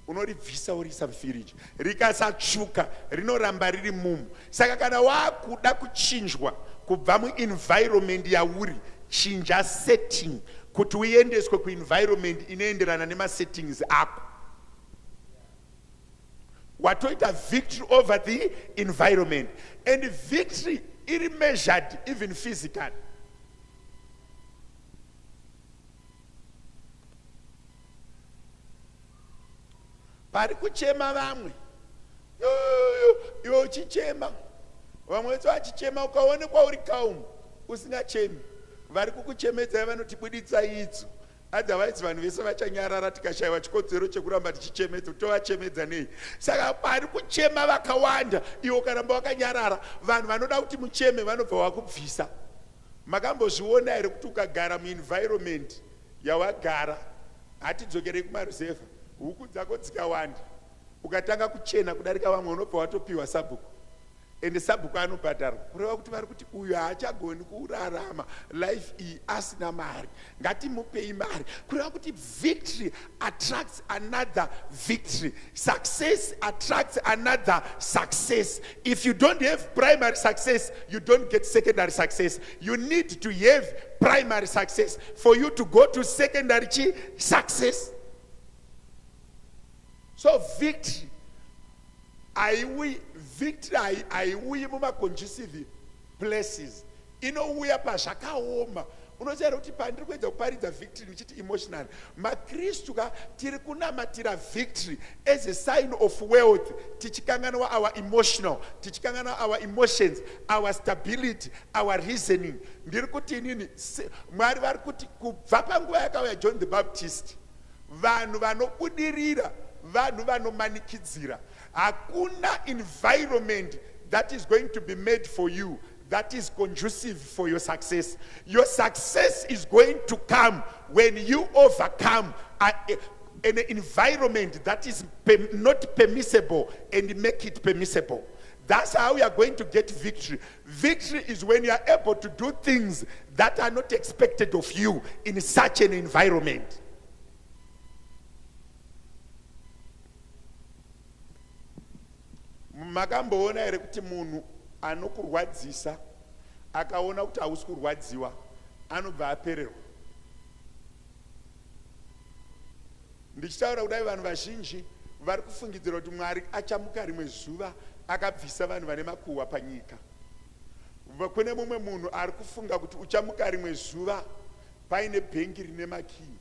Unoribvisa uriisa mufiriji. Rikasatsvuka rinoramba riri mumu. Saka kana wakuda kuchinjwa kubva muenvironment yauri, chinja setting kuti uendeswe kuenvironment inoenderana nemasettings ako. Watoita victory over the environment, and victory iri measured even physically. Pari kuchema vamwe, iwe uchichema, vamwe vachichema ukaonekwa uri kaumu usingachemi, vari kukuchemedza vanoti buditsa idzo. Otherwise vanhu vese vachanyarara tikashaiwa chikodzero chekuramba tichichemedza, tovachemedza nei? Saka pari kuchema vakawanda, iwe ukaramba wakanyarara, vanhu vanoda kuti mucheme vanobva vakubvisa. Makambozviona here kuti ukagara muenvironment yawagara hatidzokerei kumaruzevha huku dzako dzikawanda ukatanga kuchena kudarika vamwe unobva watopiwa sabhuku ende sabhuku anobhadharwa kureva kuti vari kuti uyu haachagoni kurarama life iyi asina mari ngatimupei mari kureva kuti victory attracts another victory, success attracts another success. If you don't have primary success you don't get secondary success. You need to have primary success for you to go to secondary success. So victory aiuyi mumaconducive places, inouya pazvakaoma. Unoziva kuti pandiri kuedza kuparidza victory ndichiti emotional, makristu ka tiri kunamatira victory as a sign of wealth, tichikanganwa our emotional, tichikanganwa our emotions, our stability, our reasoning. Ndiri kuti inini Mwari vari kuti kubva panguva yakauya John the Baptist, vanhu vanobudirira, vanhu vanomanikidzira. Hakuna environment that is going to be made for you that is conducive for your success. Your success is going to come when you overcome an environment that is not permissible and make it permissible. That's how you are going to get victory. Victory is when you are able to do things that are not expected of you in such an environment. Makamboona ere kuti munhu anokurwadzisa akaona kuti hausi kurwadziwa anobva apererwa. Ndichitaura kudai vanhu vazhinji vari kufungidzira kuti Mwari achamuka rimwe zuva akabvisa vanhu vane makuhwa panyika. Kune mumwe munhu ari kufunga kuti uchamuka rimwe zuva paine bhengi rine makii.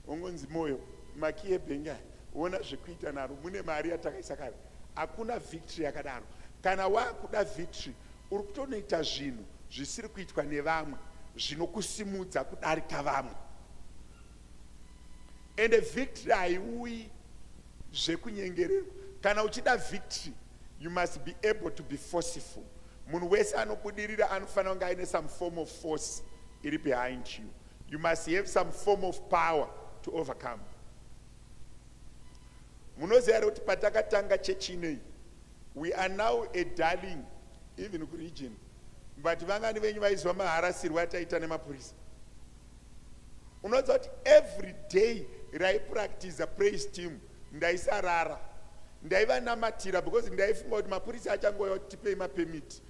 Ungonzi moyo makii ebhengi aya ona zvekuita naro, mune mari yatakaisa kare. Hakuna victory yakadaro. Kana wakuda victory uri kutonoita zvinhu zvisiri kuitwa nevamwe zvinokusimudza kudarika vamwe. Ende victory haiuyi zvekunyengererwa. Kana uchida victory you must be able to be forceful. Munhu wese anobudirira anofanira kunge aine some form of force iri behind you. You must have some form of power to overcome. Munoziva kuti patakatanga chechi inei, we are now a darling even region, but vangani venyu vaizwa maharasirwo ataita nemapurisa. Unoziva kuti every day practice a praise team ndaisarara, ndaivanamatira because ndaifunga kuti mapurisa achangoya kuti tipei mapemiti.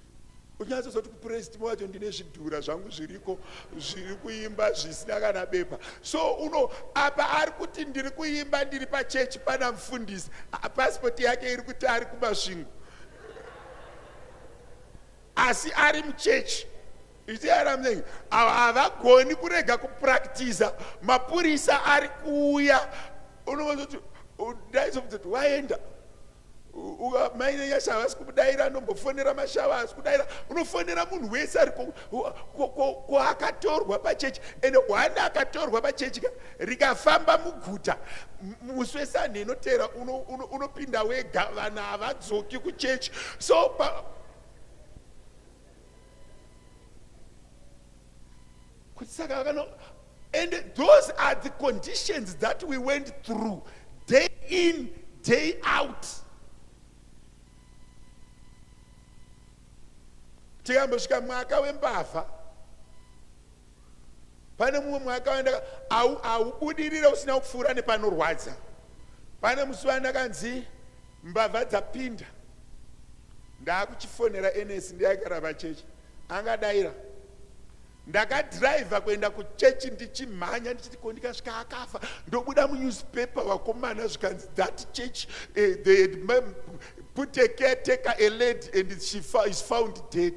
Unyazozoti kupraise team wacho ndine zvidhura zvangu zviriko zviri kuimba zvisina kana bepa. So apa ari kuti ndiri kuimba ndiri pachechi pana mufundisi, passport yake iri kuti ari kumasvingo, asi ari muchechi. Havagoni kurega kupractiza, mapurisa ari kuuya. Unoziva kuti ndaizobvunza waenda maine nyasha havasi kudaira, nombofonera mashawa havasi kudaira. Unofonera munhu wese ari akatorwa pachechi. Ende hwana akatorwa pachechi rikafamba muguta musi weSunday inotera unopinda wega, vanhu havadzoki kuchechi. So and those are the conditions that we went through day in day out. Tikambosvika mwaka wembavha, pane mumwe mwaka waenda haubudirira usina kupfuura nepanorwadza. Pane musi wandakanzi mbavha dzapinda, ndaakuchifonera NS ndiaigara pachechi, angadaira. Ndakadhiraivha kuenda kuchechi ndichimhanya ndichiti ko ndikasvika akafa. Ndobuda munewspaper vakomana zvikanzi that church they had put a caretaker, a lady, and she is found dead.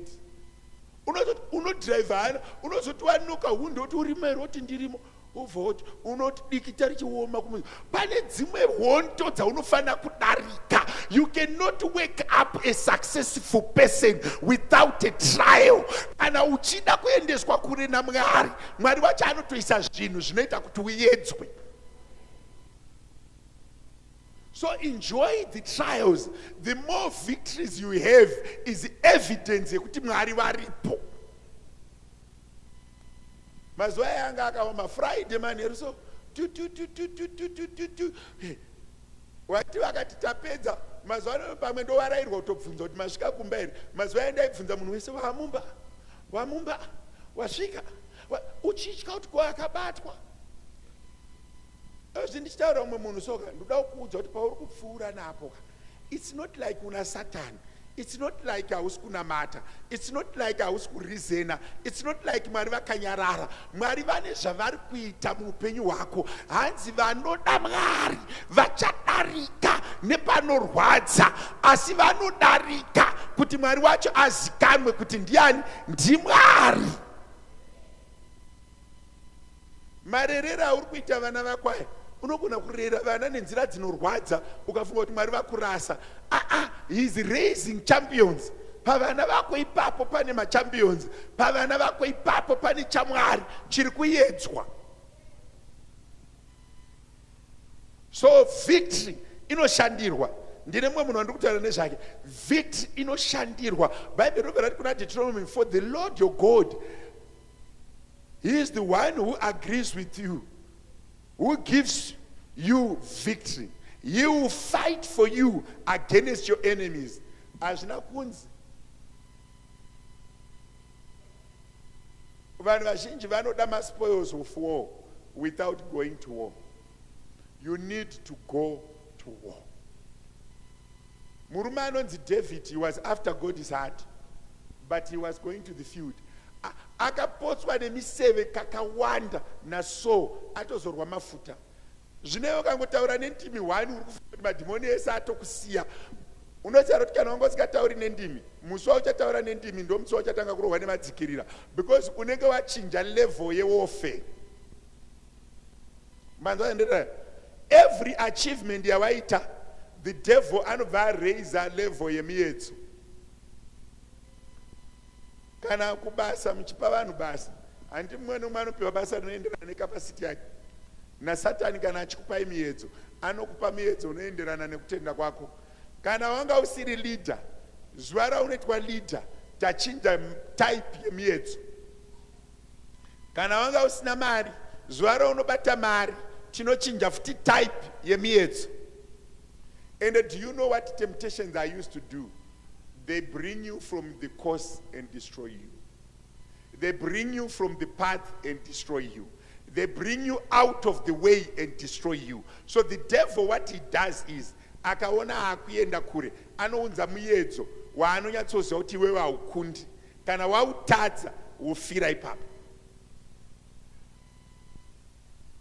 Unodhiraivha hana, unozoti wanuka hundo kuti urimo here woti ndirimo, ubva woti unoti dikita richioma kumuzi. Pane dzimwe hondo dzaunofanira kudarika. You cannot wake up a successful person without a trial. Kana uchida kuendeswa kure naMwari, Mwari wacho anotoisa zvinhu zvinoita kuti uedzwe. So enjoy the trials. The more victories you have is evidence yekuti Mwari varipo. mazuva yanga akawa mafriday manheru so wati vakati tapedza mazuva ano pamwe ndowarairwa kutobvunza kuti masvika kumba here. mazuva endaibvunza munhu wese wamumba wasvika uchitya kuti ko akabatwa. Zvindichitaura umwe munhu soka ndoda kuudza kuti pauri kupfuura napo, it's not like una Satan, it's not like hausi kunamata, it's not like hausi kurizena, it's not like Mwari vakanyarara. Mwari vane zvavari kuita muupenyu hwako. Hanzi vanoda Mwari vachadarika nepanorwadza, asi vanodarika kuti Mwari wacho azikanwe kuti ndiani, ndiMwari. Marerera auri kuita vana vakwaya, unogona kurera vana nenzira dzinorwadza ukafunga kuti Mwari vakurasa. He is raising champions. Pavana vako ipapo pane machampions, pavana vako ipapo pane chaMwari chiri kuedzwa. So victory inoshandirwa. Ndine mwe munhu andikutaura nezvake. Victory inoshandirwa. Bible robva rati kuna Deuteronomy, for the Lord your God, He is the one who agrees with you, who gives you victory. He will fight for you against your enemies. Azvina kunzi vanhu vazhinji vanoda maspoils of war without going to war. You need to go to war. Murume anonzi David, he was after God's heart, but he was going to the field. Akapotswa nemiseve kakawanda naSaul atozorwa mafuta. Zvinewo kangotaura nendimi 1 uri kufunga kuti madhimoni ese atokusiya. Unotaura kuti kana wangosikatauri nendimi, musi wauchataura nendimi ndo musi wauchatanga kurohwa nemadzikirira, because unenge wachinja level yewarfare. Manzwa ndera, every achievement yawaita, the devil anobva raise level yemiedzo. Kana kubasa muchipa vanhu basa, handi mumwe nomwe anopiwa basa rinoenderana necapacity yake. NaSatani kana achikupai miedzo, anokupa miedzo unoenderana nekutenda kwako. Kana wanga usiri leader, zuva raunoitwa leader, tachinja type yemiedzo. Kana wanga usina mari, zuva raunobata mari, tinochinja futi type yemiedzo. And do you know what temptations I used to do? They bring you from the course and destroy you. They bring you from the path and destroy you. They bring you out of the way and destroy you. So the devil, what he does is, akaona akuenda kure, anounza muyedzo waanonyatsoziva kuti iwewe haukundi. Kana wautadza, wofira ipapo.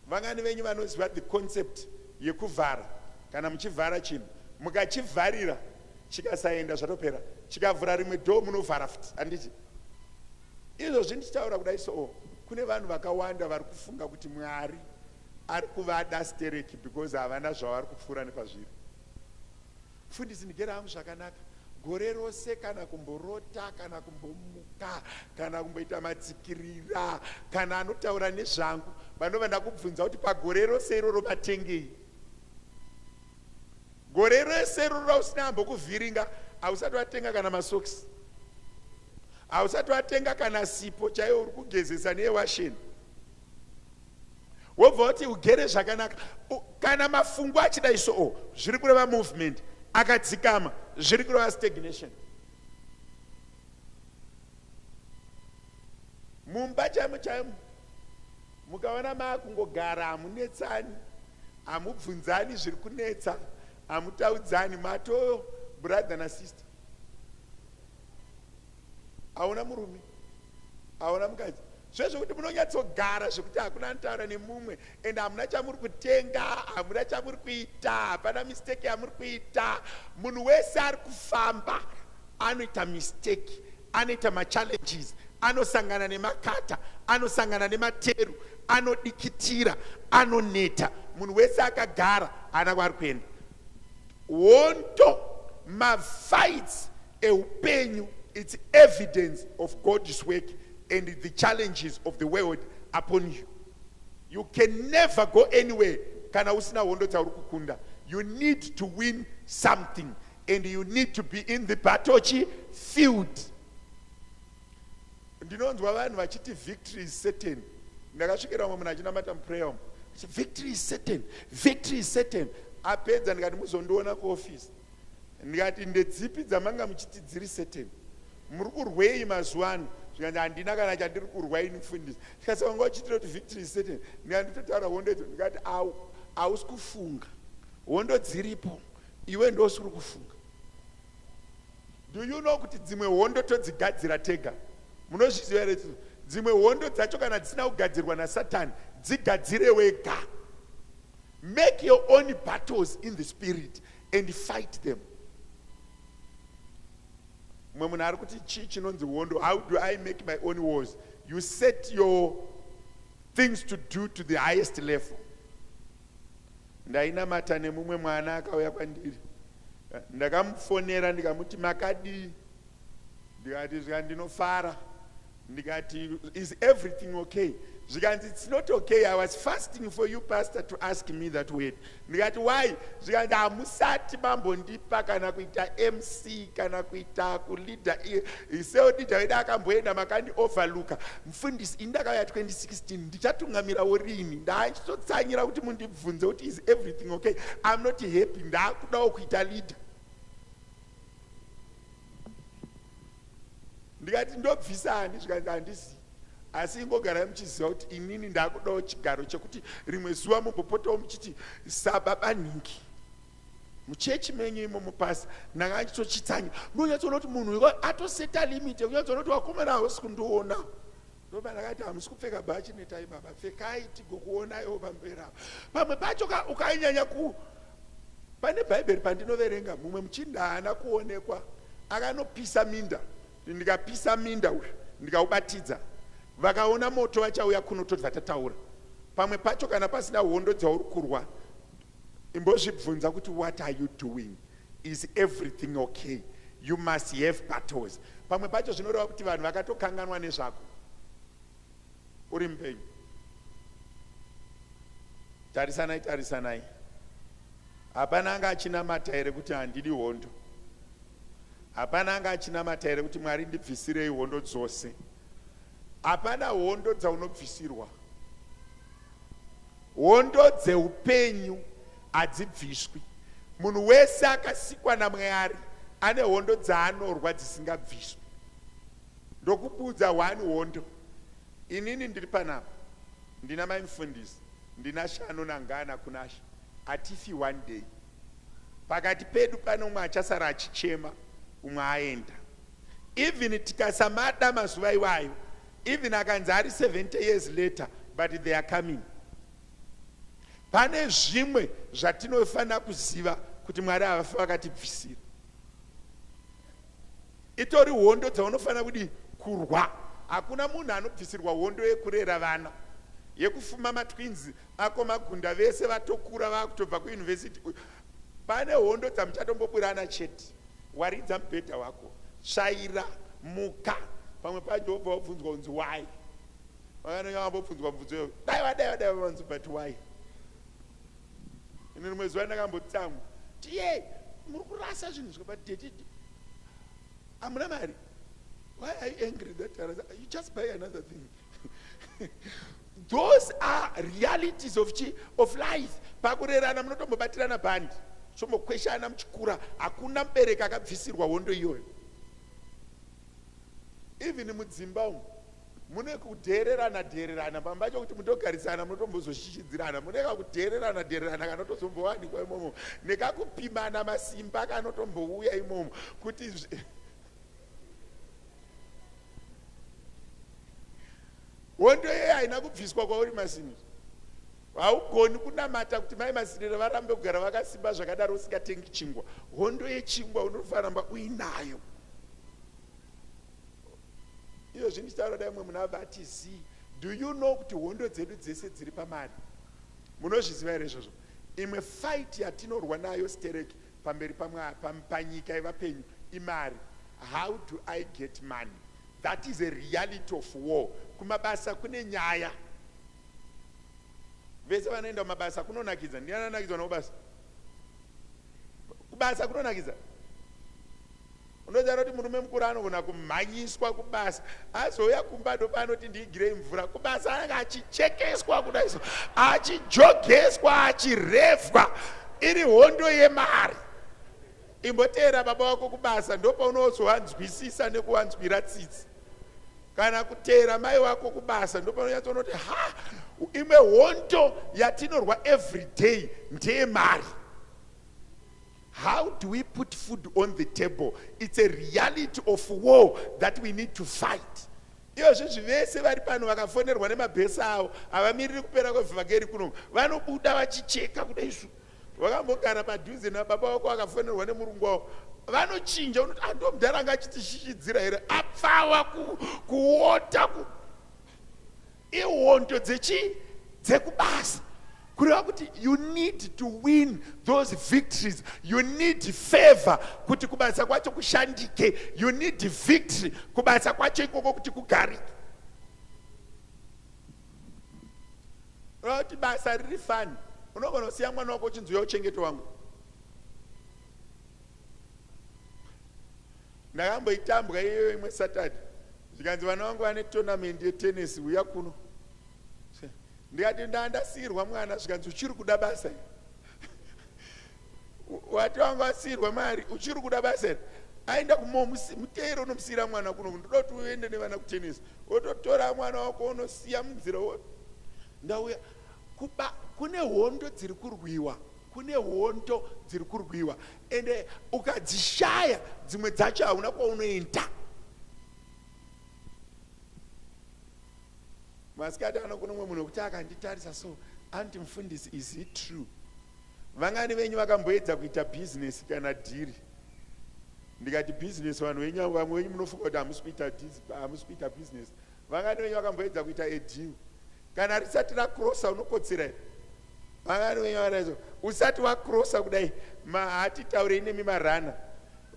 Vangani venyu vanoziva the concept yekuvhara. Kana muchivhara chinhu, mukachivharira chikasaenda zvatopera, chikavhura rimwe dho munovhara futi. Handiti izvozvi ndichitaura kudai so kune vanhu vakawanda vari kufunga kuti Mwari ari kuvada stereki because havana zvavari kupfuura nepazviri. Fundisi ndigere hangu zvakanaka, gore rose kana kumborota, kana kumbomuka, kana kumboita matsikirira, kana anotaura nezvangu, vanova ndakubvunza kuti pagore rose iroro matengei. Gore rose iroro usina ambokuvhiringa, hausati watenga kana masokisi, hausati watenga kana sipo chaiyo uri kugezesa neyewasheni. Wobva kuti ugere zvakanaka. Kana mafungu achidai so zviri kureva movement, akadzikama zviri kureva stagnation. Mumba chaimo chaimo mukaona makungogara, hamunetsani, hamubvunzani zviri kunetsa, hamutaudzani, mato brother na sister. Hauna murume, hauna mukadzi. Zvezvo kuti munonyatsogara zvekuti hakuna anotaura nemumwe, and hamuna chamuri kutenga, hamuna chamuri kuita, hapana mistake yamuri kuita. Munhu wese ari kufamba anoita mistake, anoita machallenges, anosangana nemakata, anosangana nemateru, anodikitira, anoneta. Munhu wese akagara haana kwari kuenda. Wonto mafights eupenyu, it's evidence of God's work and the challenges of the world upon you. You can never go anywhere kana usina hondo dzauri kukunda. You need to win something, and you need to be in the battle field. Ndinonzwa vanhu vachiti victory is certain. ndakasvikira umwe munhu achinamata mupureya umu victory is certain, victory is certain. Apedza ndikati muzondiona kuofisi, ndikati ndedzipi dzamanga muchiti dziri certain, muri kurwei mazuva ano? Zvikanzi handina kana chandiri kurwai mufundisi. Tikati wanga uchitira kuti victory is certain, ndikati nditotaura hondo idzo, ndikati hausi kufunga, hondo dziripo, iwe ndosiri kufunga. Do you know kuti dzimwe hondo todzigadzira tega? Munozviziva here? Dzimwe hondo dzacho kana dzisina kugadzirwa naSatani, dzigadzire wega. Make your own battles in the spirit and fight them. Mwe munhu ari kuti chii chinonzi hondo? How do I make my own wars? You set your things to do to the highest level. Ndainamata nemumwe mwana akauya kwandiri, ndakamufonera ndikamuti makadii, ndikati zvika ndinofara, ndikati is everything okay? Zvikanzi it's not okay, I was fasting for you pastor to ask me that word. Ndikati why? Zvikanzi hamusati mambondipa kana kuita MC kana kuita kuleader. Iseo leader wedu akamboenda makandi overlooka. Mfundisi indakauya 2016 ndichatungamira worini, ndachizotsanyira kuti mundibvunze kuti is everything okay? I'm not happy, ndakudawo kuita leader. Ndikati ndobvisa hani? Zvikanzi handisi. Asi ingogara muchiziva kuti inini ndakudawo chigaro chekuti rimwe zuva mumbopotawo muchiti sababa ningi muchechi menyu imomo pasi. Ndanga ndichitochitsanya, ndonyatsoona kuti munhu atoseta limit yekunyatsoona kuti wakomana hausi kundiona. Ndoba ndakati hamusi kupfeka bhachi netai baba, pfekai tigokuonaiwo pamberi apa. Pamwe pacho ukainyanya pane bhaibheri pandinoverenga, mumwe muchinda haana kuonekwa akanopisa minda, ndikapisa minda uyu ndikaubatidza, vakaona moto vachauya kuno toti vatataura. Pamwe pacho kana pasina hondo dzauri kurwa, imbozvibvunza kuti what are you doing? Is everything okay? You must have battles. Pamwe pacho zvinoreva kuti vanhu vakatokanganwa nezvako uri mupenyu. Tarisanai, tarisanai. Hapana anga achinamata here kuti handidi hondo. Hapana anga achinamata here kuti Mwari ndibvisirei hondo dzose. Hapana hondo dzaunobvisirwa. Hondo dzeupenyu hadzibviswi. Munhu wese akasikwa naMwari ane hondo dzaanorwa dzisingabviswi. Ndokubudza one hondo. Inini ndiri panapa, ndina mai mufundisi, ndina Shano nangana kunasha. Hatifi one day. Pakati pedu pane umwe achasara achichema, umwe aenda. Even tikasamada mazuva iwayo, even akanzi ari 70 years later, but they are coming. Pane zvimwe zvatinofanira kuziva kuti Mwari havafi vakatibvisira. Itori hondo dzaunofanira kuti kurwa. Hakuna munhu anobvisirwa hondo yekurera vana, yekufuma matwinzi ako magunda vese vatokura vakutobva kuuniversity. Pane hondo dzamuchatombopwirana chete, waridza mubhedha wako, tsvaira, muka. Pamwe pacho wobva wabvunzwa kunzi why. Vakanyanya vambobvunzwa mubvunzo iyoyo, daiwa vanzi but why. Ini rimwe zuva ndakambotsamwa, tiye muri kurasa zvinhu zvakabadhedhi, hamuna mari. Why are you angry that you just buy another thing? Those are realities of life. Pakurerana munotombobatirana bandi, sombokweshana muchikura, hakuna mubereki akabvisirwa hondo iyoyo. Even mudzimba umu mune kudhererana pambacho kuti mutogarisana munotombozoshishidzirana, muneka kudhererana kana tozombowanikwa imomo, nekakupimana masimba kanotombouya imomo kuti hondo iyoyo haina kubviswa kwauri Masini. Haugoni kunamata kuti mai Masini varambe kugara vakasimba zvakadaro usingatengi chingwa. Hondo yechingwa unofanira uinayo. Iyo zvinditaura dai mwe muna vati zii. Do you know kuti hondo dzedu dzese dziri pamari? Munozviziva here izvozvo? Imwe fight yatinorwa nayo stereki pamberi panyika yevapenyu imari. How do I get money? That is a reality of war. Kumabasa kune nyaya. Vese vanoenda kumabasa kunonakidza. Ndiani anonakidzwa nomabasa? Kubasa kunonakidza. unoziva kuti murume mukuru anogona kumhanyiswa kubasa, azouya kumba ndopanoti ndigirei mvura, kubasa anenge achichekeswa kudai so, achijogeswa, achirevhwa, iri hondo yemari. Imboteera baba wako kubasa, ndopaunozowanzwisisa nekuwanzwira tsitsi. Kana kuteera mai wako kubasa, ndopaunonyatsoona kuti ha, imwe hondo yatinorwa every day ndeyemari. How do we put food on the table? It's a reality of war that we need to fight. Izvozvi vese vari pano vakafonerwa nemabhesi avo, havamiriri kupera kwevhageri kuno, vanobuda vachicheka kudai izvo. Wakambogara padhuze nababa wako akafonerwa nemurungu wavo, vanochinja, unoti andomudhara anga achitishishidzira here, apfawa kuota. Ihondo dzekubasa. Kureva kuti you need to win those victories. You need favor kuti kubasa kwacho kushandike. You need victory kubasa kwacho ikoko kuti kugarike. Kuti basa riri fani. Unogona kusiya mwana wako uchinzi uchengeto wangu. Ndakamboitambwa iyo imwe Saturday. Zvikanzi vana vangu vane tournament yetennis, uya kuno. Ndikati ndandasirwa mwana, zvikanzi uchiri kuda basa. Wati wangu asirwa mari, uchiri kuda basa. Aenda muteero unomusira mwana kuno, ndoda kuti uende nevana kutennis. Ototora mwana wako unosiya munzira. Ndauya kune hondo dziri kurwiwa. Kune hondo dziri kurwiwa. Ende ukadzishaya dzimwe dzacho hauna kwaunoenda. Masikati anokuno mwe munhu kuti akanditarisa so, anti mufundisi, is it true? Vangani venyu vakamboedza kuita business kana dhiri? Ndikati business vanhu venyu vamwe venyu munofunga kuti hamusi kuita business. Vangani venyu vakamboedza kuita a deal? Kana risati rakrosa unokotsera here? Vangani venyu vakadai, usati wakrosa kudai, hatitaurei nemi marana.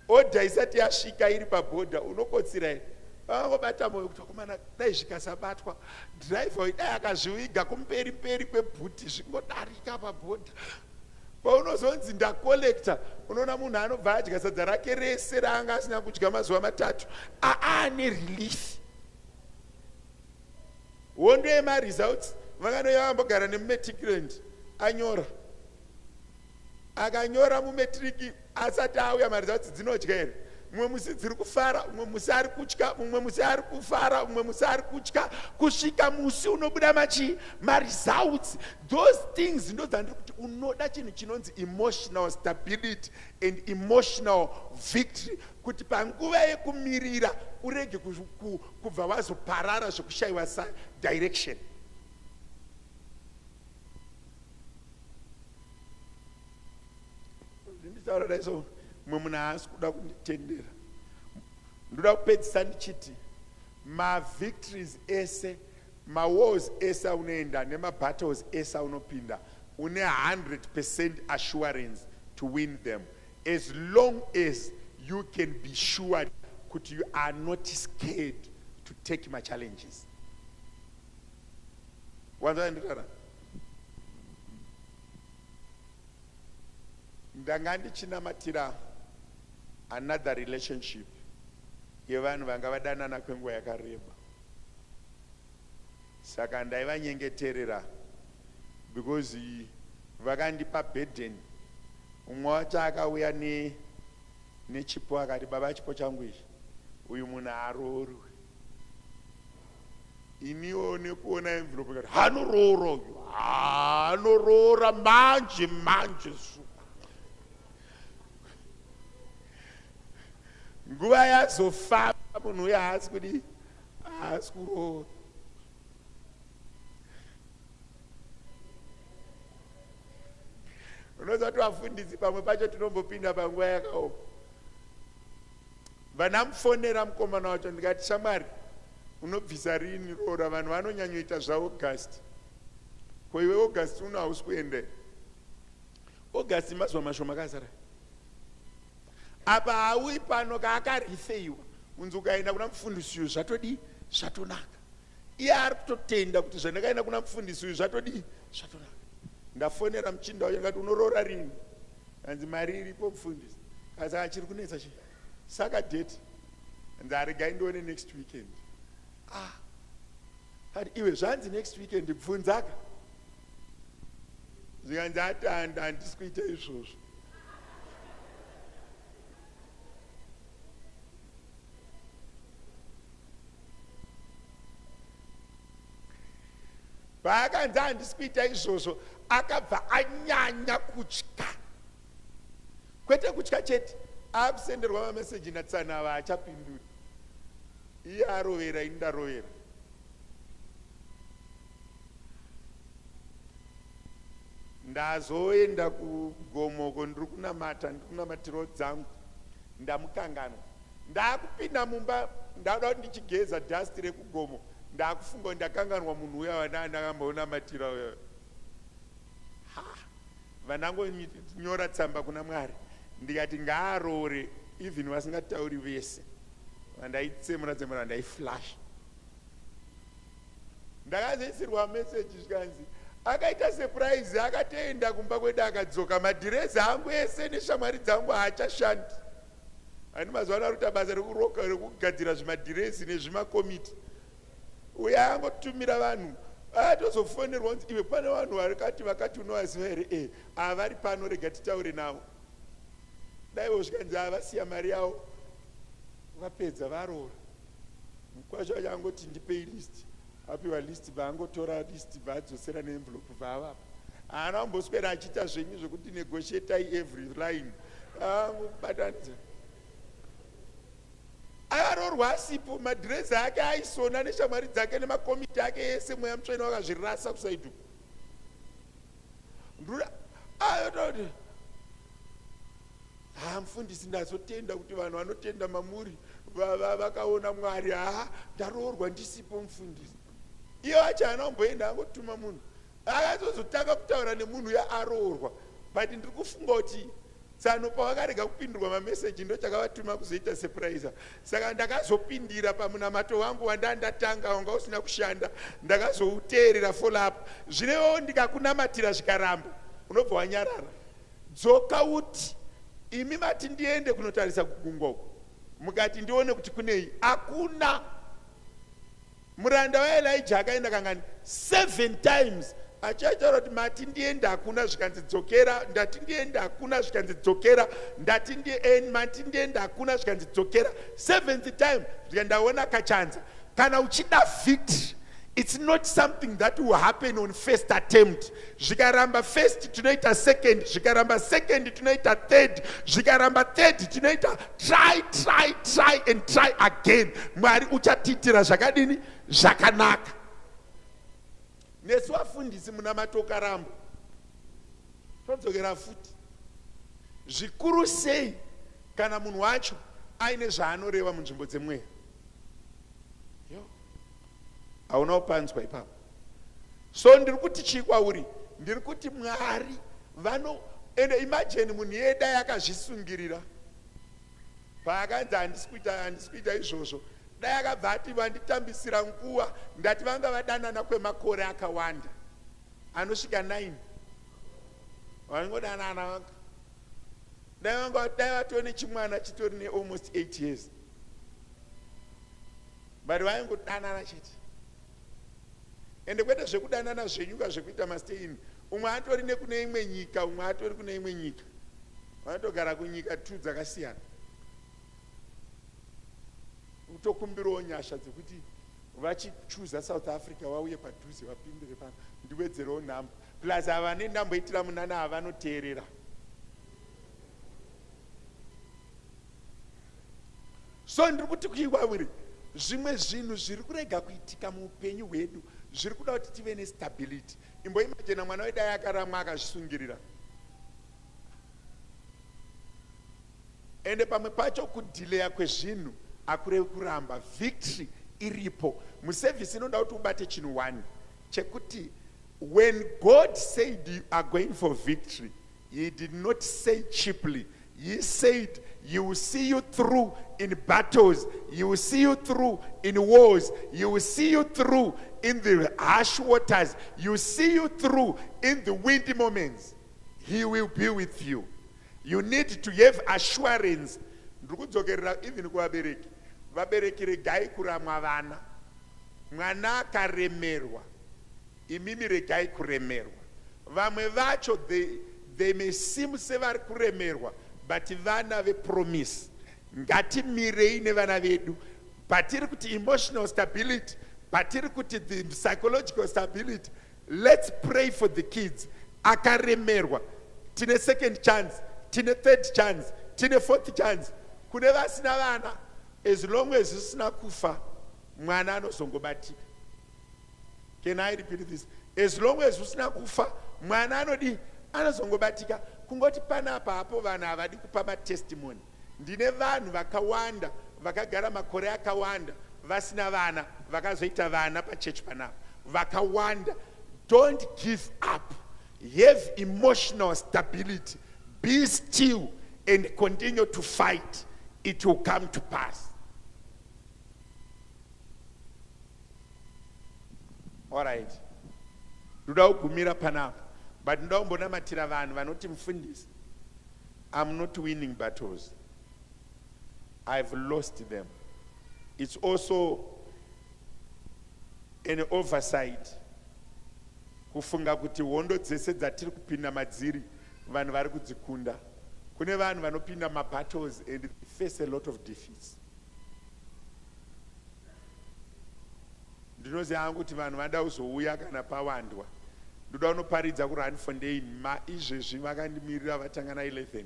Order isati yasvika iri pabhodha unokotsera here? Vangobata moyo kuti komana dai zvikasabatwa, driver dai akazviviga kumberi kwebhuti zvingodarika pabhodha. Paunozonzi ndakolekta, unoona munhu anobva adya sadza rake rese raanga asina kudya mazuva matatu, aane relief. Hondo yemaresults, vakanoya vambogara nemumatriculant, anyora. Akanyora mumatriki asati auya maresults dzinodya here. Mumwe musi dziri kufara, mumwe musi ari kutya, mumwe musi ari kufara, mumwe musi ari kutya, kusvika musi unobuda maresults. Those things ndo dzandiri kuti unoda chinhu chinonzi emotional stability and emotional victory, kuti panguva yekumirira urege kubva wazoparara zvokushayiwa direction. Nditaura dai so, mwe munhu haasi kuda kunditendera. Ndoda kupedzisa ndichiti ma-victories ese, ma-wars ese aunoenda nema-battles ese aunopinda, une 100% assurance to win them, as long as you can be sure that you are not scared to take my challenges. Ndanga ndichinamatira another relationship yevanhu vanga vadanana kwenguva yakareba. Saka ndaivanyengeterera because vakandipa burden. Umwe wacho akauya nechipo akati, baba, chipo changu ichi, uyu munhu haroorwi. Iniwo nekuona envelope akati, hanororo, hanorora manje su. Nguva yazofamba munhu uyo haasi kudi, haasi kuroora. Unoziva kuti vafundisi pamwe pacho tinombopinda panguva yakaoma. Vanamufonera mukomana wacho ndikati, shamwari, unobvisa rini roora? Vanhu vanonyanyoita zvaAugust. Ko iwe August uno hausi kuenda? August mazuva mashoma akazara. Apa hauyi pano kaakarifeiwa, unzi ukaenda kuna mufundisi uyu zvatodi zvatonaka. Iye ari kutotenda kuti zvandakaenda kuna mufundisi uyu zvatodi zvatonaka. Ndafonera muchinda wacho ngati unoroora rini? Kanzi mari iripo mufundisi. Kazi achiri kunetsa chii? saka date ndarigai ndione next weekend. Ati iwe zvanzi next weekend bvunzaka zvikanzi ati handisi kuita izvozvo. Paakanzi handisi kuita izvozvo akabva anyanya kutya, kwete kutya chete, akusenderwa mameseji natsana ava achapinduri, iye arovera ini ndarovera. Ndazoenda kugomoko ndiri kunamatiro dzangu, ndamukanganwa, ndakupinda mumba, ndauda kuti ndichigeza dhasti rekugomo, ndakufunga kuti ndakanganwa munhu uya wandakamboona matira uya. Vanangonyora tsamba kuna Mwari, ndikati ngaarore even vasingatauri vese, vandaitsemura ndaiflash. Ndakazoisirwa meseji zvikanzi akaita surprise, akatoenda kumba kwedu akadzoka, madhirezi angu ese neshamwari dzangu haachashandi. Ani mazuva ano arikuita basa rekugadzira zvimadhirezi nezvimakomiti. Uya angotumira vanhu, atozofonerwa kunzi iwe pane vanhu vakati unovaziva here, avari pano, rega titaure navo. Daiwo zvikanzi avasiya mari yavo, vapedza varoora. Mukwasha wacho angoti ndipei list, apiwa list, vaangotora list vaadzosera neenvelope vaavapa. Haana amboswera achiita zvenyu zvokuti negotiatai every line, angobatanidza. Akaroorwa asipo, madhirezi ake aisona neshamwari dzake nemakomiti ake ese, mweya mutsvene wakazvirasa kusaidu. Ayototi mufundisi, ndazotenda kuti vanhu vanotenda mamuri vakaona Mwari. Ndaroorwa ndisipo mufundisi. Iyo acho haana kumboenda, angotuma munhu, akazozotanga kutaura nemunhu uya aroorwa. But ndiri kufunga kuti tsano pavakarega kupindurwa mameseji ndo chakavatuma kuzoita surprise. Saka ndakazopindira pamunamato wangu wandandatanga wanga usina kushanda, ndakazouteerera follow up. Zvinewo ndikakunamatira zvikaramba, unobva wanyarara. Dzoka uti imi mati ndiende kunotarisa kugungwa uko, mukati ndione kuti kunei. Hakuna. Muranda waElijah akaenda kangani 7 times achataura kuti mati ndienda, hakuna, zvikanzi dzokera, ndati ndienda, hakuna, zvikanzi dzokera, mati ndienda, hakuna, zvikanzi dzokera. 7th time zvikandaona kachanza. Kana uchida victory, it's not something that will happen on first attempt. Zvikaramba first tunoita second, zvikaramba second tunoita third, zvikaramba third tunoita try and try again. Mwari uchatitira zvakadini zvakanaka. Nesu vafundisi munamatoka ramba todzokera futi. Zvikuru sei kana munhu wacho aine zvaanoreva munzvimbo dzemweya. Hauna upanzwa ipapo. So ndiri kuti chii kwauri, ndiri kuti Mwari ende imagine munhu yeda yakazvisungirira. Paakanzi handisi kuita izvozvo, dai akabva ati vanditambisira nguva, ndati vanga vadanana kwemakore akawanda, anosvika 9, vangodanana vanga. Dai vatove nechimwana chitori ne almost 8 years, but vaingodanana chete. Ende kwete zvekudanana zvenyuka zvekuita masteini, umwe atori nekune imwe nyika, umwe atori kune imwe nyika, vanotogara kunyika 2 dzakasiyana. Utokumbirawo nyasha dzekuti vachichuza South Africa vauye padhuze vapindire pano, ndiwedzerewo nhamba. Plus ava nendamboitira munana ava vanoteerera. So ndiri kuti kuikwawiri, zvimwe zvinhu zviri kurega kuitika muupenyu hwedu zviri kuda kuti tive nestability. Imboimagina mwana wedu akaramwa akazvisungirira, ende pamwe pacho kudhileya kwezvinhu akurevi kuramba. Victory iripo. Muservice inoda kuti ubate chinhu 1 chekuti when God said you are going for victory, he did not say cheaply. He said he will see you through in battles, he will see you through in wars, he will see you through in the harsh waters, he will see you through in the windy moments. He will be with you. You need to have assurance ndiri kudzokerera even kuvabereki. Vabereki regai kuramwa vana. Mwana akaremerwa, imimi regai kuremerwa. Vamwe vacho they may seem sevari kuremerwa, but vana vepromise. Ngatimirei nevana vedu. Patiri kuti emotional stability, patiri kuti the psychological stability. Let's pray for the kids. Akaremerwa. Tine second chance, tine third chance, tine fourth chance. Kune vasina vana, as long as usina kufa, mwana anozongobatika. Can I repeat this? As long as usina kufa, mwana anozongobatika. Kungoti panapa hapo vana havadi kupa testimony. Ndine vanhu vakawanda, vakagara makore akawanda, vasina vana, vakazoita vana pa church panapa. Vakawanda. Don't give up. Have emotional stability. Be still and continue to fight. It will come to pass. All right. Ndoda kugumira panapa. But ndoda kumbonamatira vanhu vanoti mufundisi. I'm not winning battles. I've lost them. It's also an oversight. Kufunga kuti hondo dzese dzatiri kupinda madziri vanhu vari kudzikunda. Kune vanhu vanopinda mabattles and face a lot of defeats. Ndinoziva hangu kuti vanhu vanoda kuzouya kana pawandwa. Ndoda kunoparidza kurun foundation izvezvi vakandimirira vatanga na11.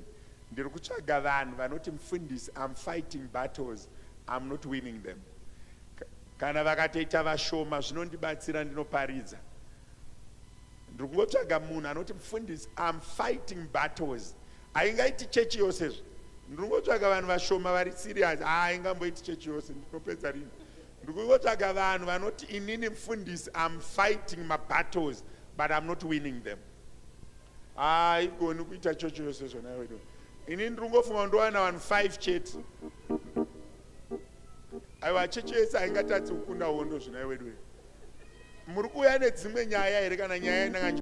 Ndiri kutsvaga vanhu vanoti mufundisi, I'm fighting battles, I'm not winning them. Kana vakatoita vashoma zvinondibatsira ndinoparidza. Ndiri kungotsvaga munhu anoti mufundisi, I'm fighting battles. Haingaiti chechi yose. Ndiri kungotsvaga vanhu vashoma vari serious. Haingamboiti chechi yose. Ndinopedza rini. Ndiri kungotsvaga vanhu vanoti inini mufundisi, I'm fighting my battles, but I'm not winning them. Igoni kuita chechi yose zvona wedu. Inini ndiri kungofunga ndowana vanhu 5 chete. Aiwa chechi yese haingatadzi kukunda hondo zvona wedu. Muri kuuya nedzimwe nyaya here kana nyaya inanga